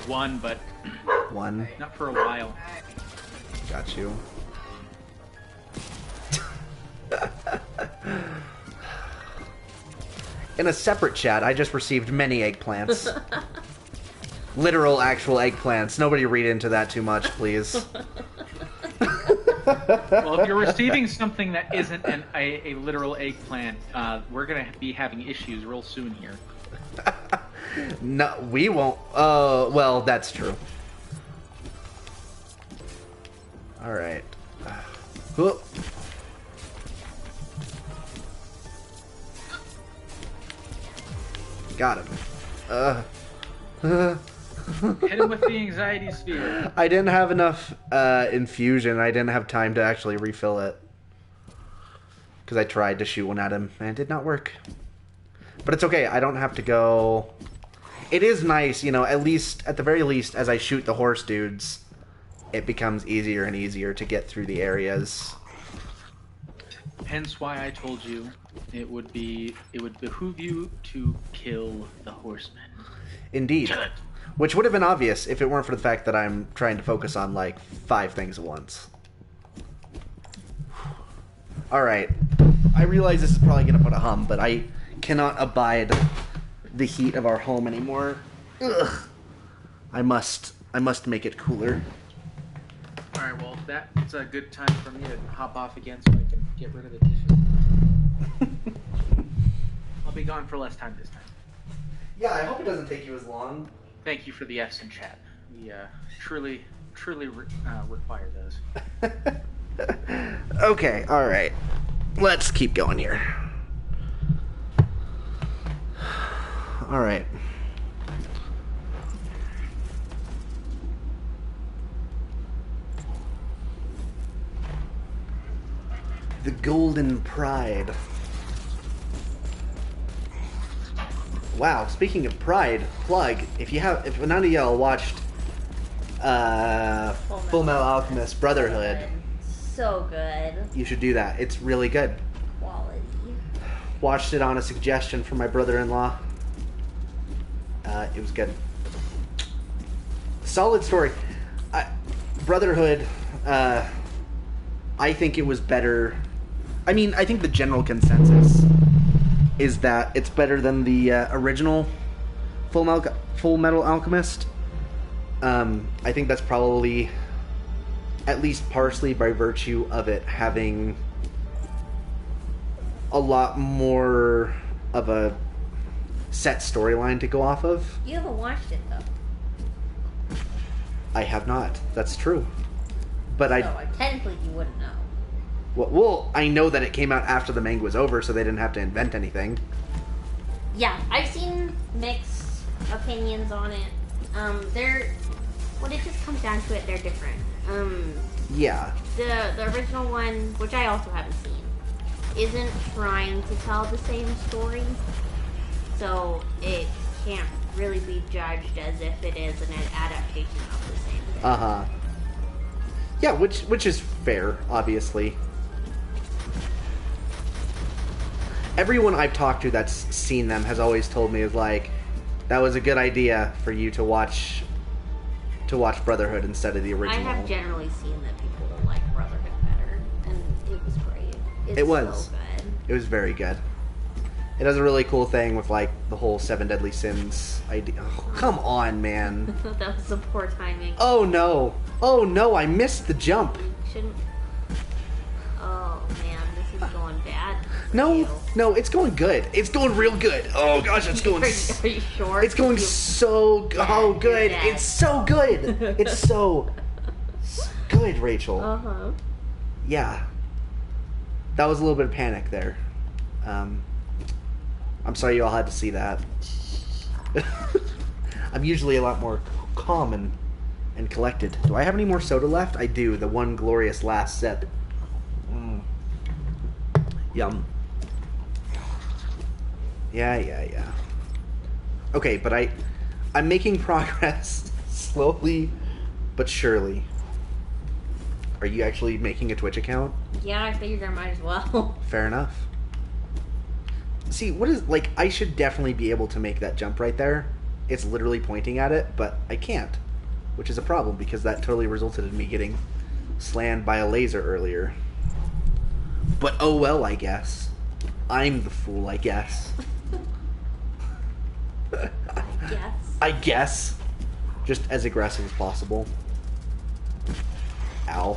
One, but One. not for a while. Got you. In a separate chat, I just received many eggplants. Literal, actual eggplants. Nobody read into that too much, please. Well, if you're receiving something that isn't a literal eggplant, we're going to be having issues real soon here. No, we won't. Well, that's true. Alright. Got him. Hit him with the anxiety sphere. I didn't have enough infusion. I didn't have time to actually refill it. Because I tried to shoot one at him, and it did not work. But it's okay. I don't have to go... It is nice, you know, at the very least, as I shoot the horse dudes, it becomes easier and easier to get through the areas. Hence why I told you it would behoove you to kill the horsemen. Indeed. Which would have been obvious if it weren't for the fact that I'm trying to focus on, like, 5 things at once. Alright. I realize this is probably going to put a hum, but I cannot abide the heat of our home anymore. Ugh. I must make it cooler. Alright, well, that's a good time for me to hop off again so I can get rid of the dishes. I'll be gone for less time this time. Yeah, I hope it doesn't take you as long. Thank you for the F's in chat. We truly require those. Okay, alright. Let's keep going here. Alright. The Golden Pride. Wow, speaking of Pride, plug, if none of y'all watched Full Metal Alchemist Brotherhood, So good. you should do that. It's really good. Quality. Watched it on a suggestion from my brother-in-law. It was good. Solid story. Brotherhood, I think it was better. I mean, I think the general consensus is that it's better than the original Full Metal Alchemist. I think that's probably at least partially by virtue of it having a lot more of a set storyline to go off of. You haven't watched it though. I have not. That's true. But Technically you wouldn't know. Well, I know that it came out after the manga was over, so they didn't have to invent anything. Yeah, I've seen mixed opinions on it. When it just comes down to it, they're different. Yeah. The original one, which I also haven't seen, isn't trying to tell the same story, so it can't really be judged as if it is an adaptation of the same thing. Uh-huh. Yeah, which is fair, obviously. Everyone I've talked to that's seen them has always told me, is like, that was a good idea for you to watch Brotherhood instead of the original. I have generally seen that people like Brotherhood better, and it was great. It was. So good. It was very good. It does a really cool thing with, like, the whole 7 Deadly Sins idea. Oh, come on, man. That was some poor timing. Oh, no. Oh, no, I missed the jump. Shouldn't... Oh, man, this is going bad. No, it's going good. It's going real good. Oh, gosh, it's going... Are you sure? It's going so... Oh, good. It's so good. It's so good, Rachel. Uh-huh. Yeah. That was a little bit of panic there. I'm sorry you all had to see that. I'm usually a lot more calm and collected. Do I have any more soda left? I do. The one glorious last sip. Yum. Yeah. Okay, but I'm making progress slowly but surely. Are you actually making a Twitch account? Yeah, I figured I might as well. Fair enough. See, what is... Like, I should definitely be able to make that jump right there. It's literally pointing at it, but I can't. Which is a problem, because that totally resulted in me getting slammed by a laser earlier. But oh well, I guess. I'm the fool, I guess. Yes. I guess. Just as aggressive as possible. Ow.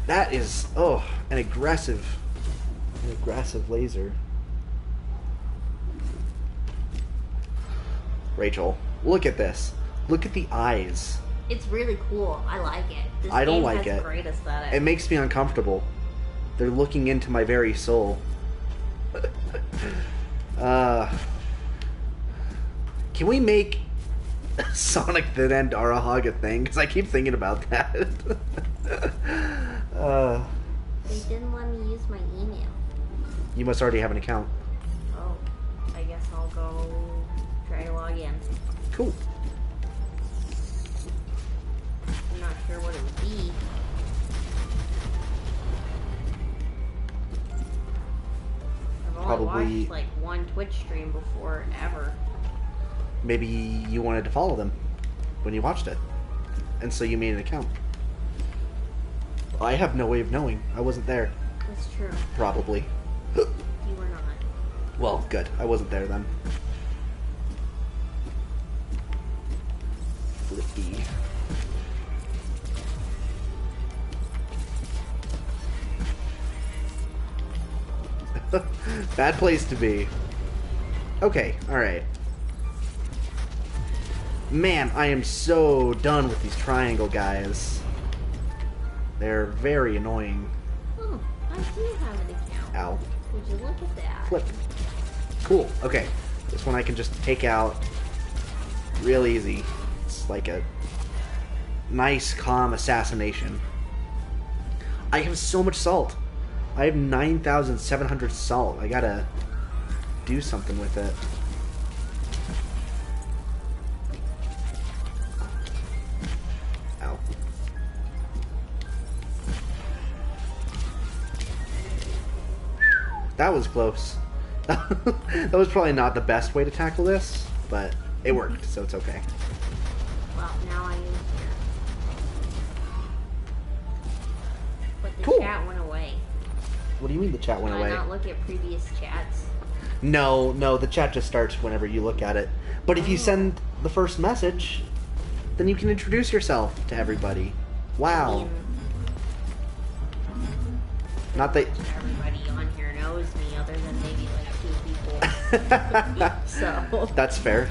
That is, an aggressive laser. Rachel, look at this. Look at the eyes. It's really cool. I like it. This I don't game like has it. Great aesthetic. It makes me uncomfortable. They're looking into my very soul. Can we make Sonic the Dandara Hog a thing? Because I keep thinking about that. They didn't let me use my email. You must already have an account. Oh, I guess I'll go try to log in. Cool. I'm not sure what it would be. I've only Probably- watched like one Twitch stream before, ever. Maybe you wanted to follow them when you watched it. And so you made an account. I have no way of knowing. I wasn't there. That's true. Probably. You were not. Well, good. I wasn't there then. Flippy. Bad place to be. Okay, alright. Man, I am so done with these triangle guys. They're very annoying. Oh, I do have an account. Ow. Would you look at that? Flip. Cool. Okay. This one I can just take out real easy. It's like a nice, calm assassination. I have so much salt. I have 9,700 salt. I gotta do something with it. Ow. That was close. That was probably not the best way to tackle this, but it worked, so it's okay. Well, now I am here. But the Cool. chat went away. What do you mean the chat went Can I away? not look at previous chats? No, the chat just starts whenever you look at it. But if you send the first message, then you can introduce yourself to everybody. Wow. I mean, Not that... everybody on here knows me other than maybe like 2 people. So. That's fair.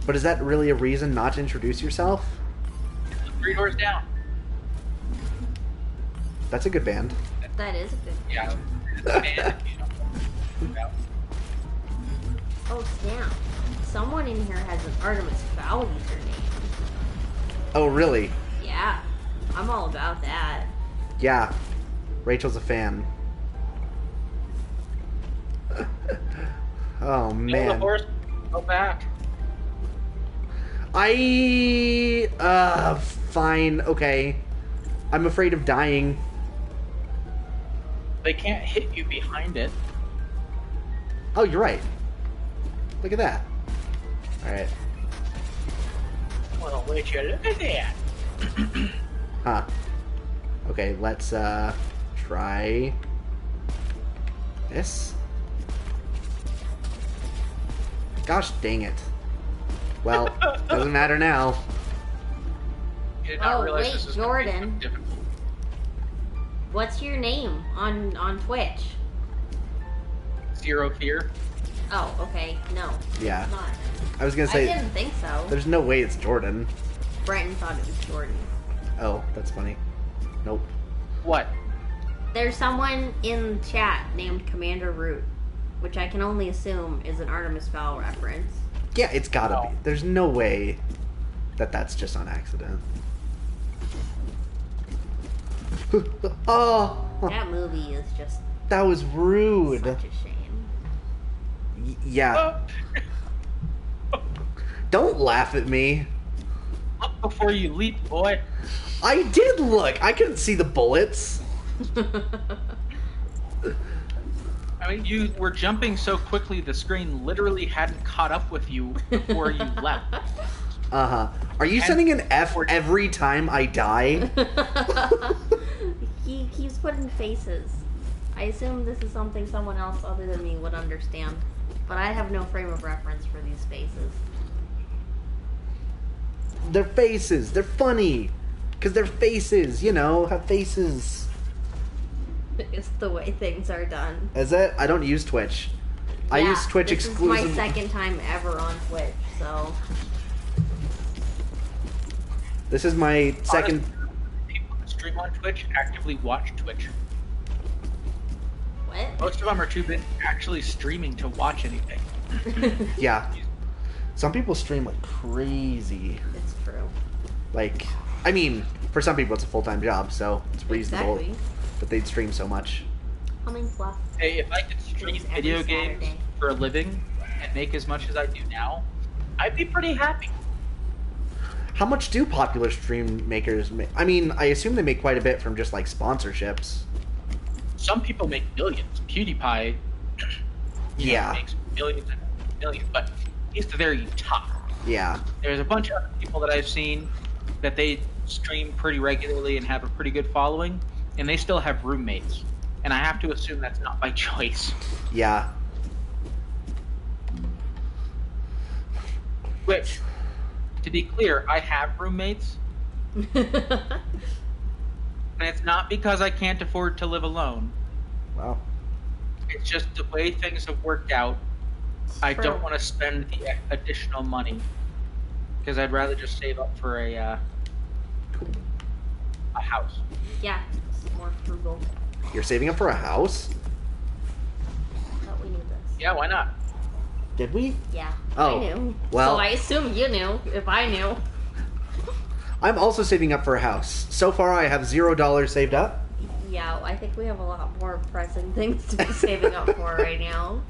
But is that really a reason not to introduce yourself? 3 doors down. That's a good band. That is a good. Yeah. It's a band, you know. Oh, snap. Someone in here has an Artemis Fowl username. Oh, really? Yeah. I'm all about that. Yeah. Rachel's a fan. Oh, Kill the man. horse. Go back. Fine, okay. I'm afraid of dying. They can't hit you behind it. Oh, you're right. Look at that. Alright. Well, would you look at that? Huh. Okay, let's, try this. Gosh dang it. Well, doesn't matter now. You did not Oh, realize wait, this was gonna be Jordan. difficult. What's your name on Twitch? Zero fear. Oh, okay. No. Yeah. It's not. I was gonna I say, didn't think so. there's no way it's Jordan. Brenton thought it was Jordan. Oh, that's funny. Nope. What? There's someone in chat named Commander Root, which I can only assume is an Artemis Fowl reference. Yeah, it's gotta No. be. There's no way that that's just on accident. Oh, That movie is just that was rude. such a shame. Yeah. Don't laugh at me. Look before you leap, boy. I did look. I couldn't see the bullets. I mean, you were jumping so quickly the screen literally hadn't caught up with you before you left. Uh-huh. Are you sending an F every time I die? He keeps putting faces. I assume this is something someone else other than me would understand. But I have no frame of reference for these faces. They're faces. They're funny. Because they're faces, you know, have faces. It's the way things are done. Is it? I don't use Twitch. I use Twitch exclusively. This is my second time ever on Twitch, so... This is my second... Honestly, people that stream on Twitch actively watch Twitch. What? Most of them are too busy actually streaming to watch anything. Yeah. Some people stream like crazy. It's true. Like, I mean, for some people it's a full-time job, so it's reasonable Exactly. that they'd stream so much. Humming fluff. Hey, if I could stream Every video games Saturday. for a living and make as much as I do now, I'd be pretty happy. How much do popular stream makers make? I mean, I assume they make quite a bit from just like sponsorships. Some people make millions. PewDiePie, Yeah. makes millions and millions, but he's the very top. Yeah. There's a bunch of other people that I've seen that they stream pretty regularly and have a pretty good following, and they still have roommates. And I have to assume that's not by choice. Yeah. Which, to be clear, I have roommates, and it's not because I can't afford to live alone. Wow. It's just the way things have worked out. I True. don't want to spend the additional money because I'd rather just save up for a house. Yeah, it's more frugal. You're saving up for a house? Thought we knew this. Yeah, why not? Did we? Yeah, Oh, I knew. well- So I assume you knew, if I knew. I'm also saving up for a house. So far, I have $0 saved up. Yeah, I think we have a lot more pressing things to be saving up for right now.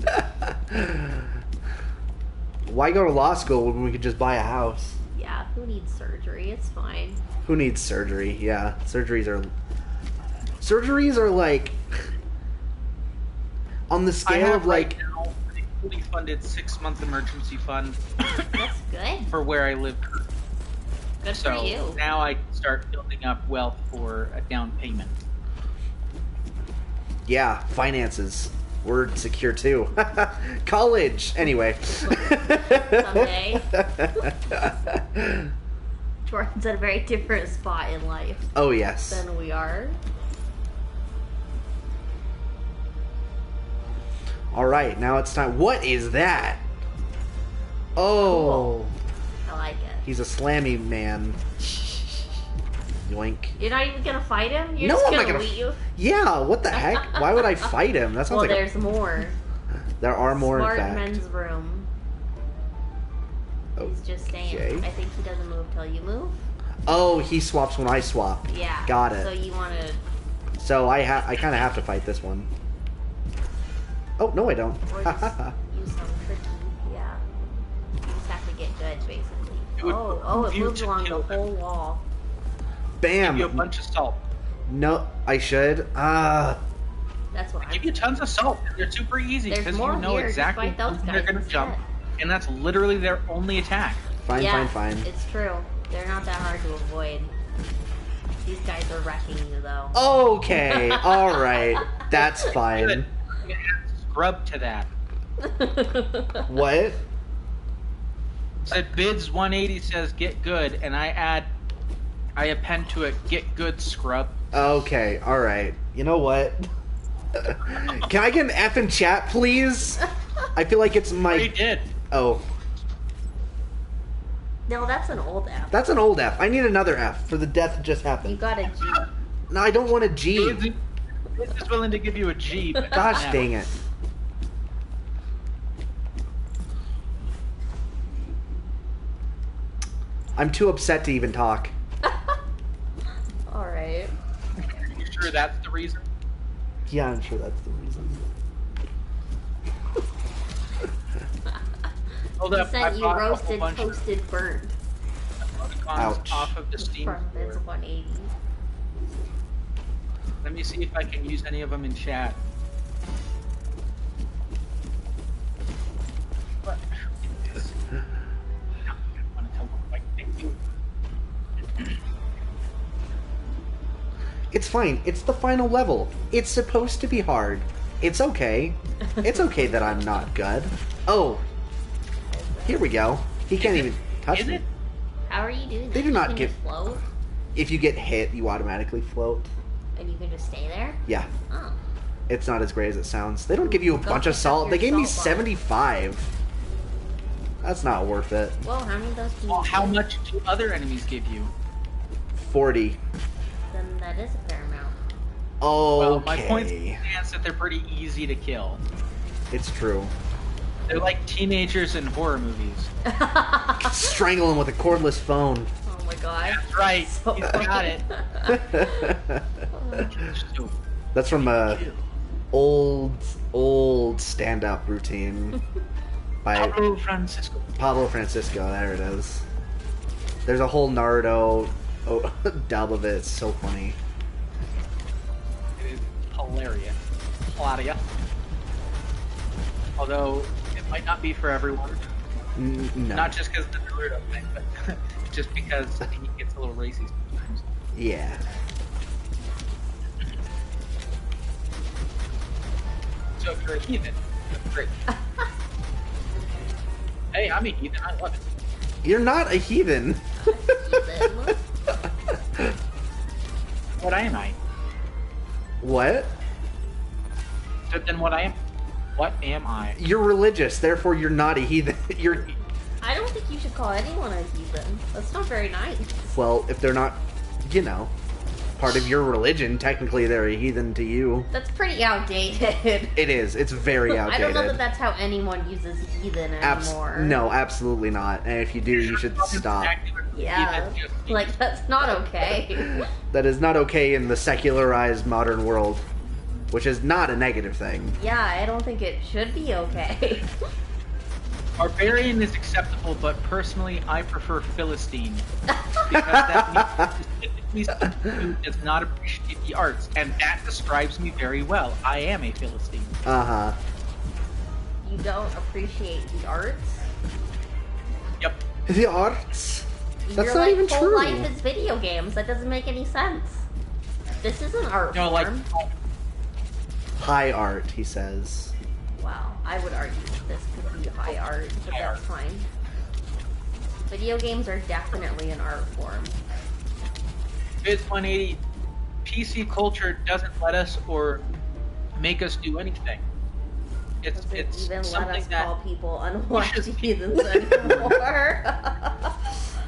Why go to law school when we could just buy a house? Yeah, who needs surgery? It's fine. Who needs surgery? Yeah, surgeries are like on the I scale have of like right now a fully funded 6-month emergency fund That's good. for where I live. Good So for you. now I can start building up wealth for a down payment. yeah, finances. We're secure too. College, anyway. Someday. Jordan's at a very different spot in life Oh yes. than we are. All right, now it's time. What is that? Oh, Cool. I like it. he's a slammy man. Yoink. You're not even gonna fight him? You're No, just I'm not gonna gonna leave you? Yeah, what the heck? Why would I fight him? That sounds Well, like there's more. there are more Smart in fact. men's room. He's just saying. Okay. I think he doesn't move till you move. Oh, he swaps when I swap. Yeah. Got it. So you wanna... So I kind of have to fight this one. Oh no, I don't. Or just use some tricky... Yeah. You just have to get good, basically. It would Oh, it you moves to along the kill them. whole wall. Give you a Bam. bunch of salt. No, I should. That's what Give you tons of salt. They're super easy There's because more you know here. Just exactly fight those when they're guys going to jump, instead. and that's literally their only attack. Fine, yeah, fine. It's true. They're not that hard to avoid. These guys are wrecking you, though. Okay, all right, that's Good. fine. You can add scrub to that. What? Said bids 180 says get good, and I append to it get good scrub. Okay, all right. You know what? Can I get an F in chat, please? I feel like it's They my. did. Oh, No, that's an old app. that's an old F. I need another F for the death that just You happened. got a G. No, I don't want a G. Bids is willing to give you a G. But Gosh no. dang it. I'm too upset to even talk. Alright. Are you sure that's the reason? Yeah, I'm sure that's the reason. Hold He up, I sent you bought a whole roasted, bunch of toasted, burnt. emoticons Ouch. off of the Steam From store. it's 180. Let me see if I can use any of them in chat. What? I want to tell them, like, thank you. It's fine. It's the final level. It's supposed to be hard. It's okay. It's okay that I'm not good. Oh, here we go. He can't even touch Is me. it? How are you doing that? They do You not can give- just float, If you get hit, you automatically float. and you can just stay there? Yeah, Oh. it's not as great as it sounds. They don't give you a Go bunch pick of up salt. your They gave me salt bar. 75. That's not worth it. Well, how many of those can Well, you how do? much do other enemies give you? 40. Then that is a fair amount. Well, my point Okay. stands that they're pretty easy to kill. It's true. They're like teenagers in horror movies. Strangle him with a cordless phone. Oh my god. That's right. So He's got it. That's So, from a old stand-up routine by Pablo Francisco. Pablo Francisco. There it is. There's a whole Naruto dub of it. It's so funny. It is hilarious. Claudia. Although, it might not be for everyone. No. Not just because of the Naruto thing, but just because he gets a little racy sometimes. Yeah. So if you're a heathen, that's great. Hey, I'm a heathen. I love it. You're not a heathen. What am I? What? So then what am I? You're religious, therefore you're not a heathen. You're I don't think you should call anyone a heathen. That's not very nice. well, if they're not, you know, part of your religion, technically they're a heathen to you. That's pretty outdated. It is. It's very I outdated. don't know that that's how anyone uses heathen anymore. No, absolutely not. And if you do, you should stop. Exactly what Yeah, heathen just means. like that's not okay. That is not okay in the secularized modern world, which is not a negative thing. Yeah, I don't think it should be okay. Barbarian is acceptable, but personally, I prefer Philistine because that means specifically someone who does not appreciate the arts, and that describes me very well. I am a Philistine. Uh-huh. You don't appreciate the arts. Yep. The arts? That's Your not like, even whole true. life is video games. That doesn't make any sense. This is an art No, form. like High art, he says. Wow, I would argue that this could be high art, but High that's art. fine. Video games are definitely an art form. Biz 180, PC culture doesn't let us or make us do anything. It's Doesn't it's even let something us that call people unwashed pushes heathens anymore.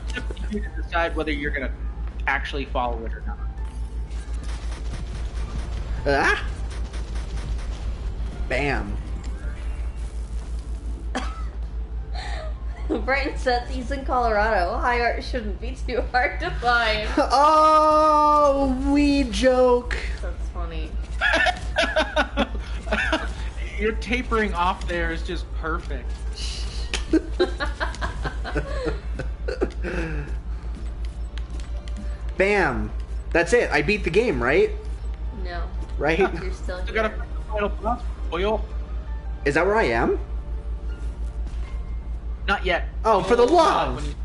it's up to you to decide whether you're gonna actually follow it or not. Ah! Bam. Brighton said he's in Colorado. High art shouldn't be too hard to find. Oh, we joke. That's funny. Your tapering off there is just perfect. Bam. That's it. I beat the game, right? No, Right? you're still You gotta here. pick the final boss, boyo. Is that where I am? Not yet. Oh, for the God, love! when you-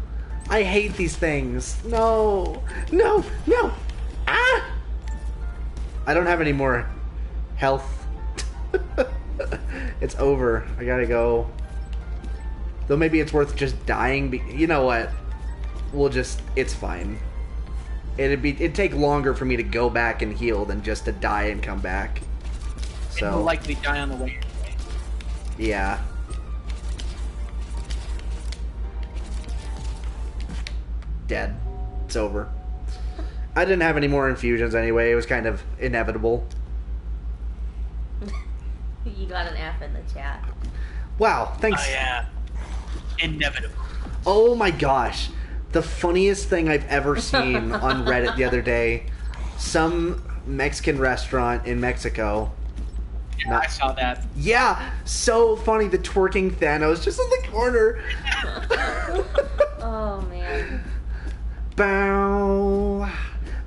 I hate these things. No. No. No. Ah! I don't have any more health. It's over. I gotta go. Though maybe it's worth just dying. You know what? We'll just... It's fine. It'd take longer for me to go back and heal than just to die and come back. And you'll So, likely die on the way anyway. yeah. Dead. It's over. I didn't have any more infusions anyway. It was kind of inevitable. You got an F in the chat. Wow, thanks. Oh yeah. Inevitable. Oh my gosh. The funniest thing I've ever seen on Reddit the other day. Some Mexican restaurant in Mexico Yeah, I saw that. Yeah, so funny. The twerking Thanos just in the corner. Oh man. Bow,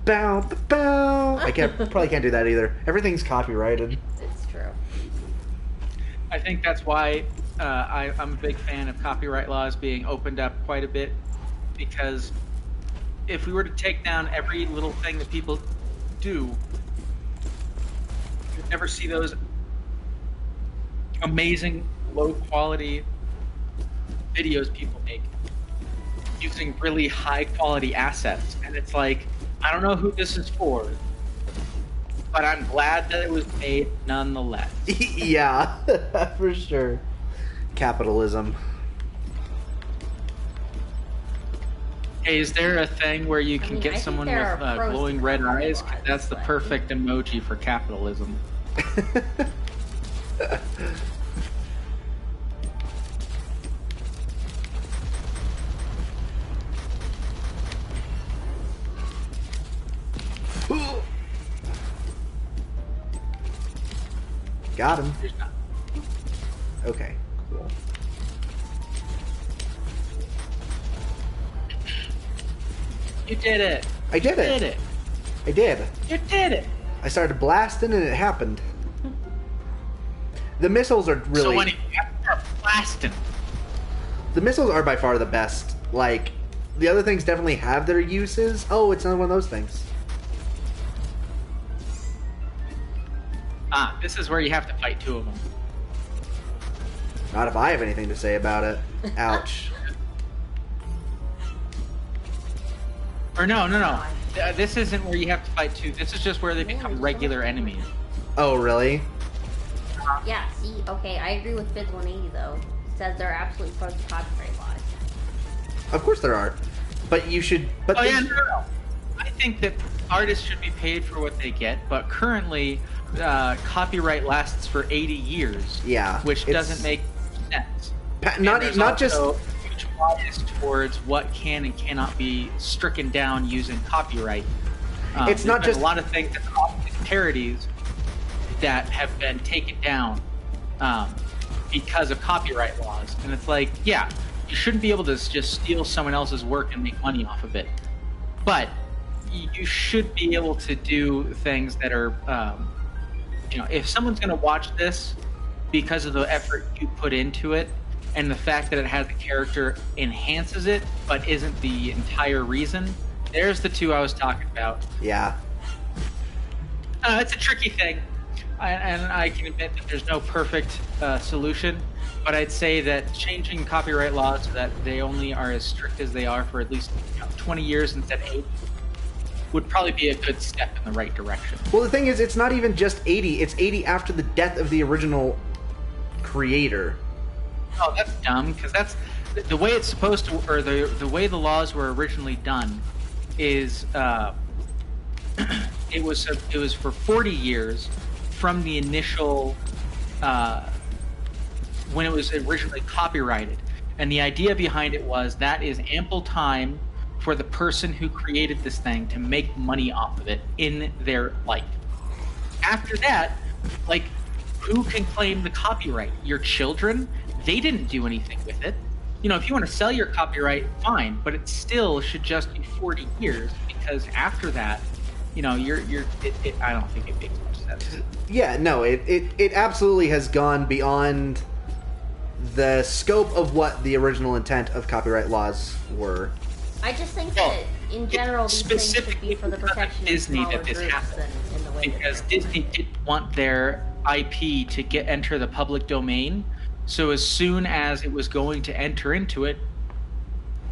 bow, bow. Probably can't do that either. Everything's copyrighted. It's true. I think that's why I'm a big fan of copyright laws being opened up quite a bit, because if we were to take down every little thing that people do, you'd never see those amazing low quality videos people make using really high quality assets. And it's like, I don't know who this is for, but I'm glad that it was made nonetheless. Yeah, for sure. Capitalism. Hey, is there a thing where you can get someone with glowing red eyes? 'Cause that's the perfect emoji for capitalism. Got him. Okay, cool. You did it. I did it. You did it. I did. You did it. I started blasting and it happened. The missiles are really... So when you start blasting... The missiles are by far the best. Like, the other things definitely have their uses. Oh, it's another one of those things. Ah, this is where you have to fight two of them. Not if I have anything to say about it. Ouch. Or no. This isn't where you have to fight two. This is just where they become regular enemies. Oh, really? Yeah, see, okay, I agree with Fizz 180 though. It says they're absolutely part of the copyright laws. Of course there are. But you should... But No. I think that artists should be paid for what they get, but currently copyright lasts for 80 years. Yeah. Which doesn't make sense. Not just... huge bias towards what can and cannot be stricken down using copyright. It's not just... a lot of things that are parodies that have been taken down because of copyright laws. And it's like, yeah, you shouldn't be able to just steal someone else's work and make money off of it. But you should be able to do things that are, if someone's going to watch this because of the effort you put into it, and the fact that it has a character enhances it, but isn't the entire reason, there's the two I was talking about. Yeah. It's a tricky thing. And I can admit that there's no perfect solution, but I'd say that changing copyright laws so that they only are as strict as they are for at least 20 years instead of 80 would probably be a good step in the right direction. Well, the thing is, it's not even just 80. It's 80 after the death of the original creator. Oh, that's dumb, because that's the way it's supposed to, or the way the laws were originally done is it was for 40 years from the initial when it was originally copyrighted, and the idea behind it was that is ample time for the person who created this thing to make money off of it in their life. After that, like, who can claim the copyright? Your children? They didn't do anything with it. If you want to sell your copyright, fine, but it still should just be 40 years, because after that, I don't think it makes much sense. Yeah, no, it absolutely has gone beyond the scope of what the original intent of copyright laws were. I just think that in general these things should be for the protection of Disney smaller that this groups happened, in the way because that Disney didn't want their IP to enter the public domain. So as soon as it was going to enter into it,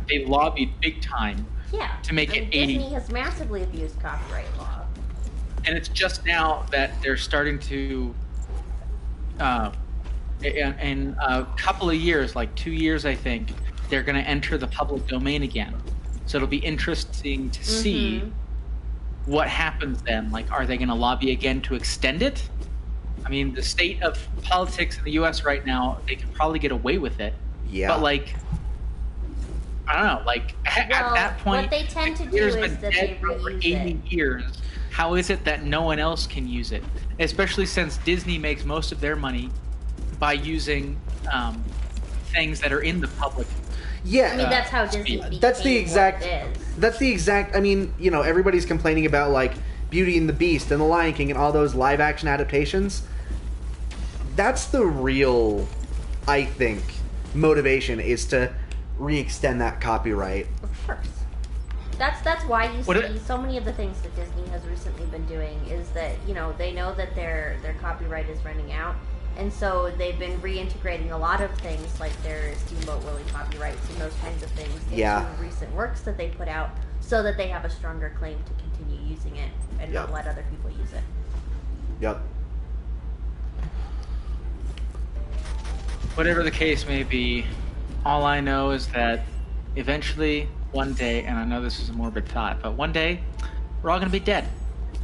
they lobbied big time to make it 80. Disney has massively abused copyright law. And it's just now that they're starting to, in a couple of years, like 2 years, I think, they're going to enter the public domain again. So it'll be interesting to see what happens then. Like, are they going to lobby again to extend it? I mean, the state of politics in the U.S. right now, they could probably get away with it. Yeah. But, like, I don't know. Like, at that point, what they tend to do there's is been that dead they for over reuse 80 it. years. how is it that no one else can use it? Especially since Disney makes most of their money by using things that are in the public. Yeah, I mean, that's how Disney became that's the exact. what it is. That's the exact. I mean, you know, everybody's complaining about like Beauty and the Beast and The Lion King and all those live action adaptations. That's the real, I think, motivation is to re-extend that copyright. Of course. That's why you see so many of the things that Disney has recently been doing is that, you know, they know that their copyright is running out, and so they've been reintegrating a lot of things like their Steamboat Willie copyrights and those kinds of things into recent works that they put out so that they have a stronger claim to continue using it and not let other people use it. Yep. Whatever the case may be, all I know is that eventually, one day, and I know this is a morbid thought, but one day, we're all going to be dead.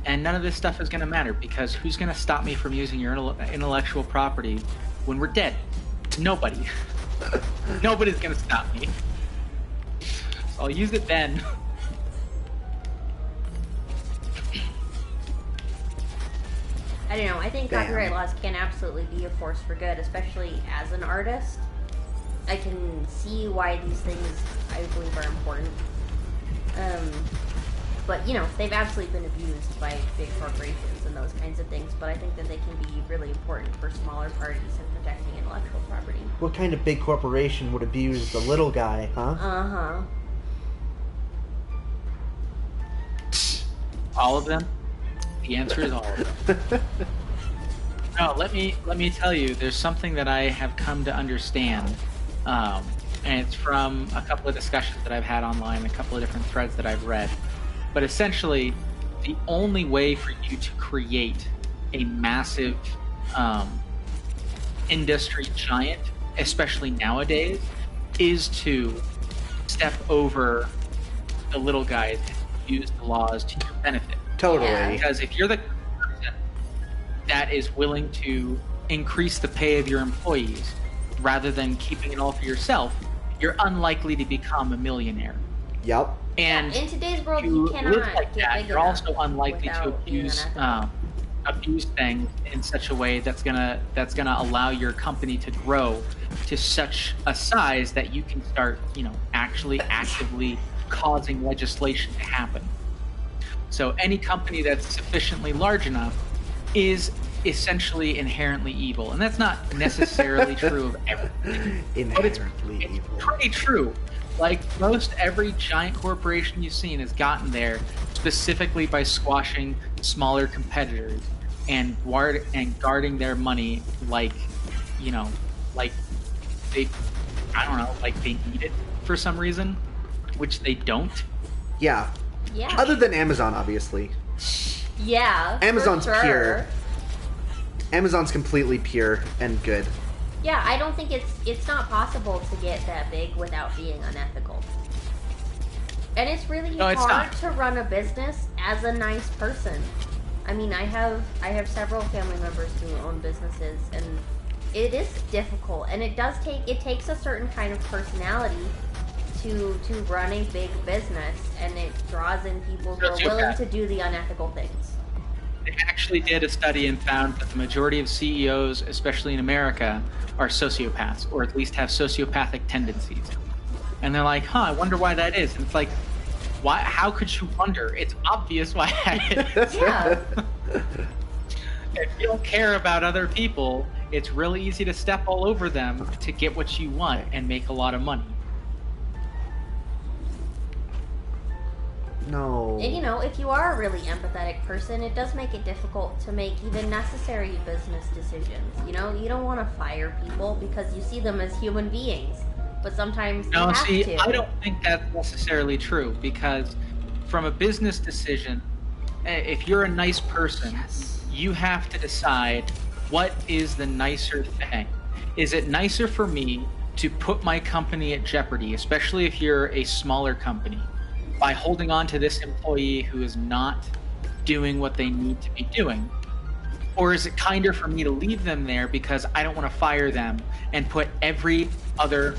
And none of this stuff is going to matter, because who's going to stop me from using your intellectual property when we're dead? Nobody. Nobody's going to stop me. So I'll use it then. I don't know. I think copyright laws can absolutely be a force for good, especially as an artist. I can see why these things, I believe, are important. But, you know, they've absolutely been abused by big corporations and those kinds of things. But I think that they can be really important for smaller parties in protecting intellectual property. What kind of big corporation would abuse the little guy, huh? Uh-huh. All of them? The answer is all of them. No, let me tell you, there's something that I have come to understand, and it's from a couple of discussions that I've had online, a couple of different threads that I've read. But essentially, the only way for you to create a massive industry giant, especially nowadays, is to step over the little guys and use the laws to your benefit. Totally. Yeah. Because if you're the person that is willing to increase the pay of your employees rather than keeping it all for yourself, you're unlikely to become a millionaire. Yep. And in today's world, you cannot live like get that, big you're enough also unlikely to without being abuse things in such a way that's gonna allow your company to grow to such a size that you can start, you know, actually actively causing legislation to happen. So any company that's sufficiently large enough is essentially inherently evil, and that's not necessarily true of everything. Inherently It's evil. pretty true. Like most every giant corporation you've seen has gotten there specifically by squashing smaller competitors and guarding their money like, you know, like they need it for some reason, which they don't. Yeah. Yeah. Other than Amazon, obviously. Yeah. Amazon's for sure. pure. Amazon's completely pure and good. Yeah, I don't think it's not possible to get that big without being unethical. And it's really hard to run a business as a nice person. I mean, I have several family members who own businesses, and it is difficult, and it takes a certain kind of personality to run a big business, and it draws in people who are willing to do the unethical things. They actually did a study and found that the majority of CEOs, especially in America, are sociopaths, or at least have sociopathic tendencies. And they're like, I wonder why that is. And it's like, why? How could you wonder? It's obvious why that is. Yeah. If you don't care about other people, it's really easy to step all over them to get what you want and make a lot of money. No. And you know, if you are a really empathetic person, it does make it difficult to make even necessary business decisions. You know, you don't want to fire people because you see them as human beings, but sometimes you have to. I don't think that's necessarily true, because from a business decision, if you're a nice person, you have to decide what is the nicer thing. Is it nicer for me to put my company at jeopardy, especially if you're a smaller company, by holding on to this employee who is not doing what they need to be doing? Or is it kinder for me to leave them there because I don't want to fire them and put every other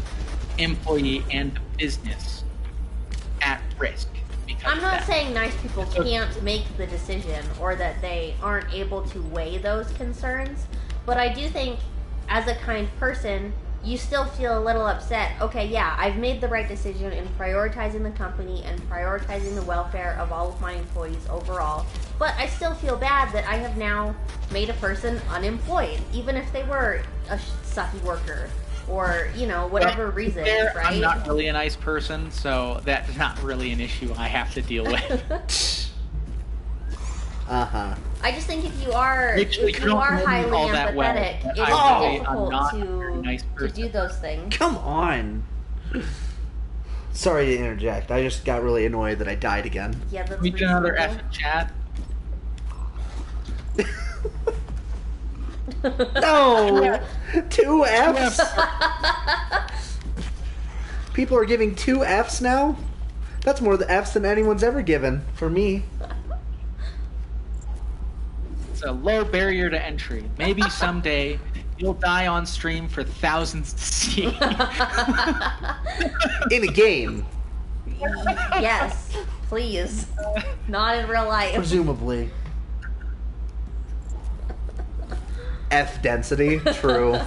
employee and the business at risk? because I'm of not that. saying nice people can't make the decision or that they aren't able to weigh those concerns, but I do think as a kind person, you still feel a little upset. Okay, yeah, I've made the right decision in prioritizing the company and prioritizing the welfare of all of my employees overall, but I still feel bad that I have now made a person unemployed, even if they were a sucky worker or, you know, whatever reason, right? I'm not really a nice person, so that's not really an issue I have to deal with. Uh-huh. I just think if you are Actually, if you you don't are know me highly all that well, empathetic, but it's I really am difficult not a very nice to person. do those things. Come on. Sorry to interject. I just got really annoyed that I died again. Yeah, that's We do another F reasonable. in chat. No! 2 Fs? People are giving 2 Fs now? That's more the Fs than anyone's ever given, for me. It's a low barrier to entry. Maybe someday you'll die on stream for thousands to see. In a game, Yes, please. Not in real life. presumably. F density, true.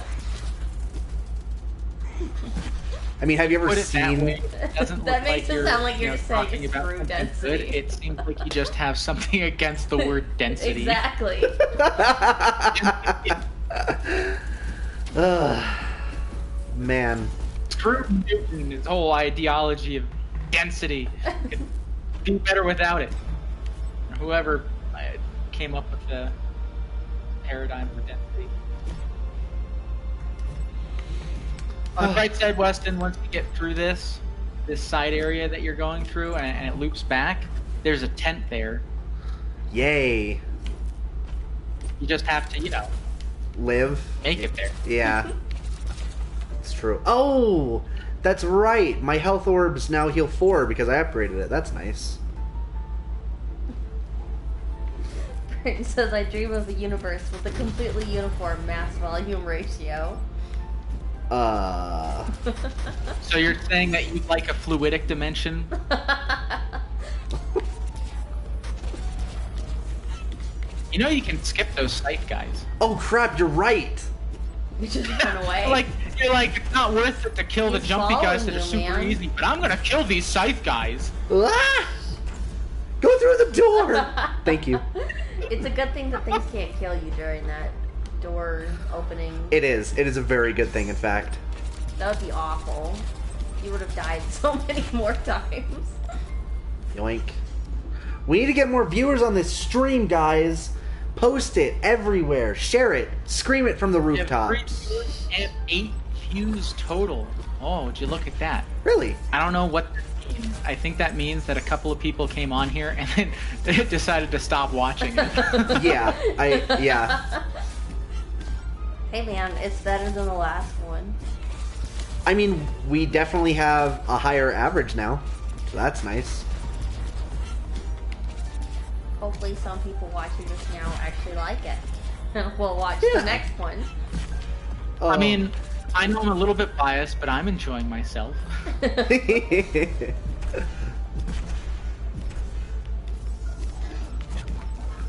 I mean, have you ever Put it that way, seen... it doesn't That look makes like it sound like you're just saying talking it's about true something density. good. It seems like you just have something against the word density. Exactly. Man. Screw Newton, his whole ideology of density. Could do better without it. Or whoever came up with the paradigm for density. On the bright side, Weston, once we get through this side area that you're going through and it loops back, there's a tent there. Yay. You just have to, Live. make it there. Yeah. It's true. Oh! That's right. My health orbs now heal 4 because I upgraded it. That's nice. It says, I dream of a universe with a completely uniform mass-volume ratio. So you're saying that you'd like a fluidic dimension? You know you can skip those scythe guys. Oh crap, you're right! You just run away. You're like, it's not worth it to kill the He's jumpy guys that following are super you, man. easy, but I'm gonna kill these scythe guys. Ah! Go through the door! Thank you. It's a good thing that things can't kill you during that door opening. It is. It is a very good thing, in fact. That would be awful. You would have died so many more times. Yoink. We need to get more viewers on this stream, guys. Post it everywhere. Share it. Scream it from the We have 3 rooftops. viewers and 8 views total. Oh, would you look at that? Really? I don't know what that means. I think that means that a couple of people came on here and then they decided to stop watching it. Yeah. Yeah. Hey man, it's better than the last one. I mean, we definitely have a higher average now. So that's nice. Hopefully some people watching this now actually like it. We'll watch Yeah. the next one. I mean, I know I'm a little bit biased, but I'm enjoying myself.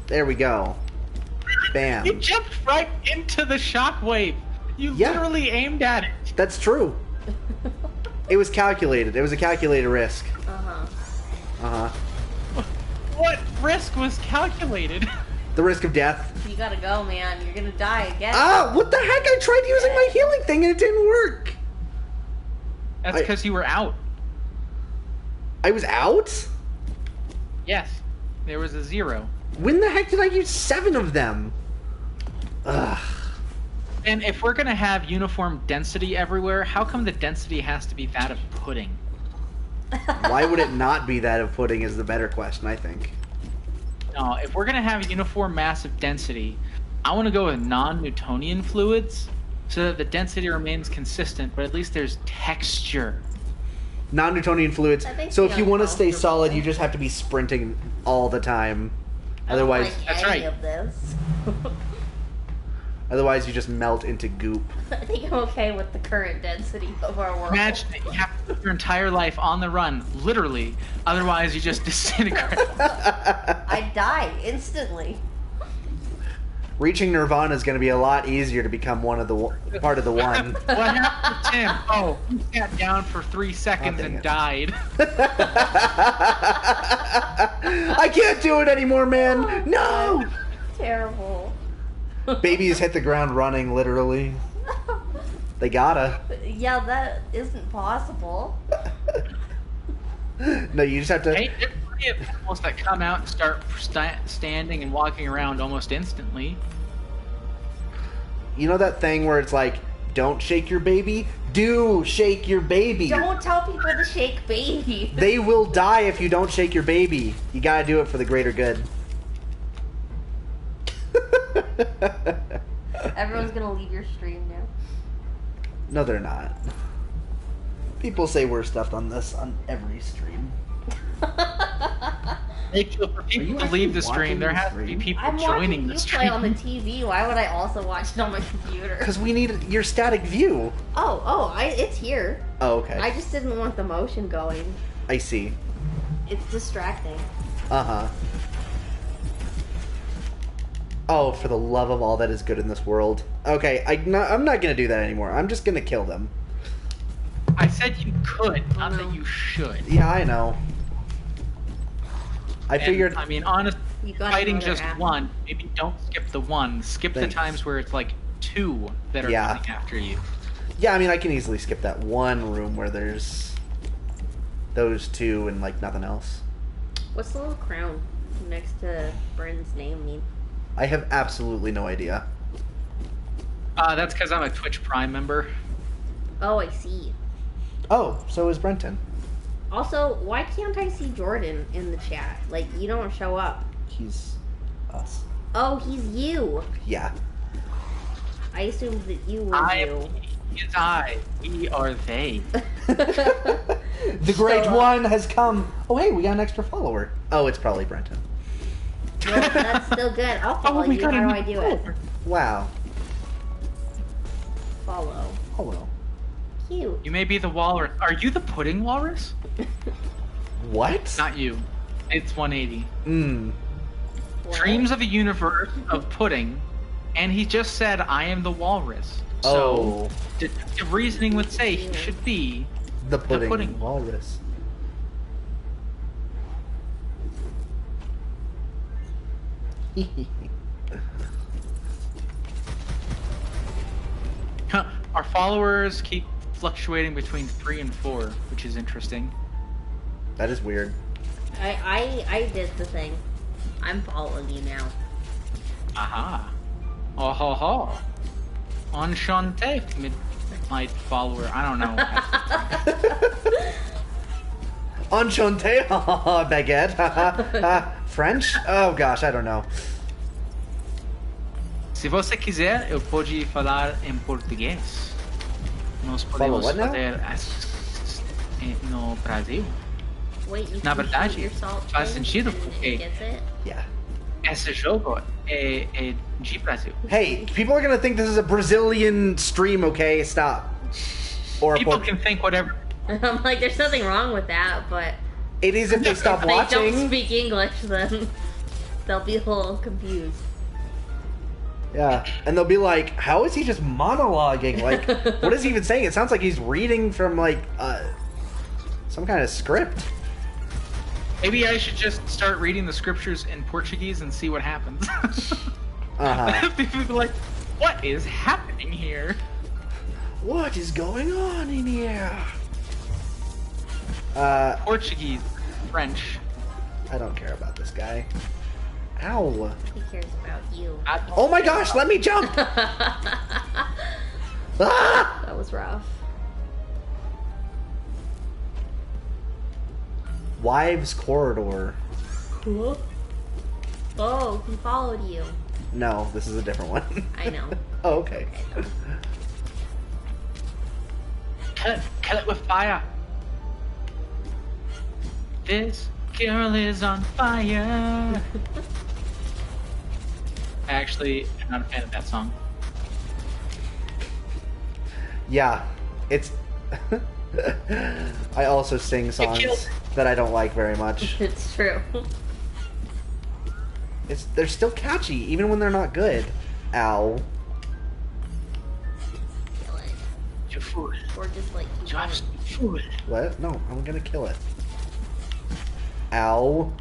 There we go. Bam. You jumped right into the shockwave. You Yeah. literally aimed at it. That's true. It was calculated. It was a calculated risk. Uh-huh. Uh-huh. What risk was calculated? The risk of death. You gotta go, man. You're gonna die again. Ah, what the heck? I tried using my healing thing and it didn't work. That's because you were out. I was out? Yes. There was a 0. When the heck did I use 7 of them? Ugh. And if we're gonna have uniform density everywhere, how come the density has to be that of pudding? Why would it not be that of pudding is the better question, I think. No, if we're gonna have uniform massive density, I want to go with non-Newtonian fluids so that the density remains consistent, but at least there's texture. Non-Newtonian fluids. That makes So me if you want to stay uncomfortable. solid, you just have to be sprinting all the time. I don't Otherwise... like That's any right. of this. Otherwise, you just melt into goop. I think I'm okay with the current density of our world. Imagine that you have to live your entire life on the run, literally. Otherwise, you just disintegrate. I die instantly. Reaching Nirvana is going to be a lot easier to become part of the one. What happened to Tim? Oh, he sat down for 3 seconds and died. I can't do it anymore, man. No. Terrible. Babies hit the ground running, literally. They gotta. Yeah, that isn't possible. No, you just have to. Hey, there's plenty of animals that come out and start standing and walking around almost instantly. You know that thing where it's like, don't shake your baby? Do shake your baby. Don't tell people to shake babies. They will die if you don't shake your baby. You gotta do it for the greater good. Everyone's gonna leave your stream now. No, they're not. People say worse stuff on this on every stream. For people to leave the stream, there has to be people I'm joining watching the you stream. play on the TV. Why would I also watch it on my computer? Because we need your static view. It's here. Oh, okay. I just didn't want the motion going. I see. It's distracting. Uh-huh. Oh, for the love of all that is good in this world. Okay, I'm not gonna do that anymore. I'm just gonna kill them. I said you could, not that you should. Yeah, I know. I And, figured... I mean, honestly, You got fighting another just app. one, maybe don't skip the one. Skip Thanks. the times where it's like 2 that are Yeah. coming after you. Yeah, I mean, I can easily skip that one room where there's those 2 and, like, nothing else. What's the little crown next to Bryn's name mean? I have absolutely no idea. That's because I'm a Twitch Prime member. Oh, I see. Oh, so is Brenton. Also, why can't I see Jordan in the chat? Like, you don't show up. He's us. Oh, he's you. Yeah. I assumed that you were I you. am he is I. We are they. The great one has come. Oh, hey, we got an extra follower. Oh, it's probably Brenton. No, that's still good. I'll follow we you. got How a do new I do it? follower. Wow. Follow. Hello. Cute. You may be the walrus. Are you the pudding walrus? What? Not you. It's 180. What? Dreams of a universe of pudding, and he just said, I am the walrus. So, Oh. deductive reasoning would say he should be The pudding, pudding. walrus. Our followers keep fluctuating between 3 and 4, which is interesting. That is weird. I did the thing. I'm following you now. Aha. Oh ho ho. Enchanté, my follower. I don't know. Enchanté, baguette. French? Oh gosh, I don't know. Se você quiser, eu pode falar em português. Nós Follow podemos what now? fazer no Brasil. Wait, you Na can verdade, shoot yourself faz thing sentido, and porque- it gets it? Yeah. Esse jogo é de Brasil. Hey, people are gonna think this is a Brazilian stream, okay? Stop. Or People can think whatever. I'm like, there's nothing wrong with that, but it is if they stop if they don't watching. speak English, then they'll be a little confused. Yeah, and they'll be like, "How is he just monologuing? Like, what is he even saying? It sounds like he's reading from like some kind of script." Maybe I should just start reading the scriptures in Portuguese and see what happens. People be like, what is happening here? What is going on in here? Portuguese, French. I don't care about this guy. Ow. He cares about you. Oh my gosh, let me jump! Ah! That was rough. Wives Corridor. Cool. Oh, he followed you. No, this is a different one. I know. Oh, okay. Kill it with fire. This girl is on fire. Actually, I'm not a fan of that song. Yeah, it's. I also sing songs that I don't like very much. It's true. They're still catchy, even when they're not good. Ow. Kill it. You fool. Or just like keep going. Just fool. What? No, I'm gonna kill it. Ow.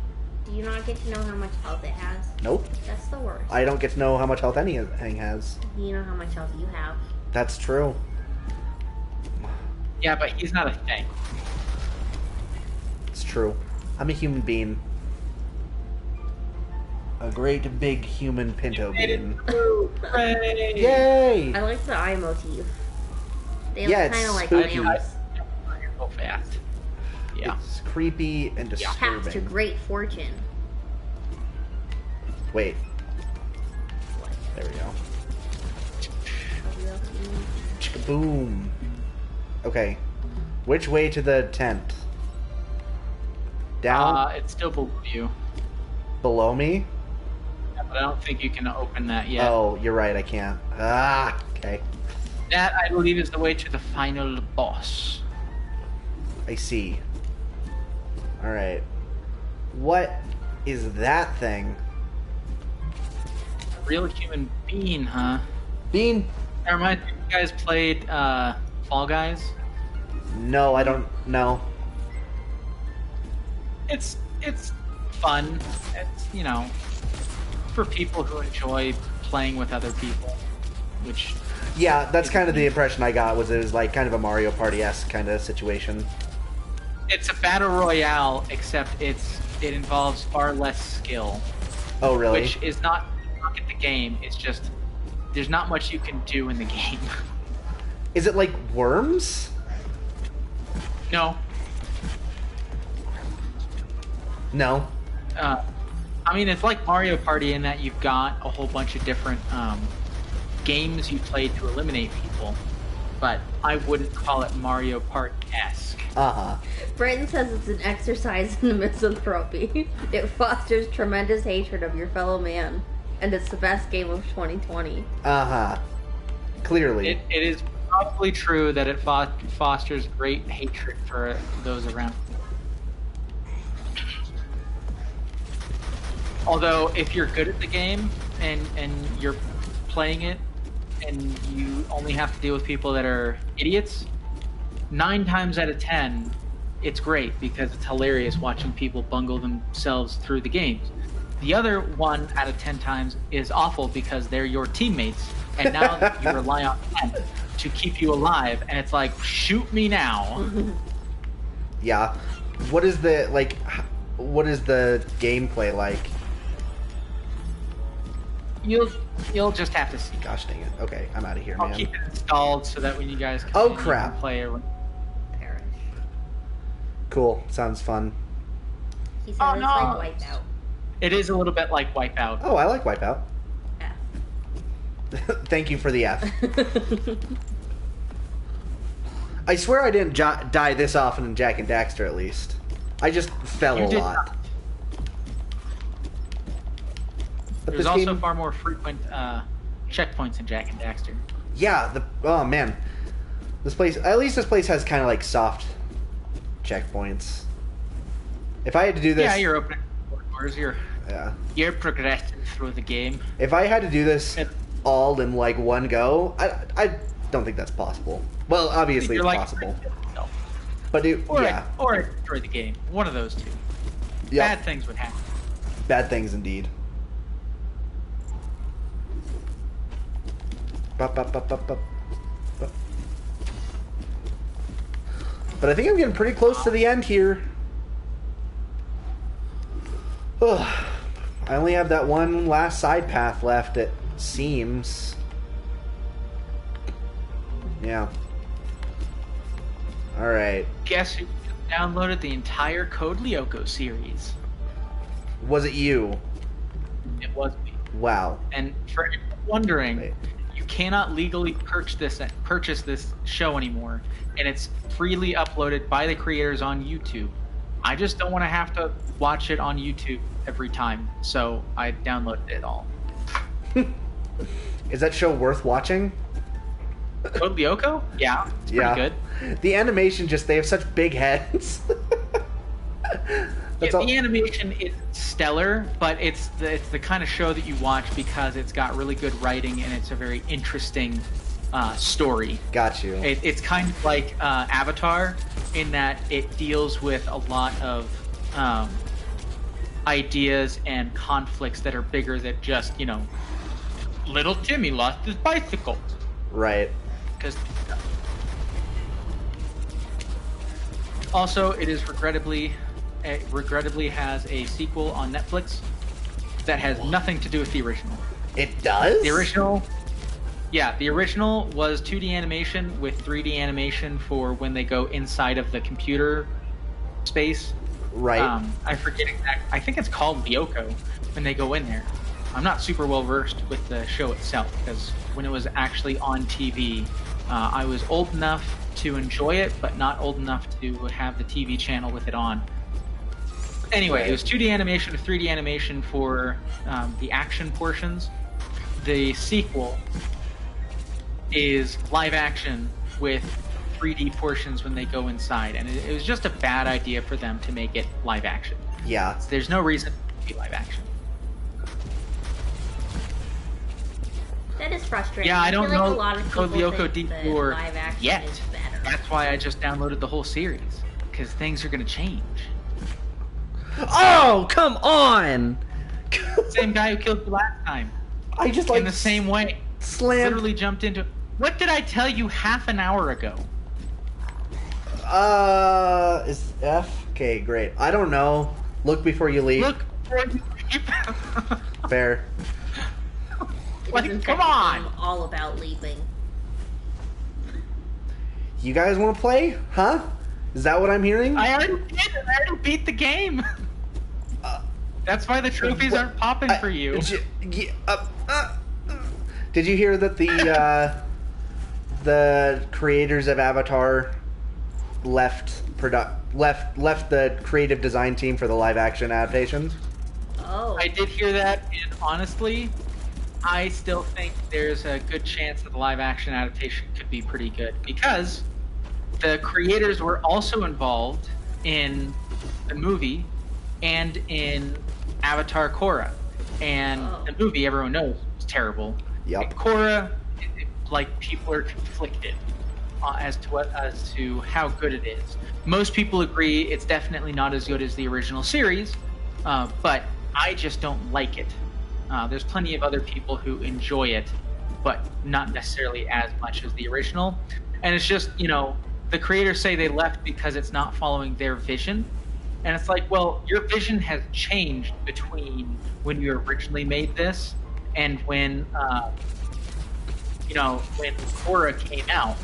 Do you not get to know how much health it has? Nope. That's the worst. I don't get to know how much health anything has. You know how much health you have. That's true. Yeah, but he's not a thing. It's true. I'm a human being. A great big human pinto bean. Hooray! Yay! I like the eye motif. They Yeah, look it's kind of like spooky. lambs. Go fast. Yeah. It's creepy and Path to disturbing. great fortune. Wait. There we go. Chicka-boom. Okay. Which way to the tent? Down? It's still below you. Below me? Yeah, but I don't think you can open that yet. Oh, you're right, I can't. Ah, okay. That, I believe, is the way to the final boss. I see. Alright. What is that thing? A real human being, huh? Bean? That reminds me, you guys played Fall Guys? No, I don't know. It's fun. It's, you know, for people who enjoy playing with other people, which... Yeah, that's kind of the impression I got, was it was like kind of a Mario Party-esque kind of situation. It's a battle royale, except it involves far less skill. Oh, really? Which is not at the game. It's just there's not much you can do in the game. Is it like worms? No. No. I mean, it's like Mario Party in that you've got a whole bunch of different games you play to eliminate people, but I wouldn't call it Mario Party-esque. Uh-huh. Brenton says it's an exercise in misanthropy. It fosters tremendous hatred of your fellow man, and it's the best game of 2020. Uh-huh. Clearly. It is probably true that it fosters great hatred for those around. Although, if you're good at the game and you're playing it and you only have to deal with people that are idiots, 9 times out of 10, it's great because it's hilarious watching people bungle themselves through the games. The other 1 out of 10 times is awful because they're your teammates, and now you rely on them to keep you alive, and it's like, shoot me now. Yeah. What is the gameplay like? You'll just have to see. Gosh dang it. Okay, I'm out of here, I'll man. keep it installed so that when you guys come Oh, in, you crap. can play it. Perish. Cool. Sounds fun. He said Oh, it's no. like Wipeout. It is a little bit like Wipeout. Oh, I like Wipeout. F. Thank you for the F. I swear I didn't die this often in Jak and Daxter, at least. I just fell You a did lot. not. But There's this also game, far more frequent checkpoints in Jak and Daxter. yeah. Oh man, this place. At least this place has kind of like soft checkpoints. If I had to do this, Yeah, you're opening doors. yeah. You're progressing through the game. If I had to do this It- all in like one go, I don't think that's possible. Well, obviously You're it's like, possible, No. but yeah, Or destroy the game. One of those two. yeah, Bad things would happen. bad things indeed. Bup, bup, bup, bup, bup, bup. But I think I'm getting pretty close to the end here. Ugh. I only have that one last side path left, it seems. Yeah. Alright. Guess who downloaded the entire Code Lyoko series? Was it you? It was me. Wow. And for anyone wondering, Wait. you cannot legally purchase this show anymore, and it's freely uploaded by the creators on YouTube. I just don't want to have to watch it on YouTube every time, so I downloaded it all. Is that show worth watching? Code Lyoko? Yeah, it's pretty good. The animation they have such big heads. The animation is stellar, but it's the kind of show that you watch because it's got really good writing and it's a very interesting story. Got you. It's kind of like Avatar in that it deals with a lot of ideas and conflicts that are bigger than just, little Timmy lost his bicycle. Right. Because also, it is regrettably has a sequel on Netflix that has nothing to do with the original. It does? The original was 2D animation with 3D animation for when they go inside of the computer space. Right. I forget exactly. I think it's called Lyoko when they go in there. I'm not super well versed with the show itself because when it was actually on TV, I was old enough to enjoy it, but not old enough to have the TV channel with it on. Anyway, It was 2D animation with 3D animation for the action portions. The sequel is live action with 3D portions when they go inside, and it was just a bad idea for them to make it live action. Yeah. There's no reason to be live action. That is frustrating. Yeah, I don't feel know like a lot of people Lyoko think Deep that Lore live action yet. is better. That's why I just downloaded the whole series, because things are going to change. Oh, come on! Same guy who killed you last time. I just in the same way. Slammed. Literally jumped into. What did I tell you half an hour ago? Is F? Okay, great. I don't know. Look before you leave. Look before you leave. Fair. Come on! I'm all about leaping. You guys want to play? Huh? Is that what I'm hearing? I already did. I already beat the game. That's why the trophies aren't popping for you. Did you hear that the creators of Avatar left the creative design team for the live action adaptations? Oh. I did hear that, and honestly, I still think there's a good chance that the live action adaptation could be pretty good because the creators were also involved in the movie and in Avatar Korra. And the movie, everyone knows, is terrible. Yep. And Korra, people are conflicted as to how good it is. Most people agree it's definitely not as good as the original series, but I just don't like it. There's plenty of other people who enjoy it, but not necessarily as much as the original. And it's just, the creators say they left because it's not following their vision. And it's like, well, your vision has changed between when you originally made this and when Korra came out.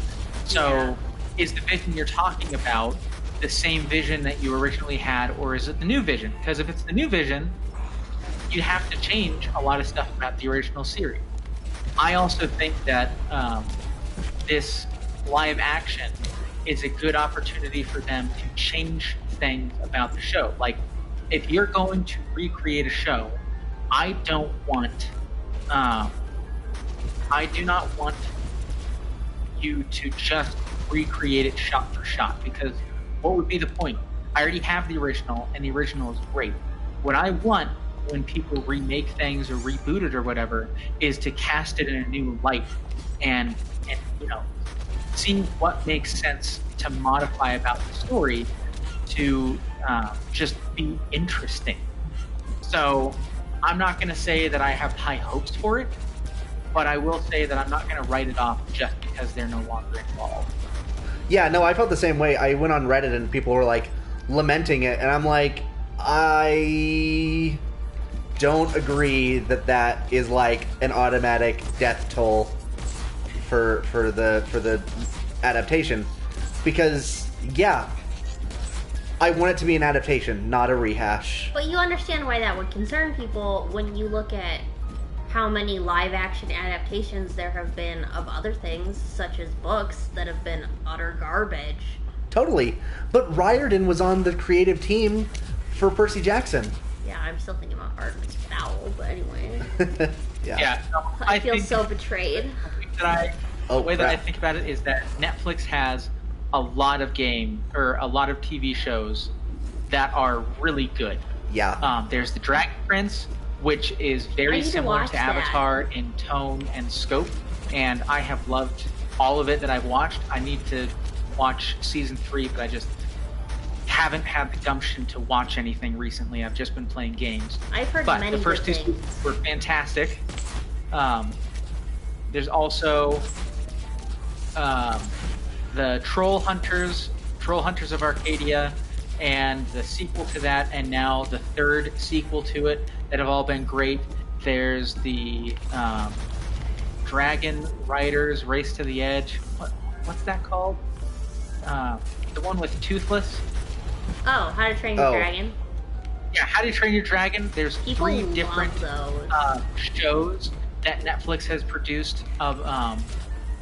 So is the vision you're talking about the same vision that you originally had, or is it the new vision? Because if it's the new vision, you have to change a lot of stuff about the original series. I also think that this live action is a good opportunity for them to change things about the show. Like, if you're going to recreate a show, I do not want you to just recreate it shot for shot, because what would be the point? I already have the original, and the original is great. What I want when people remake things or reboot it or whatever is to cast it in a new light and see what makes sense to modify about the story to just be interesting. So I'm not going to say that I have high hopes for it, but I will say that I'm not going to write it off just because they're no longer involved. Yeah, no, I felt the same way. I went on Reddit and people were lamenting it, and I'm like, I don't agree that is an automatic death toll for the adaptation, because I want it to be an adaptation, not a rehash. But you understand why that would concern people when you look at how many live action adaptations there have been of other things, such as books, that have been utter garbage. Totally. But Riordan was on the creative team for Percy Jackson. Yeah, I'm still thinking about Artemis Fowl, but anyway. Yeah. No, I feel so betrayed. That The way that I crap. think about it is that Netflix has a lot of a lot of TV shows that are really good. Yeah. There's The Dragon Prince, which is I very need to similar watch to that. Avatar in tone and scope, and I have loved all of it that I've watched. I need to watch season 3, but I just haven't had the gumption to watch anything recently. I've just been playing games. I've heard But many the first 2 good things. seasons were fantastic. There's also the Troll Hunters of Arcadia, and the sequel to that, and now the 3rd sequel to it that have all been great. There's the Dragon Riders Race to the Edge. What's that called? The one with Toothless. Oh, How to Train Your Oh. Dragon. Yeah, How to Train Your Dragon. There's People 3 love different those. shows that Netflix has produced of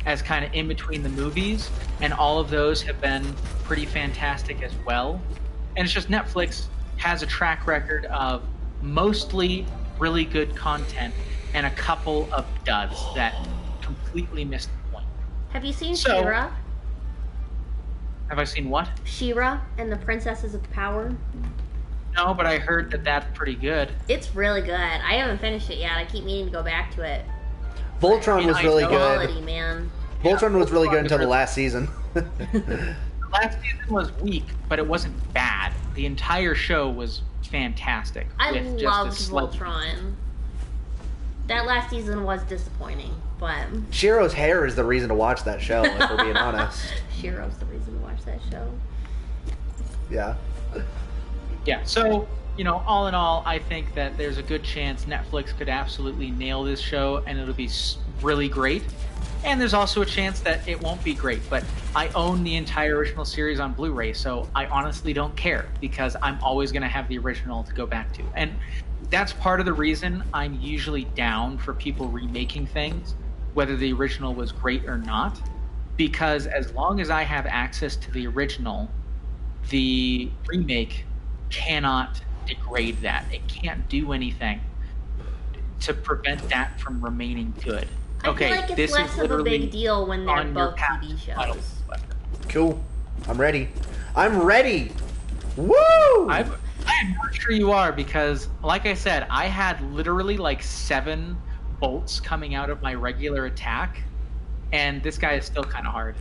as kind of in between the movies, and all of those have been pretty fantastic as well. And it's just Netflix has a track record of mostly really good content and a couple of duds that completely missed the point. Have you seen So- She-Ra? Have I seen what? She-Ra and the Princesses of Power? No, but I heard that that's pretty good. It's really good. I haven't finished it yet. I keep meaning to go back to it. Voltron was I really know. good. Quality, man. Voltron was really good Voltron until the was- last season. The last season was weak, but it wasn't bad. The entire show was fantastic. I with just a loved slight- Voltron. That last season was disappointing, but Shiro's hair is the reason to watch that show, if we're being honest. Shiro's the reason to watch that show. Yeah. Yeah, so, all in all, I think that there's a good chance Netflix could absolutely nail this show and it'll be really great. And there's also a chance that it won't be great, but I own the entire original series on Blu-ray, so I honestly don't care because I'm always going to have the original to go back to. And that's part of the reason I'm usually down for people remaking things, whether the original was great or not, because as long as I have access to the original, the remake cannot degrade that. It can't do anything to prevent that from remaining good. I Okay, feel like this it's less is of a literally big deal when they're on your both path TV to Final shows. Weapon. Cool. I'm ready. I'm ready! Woo! I'm not sure you are because, like I said, I had literally like 7 bolts coming out of my regular attack, and this guy is still kind of hard.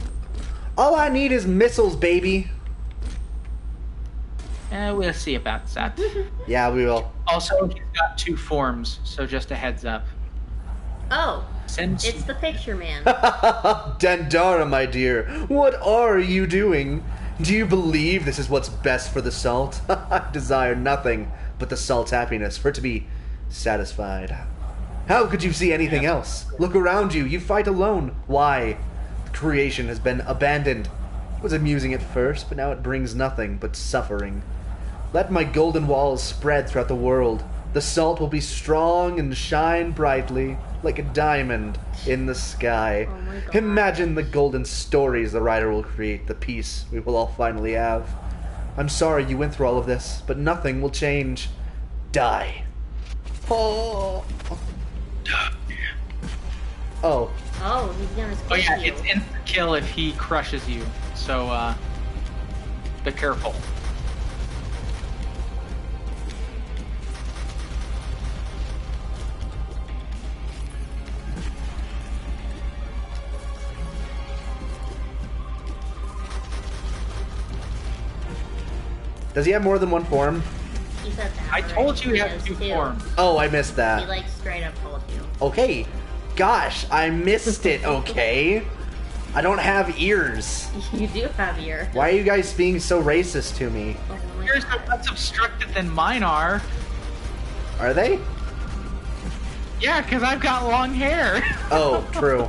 All I need is missiles, baby. We'll see about that. Yeah, we will. Also, he's got 2 forms, so just a heads up. Oh, Since it's the Picture Man. Dandara, my dear, what are you doing? Do you believe this is what's best for the salt? I desire nothing but the salt's happiness, for it to be satisfied. How could you see anything else? Look around you, you fight alone. Why? Creation has been abandoned. It was amusing at first, but now it brings nothing but suffering. Let my golden walls spread throughout the world. The salt will be strong and shine brightly, like a diamond in the sky. Oh my God. Imagine the golden stories the writer will create, the peace we will all finally have. I'm sorry you went through all of this, but nothing will change. Die. Oh. Oh. Oh, he's gonna Oh skip yeah, you. it's instant kill if he crushes you. So be careful. Does he have more than one form? He said that I already. told you he has has 2 two. forms. Oh, I missed He that. like straight up told you. Okay. Gosh, I missed it, okay? I don't have ears. You do have your. Why are you guys being so racist to me? Oh my Yours are God. less obstructed than mine are. Are they? Yeah, because I've got long hair. Oh, true.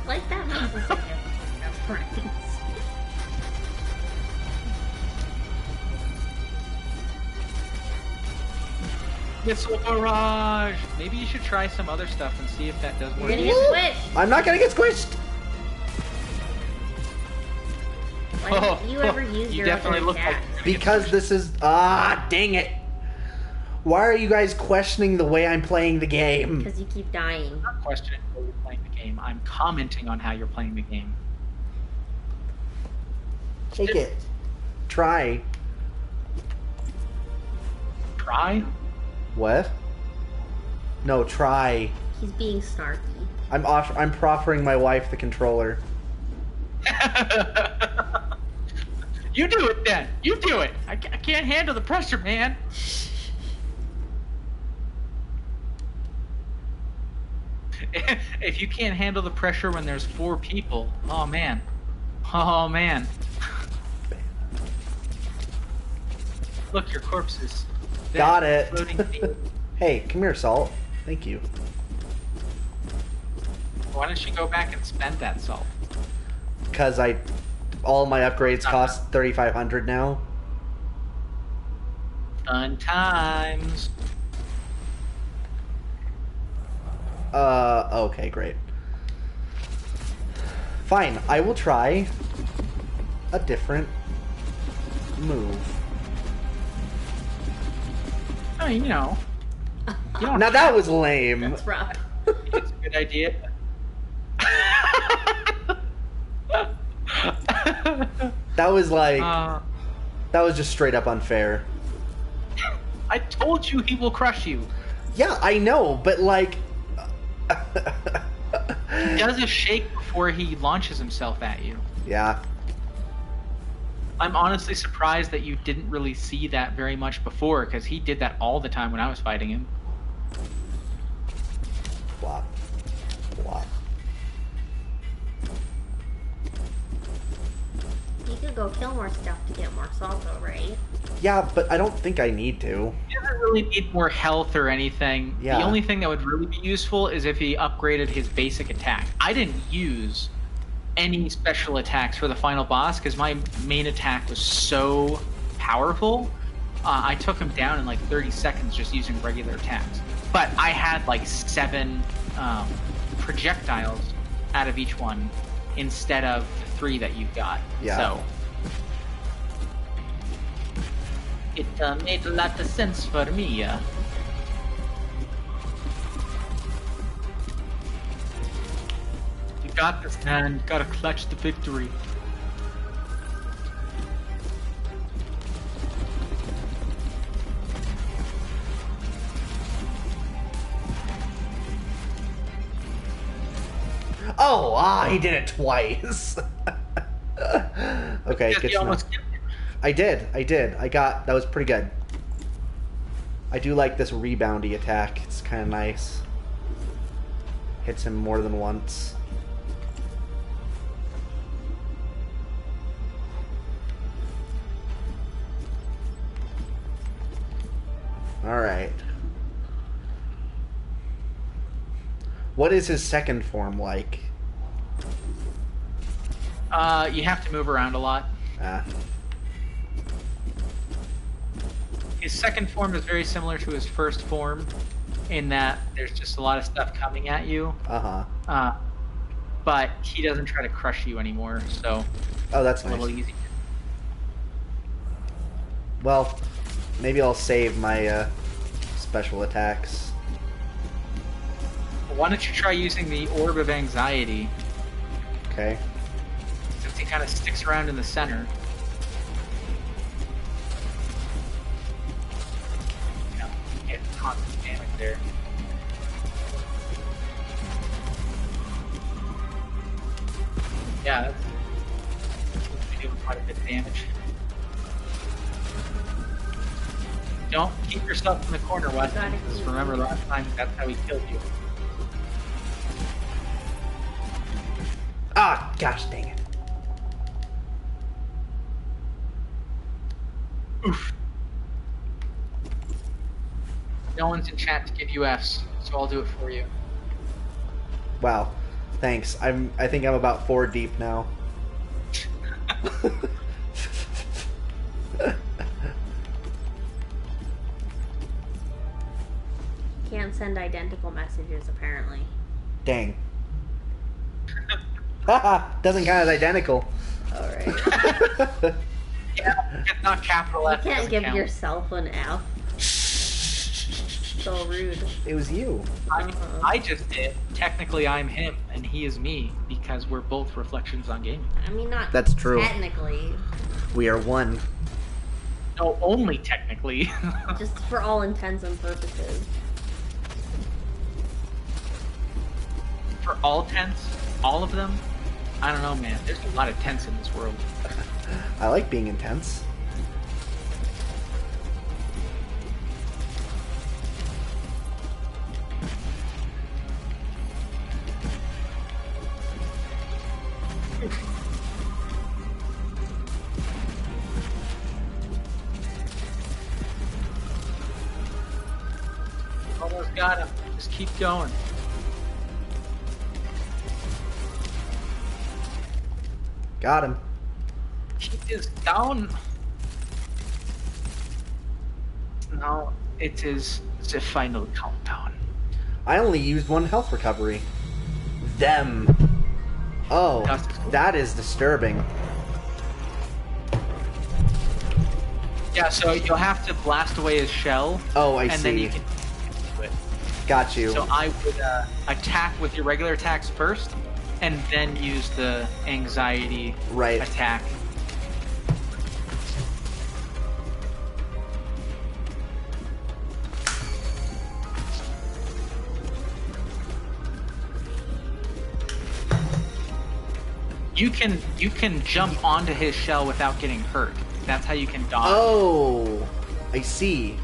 Like that makes a significant difference. Missile barrage. Maybe you should try some other stuff and see if that does You're work. gonna get squished. I'm not gonna get squished. Why didn't you ever use You your definitely other look attack? like Because this is... Ah, dang it. Why are you guys questioning the way I'm playing the game? Because you keep dying. I'm not questioning how you're playing the game. I'm commenting on how you're playing the game. Take it. Try. Try? What? No, try. He's being snarky. I'm proffering my wife the controller. You do it then. You do it. I can't handle the pressure, man. If you can't handle the pressure when there's 4 people, oh man. Oh man. Look, your corpse is dead, Got it. floating deep. Hey, come here, Salt. Thank you. Why don't you go back and spend that salt? Because all my upgrades cost 3,500 now. Fun times. Okay, great. Fine, I will try a different move. I mean, you know. You don't Now that was lame. That's rough. think it's a good idea. That was like, Uh, that was just straight up unfair. I told you he will crush you. Yeah, I know, but like... He does a shake before he launches himself at you. Yeah. I'm honestly surprised that you didn't really see that very much before, because he did that all the time when I was fighting him. Flop. Flop. You could go kill more stuff to get more salto, right? Yeah, but I don't think I need to. He doesn't really need more health or anything. Yeah. The only thing that would really be useful is if he upgraded his basic attack. I didn't use any special attacks for the final boss because my main attack was so powerful. I took him down in like 30 seconds just using regular attacks. But I had like 7 projectiles out of each one instead of 3 that you've got. Yeah. So it made a lot of sense for me. You got this, man. You gotta clutch the victory. Oh, he did it twice. Okay, Because good he to know. almost killed you. I did. That was pretty good. I do like this reboundy attack. It's kind of nice. Hits him more than once. Alright. What is his second form like? You have to move around a lot. Ah. His second form is very similar to his first form in that there's just a lot of stuff coming at you. Uh-huh. But he doesn't try to crush you anymore, so Oh, that's it's a little nice. easier. Well, maybe I'll save my special attacks. Why don't you try using the Orb of Anxiety, Okay. since he kind of sticks around in the center. You know, get constant damage there. Yeah, that's doing quite a bit of damage. Don't keep yourself in the corner, Wes. Gotta Because keep- remember last time, that's how he killed you. Ah, gosh dang it. Oof. No one's in chat to give you Fs, so I'll do it for you. Wow. Thanks. I think I'm about 4 deep now. Can't send identical messages, apparently. Dang. Haha, doesn't count as identical. Alright. Yeah, it's not capital You F. can't doesn't give count. yourself an F. so rude. It was you. I just did. Technically, I'm him, and he is me, because we're both reflections on gaming. I mean, not That's true. technically. We are one. No, only technically. Just for all intents and purposes. For all tents, all of them. I don't know, man. There's a lot of tents in this world. I like being intense. Almost got him. Just keep going. Got him. He is down. Now it is the final countdown. I only used one health recovery. Them. Oh, that is disturbing. Yeah, so you'll have to blast away his shell. Oh, I and see. Then you can do it. Got you. So I would attack with your regular attacks first, and then use the anxiety attack. You can jump onto his shell without getting hurt. That's how you can dodge. Oh, I see.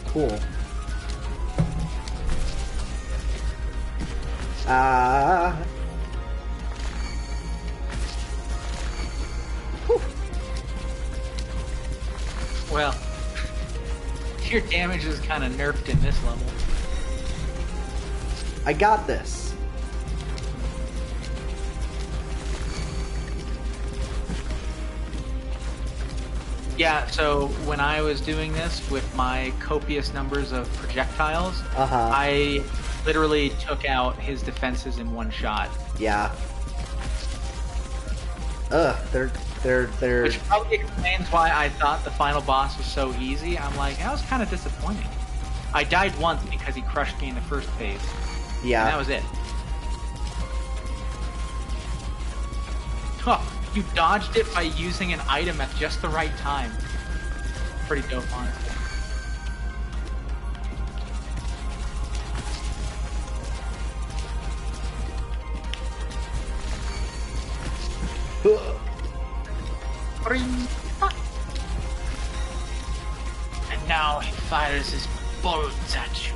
Cool. Well, your damage is kind of nerfed in this level. I got this. Yeah, so when I was doing this with my copious numbers of projectiles, I literally took out his defenses in one shot. Yeah. They're. Which probably explains why I thought the final boss was so easy. I'm like, that was kind of disappointing. I died once because he crushed me in the first phase. Yeah. And that was it. Huh. You dodged it by using an item at just the right time. Pretty dope, honestly. And now he fires his bolts at you.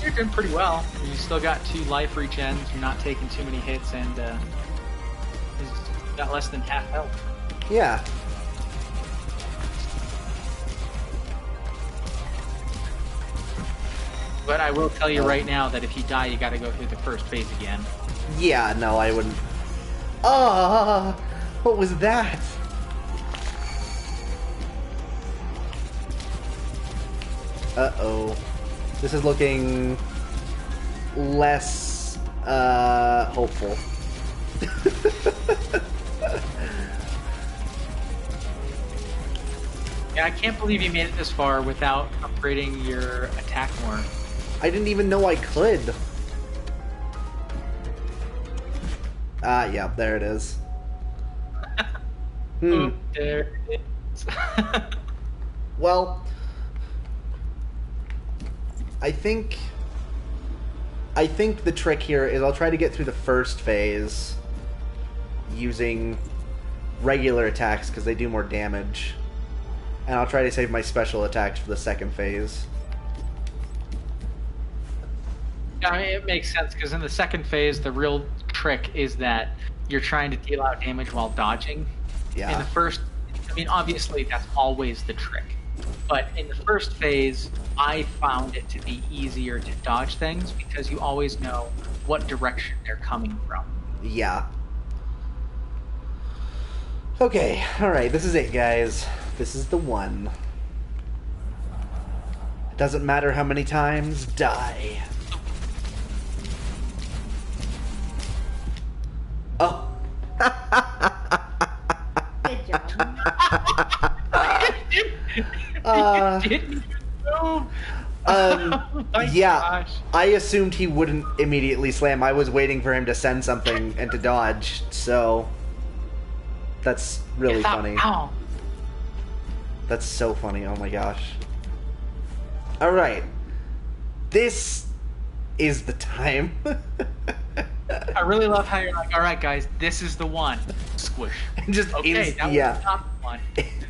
You're doing pretty well. You still got 2 life regens. You're not taking too many hits, and he's got less than half health. Yeah. But I will tell you right now that if you die, you got to go through the first phase again. Yeah. No, I wouldn't. Ah, what was that? Uh-oh. This is looking less hopeful. Yeah, I can't believe you made it this far without upgrading your attack more. I didn't even know I could. Yeah, there it is. Oh, there it is. Well, I think the trick here is I'll try to get through the first phase using regular attacks because they do more damage. And I'll try to save my special attacks for the second phase. I mean, it makes sense because in the second phase, the real trick is that you're trying to deal out damage while dodging. Yeah. In the first, I mean, obviously that's always the trick. But in the first phase, I found it to be easier to dodge things because you always know what direction they're coming from. Yeah. Okay, alright, this is it, guys. This is the one. It doesn't matter how many times, die. Good job. You didn't move. Um, My yeah, gosh. I assumed he wouldn't immediately slam. I was waiting for him to send something and to dodge, so that's really funny. Ow. That's so funny, oh my gosh. Alright. This is the time. I really love how you're like, all right, guys, this is the one. Squish. Just Okay, that yeah. was not the one.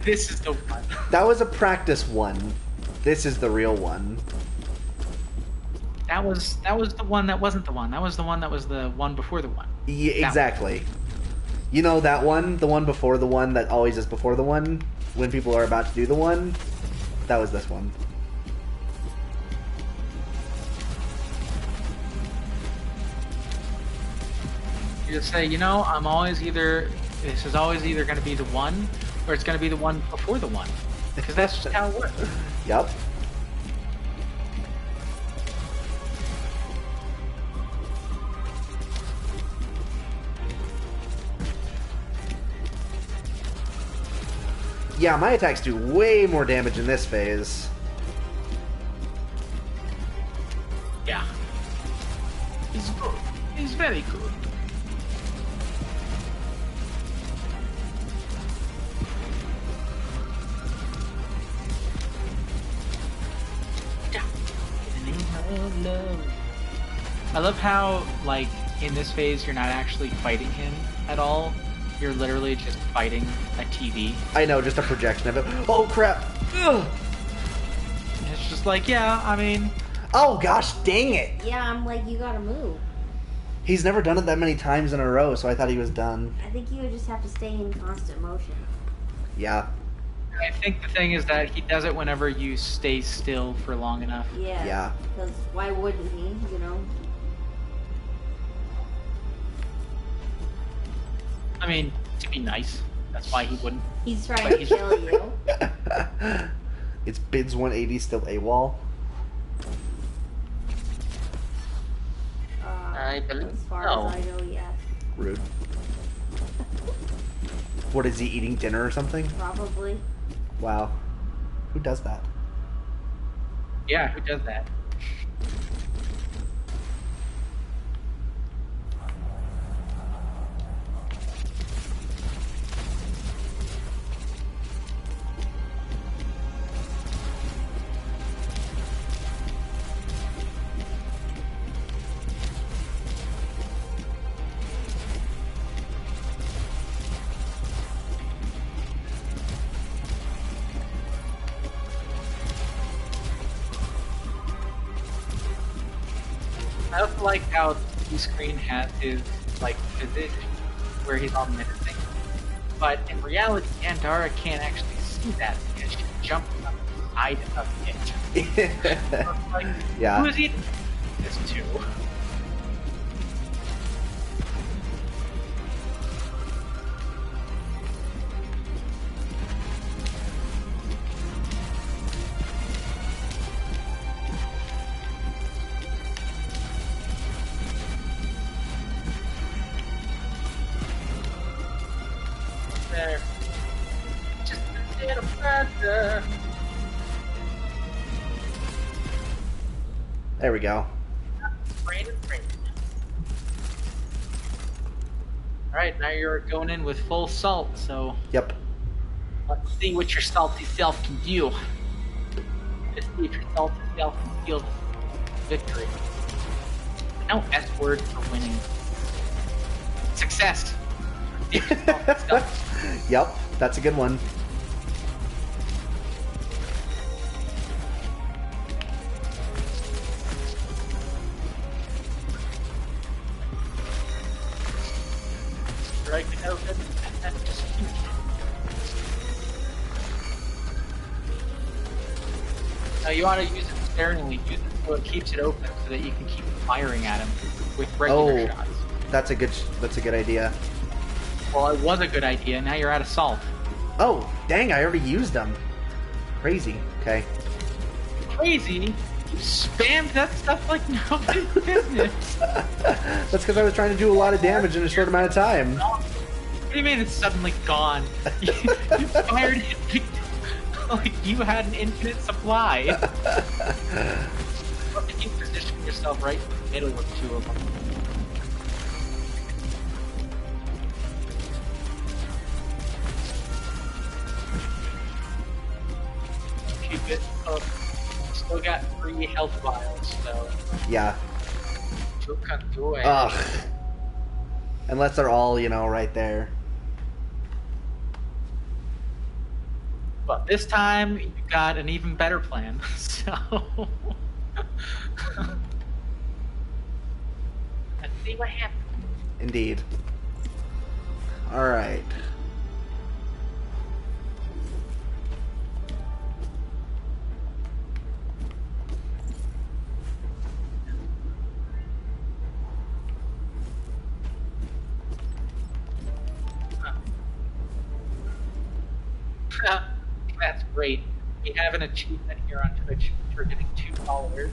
This is the one. That was a practice one. This is the real one. That was the one that wasn't the one. That was the one that was the one before the one. Yeah, That exactly. You know that one? The one before the one that always is before the one? When people are about to do the one? That was this one. You just say, I'm always this is always either going to be the one, or it's going to be the one before the one. Because that's just how it works. Yep. Yeah, my attacks do way more damage in this phase. Yeah. It's good. It's very good. I love how, like, in this phase, you're not actually fighting him at all. You're literally just fighting a TV. I know, just a projection of it. Oh, crap! Ugh. It's just like, yeah, I mean... Oh, gosh, dang it! Yeah, I'm like, you gotta move. He's never done it that many times in a row, so I thought he was done. I think you would just have to stay in constant motion. Yeah. I think the thing is that he does it whenever you stay still for long enough. Yeah. Yeah. Because why wouldn't he, I mean, to be nice. That's why he wouldn't. He's trying to kill you. It's Bids 180 still AWOL. I believe As far so. as I know, yes. Rude. What, is he eating dinner or something? Probably. Wow. Who does that? Yeah, who does that? I also like how the screen has his position where he's on menacing. But in reality, Dandara can't actually see that because she's jumping on the side of it. Like, Yeah. who is he? This too. There. Just a little further. There we go. Rain. Alright, now you're going in with full salt, so Yep. let's see what your salty self can do. Let's see if your salty self can feel victory. No S word for winning. Success! Yep, that's a good one. Right, we know that's just huge. Now you want to use it sparingly. Use it so it keeps it open so that you can keep firing at him with regular Oh. shots. That's a good idea. Well, it was a good idea. Now you're out of salt. Oh, dang, I already used them. Crazy. Okay. Crazy. You spammed that stuff like nobody's business. That's because I was trying to do a lot of damage in a short amount of time. What do you mean it's suddenly gone? You fired it like you had an infinite supply. What if you position yourself right in the middle of two of them? Keep it up. Still got 3 health vials, so. Yeah. You can do it. Ugh. Unless they're all, right there. But this time, you got an even better plan, so... Let's see what happens. Indeed. Alright. That's great. We have an achievement here on Twitch for getting 2 followers.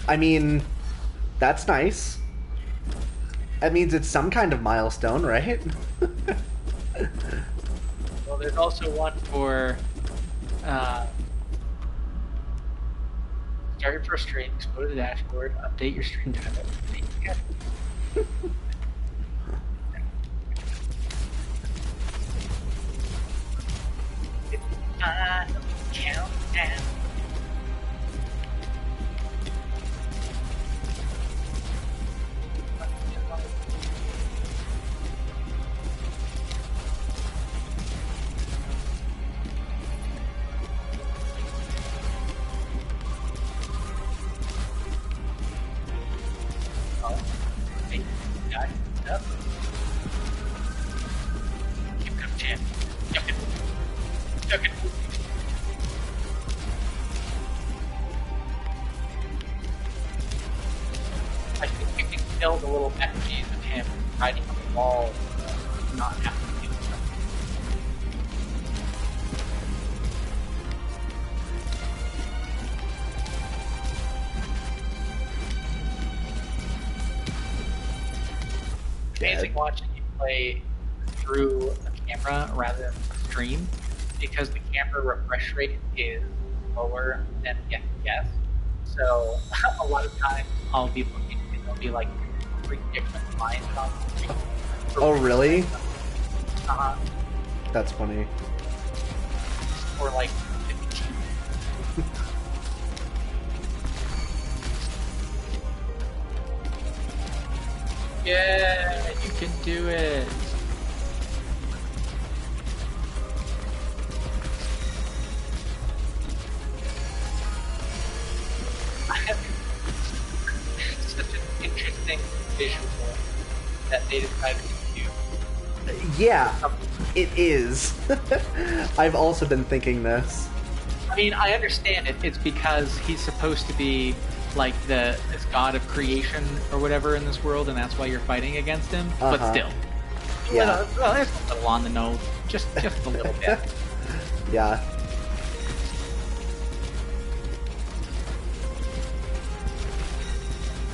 I mean, that's nice. That means it's some kind of milestone, right? Well, there's also one for start your first stream, go to the dashboard, update your stream title, update your schedule. Final countdown. Oh, hey, got it up. Keep going, champ. Yuck it. Yuck it. I think you can kill the little effigies of him riding on the wall, not have to do stuff. Amazing watching you play through a camera rather than the stream, because the camera refresh rate is lower than the FPS. So a lot of times I'll be looking and there'll be like 3 different lines on the screen. Oh, really? Uh-huh. That's funny. Or like 15. Yeah, you can do it. Such an interesting visual that they decided to do. Yeah, it is. I've also been thinking this. I mean, I understand it. It's because he's supposed to be like this god of creation or whatever in this world, and that's why you're fighting against him. But still, Yeah. well, there's a little on the nose, just a little bit. Yeah.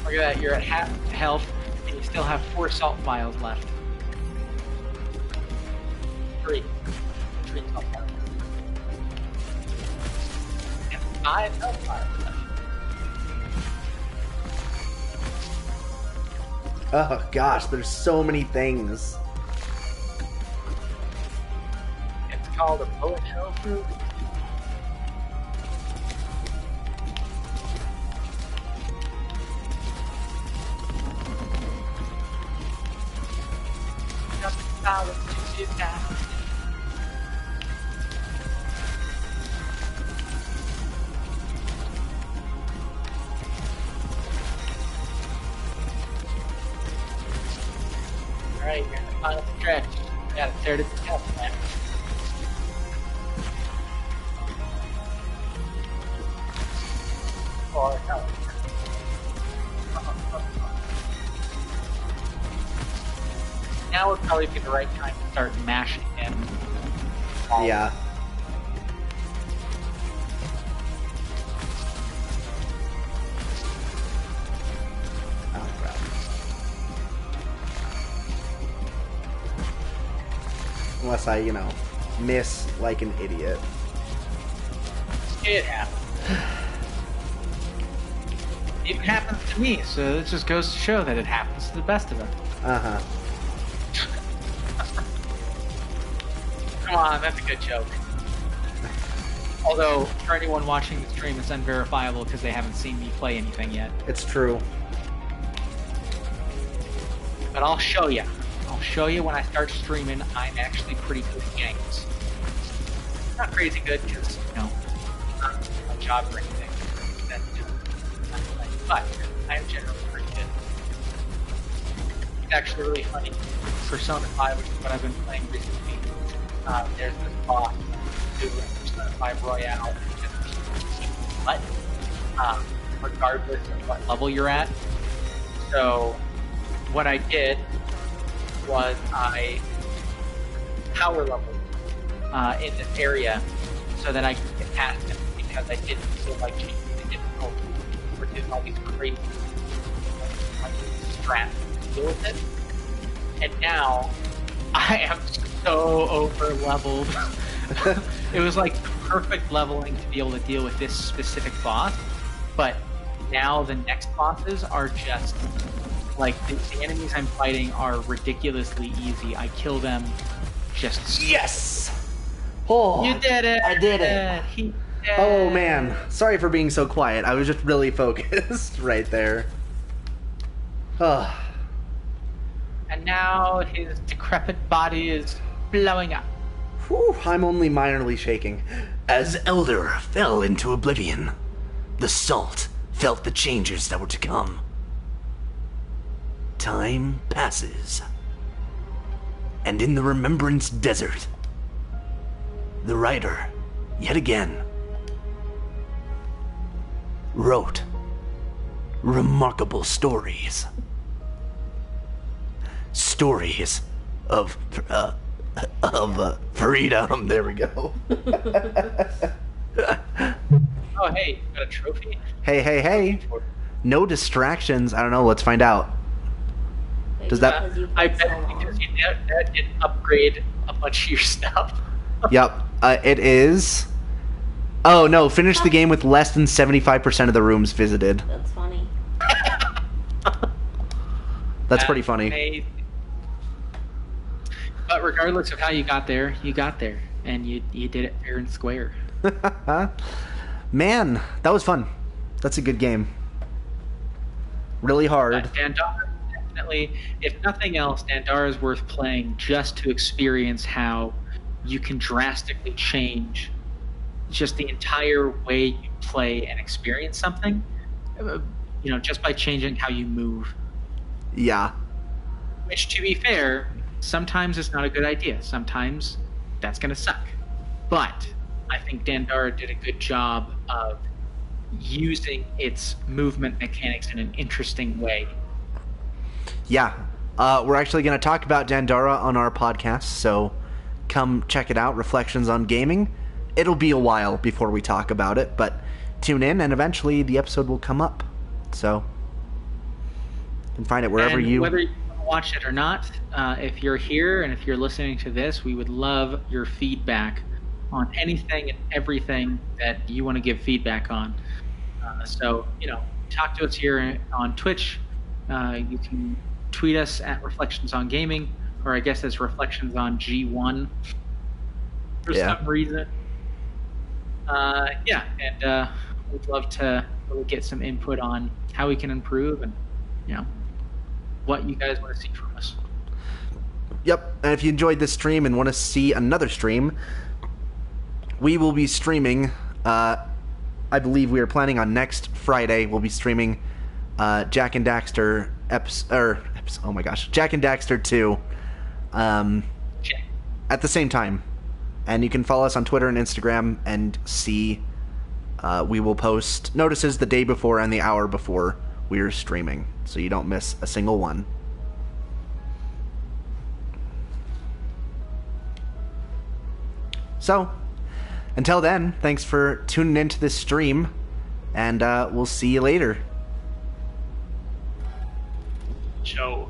Look at that, you're at half health, and you still have 4 salt vials left. 3 salt vials. And 5 health vials left. Oh gosh, there's so many things. It's called a bullet hell fruit. Alright, you're in the final stretch. You got a third of the health left. Or health. Now would probably be the right time to start mashing him. Yeah. Oh crap. unless I, miss like an idiot. It happens. It even happens to me, so it just goes to show that it happens to the best of us. Uh-huh. Come on, that's a good joke. Although, for anyone watching the stream, it's unverifiable because they haven't seen me play anything yet. It's true. But I'll show you. I'll show you when I start streaming. I'm actually pretty good at games. Not crazy good because, not my job or anything. That's just but I am generally pretty good. It's actually really funny. Persona 5, which is what I've been playing recently, there's this boss who Persona 5 Royale but regardless of what level you're at. So what I did was I power leveled in this area so that I could get past him because I didn't feel like changing the difficulty or doing all these crazy strats to deal with it. And now I am so over leveled. It was like perfect leveling to be able to deal with this specific boss, but now the next bosses are just like the enemies I'm fighting are ridiculously easy. I kill them just yes. Oh, you did it! I did it. He did. Oh man, sorry for being so quiet. I was just really focused right there. Oh. And now his decrepit body is blowing up. Whew, I'm only minorly shaking. As Elder fell into oblivion, the salt felt the changes that were to come. Time passes. And in the Remembrance Desert, the writer, yet again, wrote remarkable stories. Stories of freedom. There we go. Oh, hey, you got a trophy? Hey. No distractions. I don't know. Let's find out. Does that... I bet because you didn't upgrade a bunch of your stuff. Yep. It is... Oh, no. Finish the game with less than 75% of the rooms visited. That's funny. That's pretty funny. Amazing. But regardless of how you got there, and you did it fair and square. Man, that was fun. That's a good game. Really hard. Dandara, definitely, if nothing else, Dandara is worth playing just to experience how you can drastically change just the entire way you play and experience something, just by changing how you move. Yeah. Which, to be fair, sometimes it's not a good idea. Sometimes that's going to suck. But I think Dandara did a good job of using its movement mechanics in an interesting way. Yeah. We're actually going to talk about Dandara on our podcast, so come check it out, Reflections on Gaming. It'll be a while before we talk about it, but tune in and eventually the episode will come up. So you can find it wherever and you... Whether you watch it or not, if you're here and if you're listening to this, we would love your feedback on anything and everything that you want to give feedback on. So, talk to us here on Twitch. You can tweet us at Reflections on Gaming, or I guess it's Reflections on G1 for some reason. And we'd love to really get some input on how we can improve and, what you guys want to see from us. Yep, and if you enjoyed this stream and want to see another stream, we will be streaming, I believe we are planning on next Friday, we'll be streaming Jack and Daxter Jack and Daxter 2 at the same time. And you can follow us on Twitter and Instagram and see we will post notices the day before and the hour before we are streaming, so you don't miss a single one. So, until then, thanks for tuning into this stream, and we'll see you later. Ciao.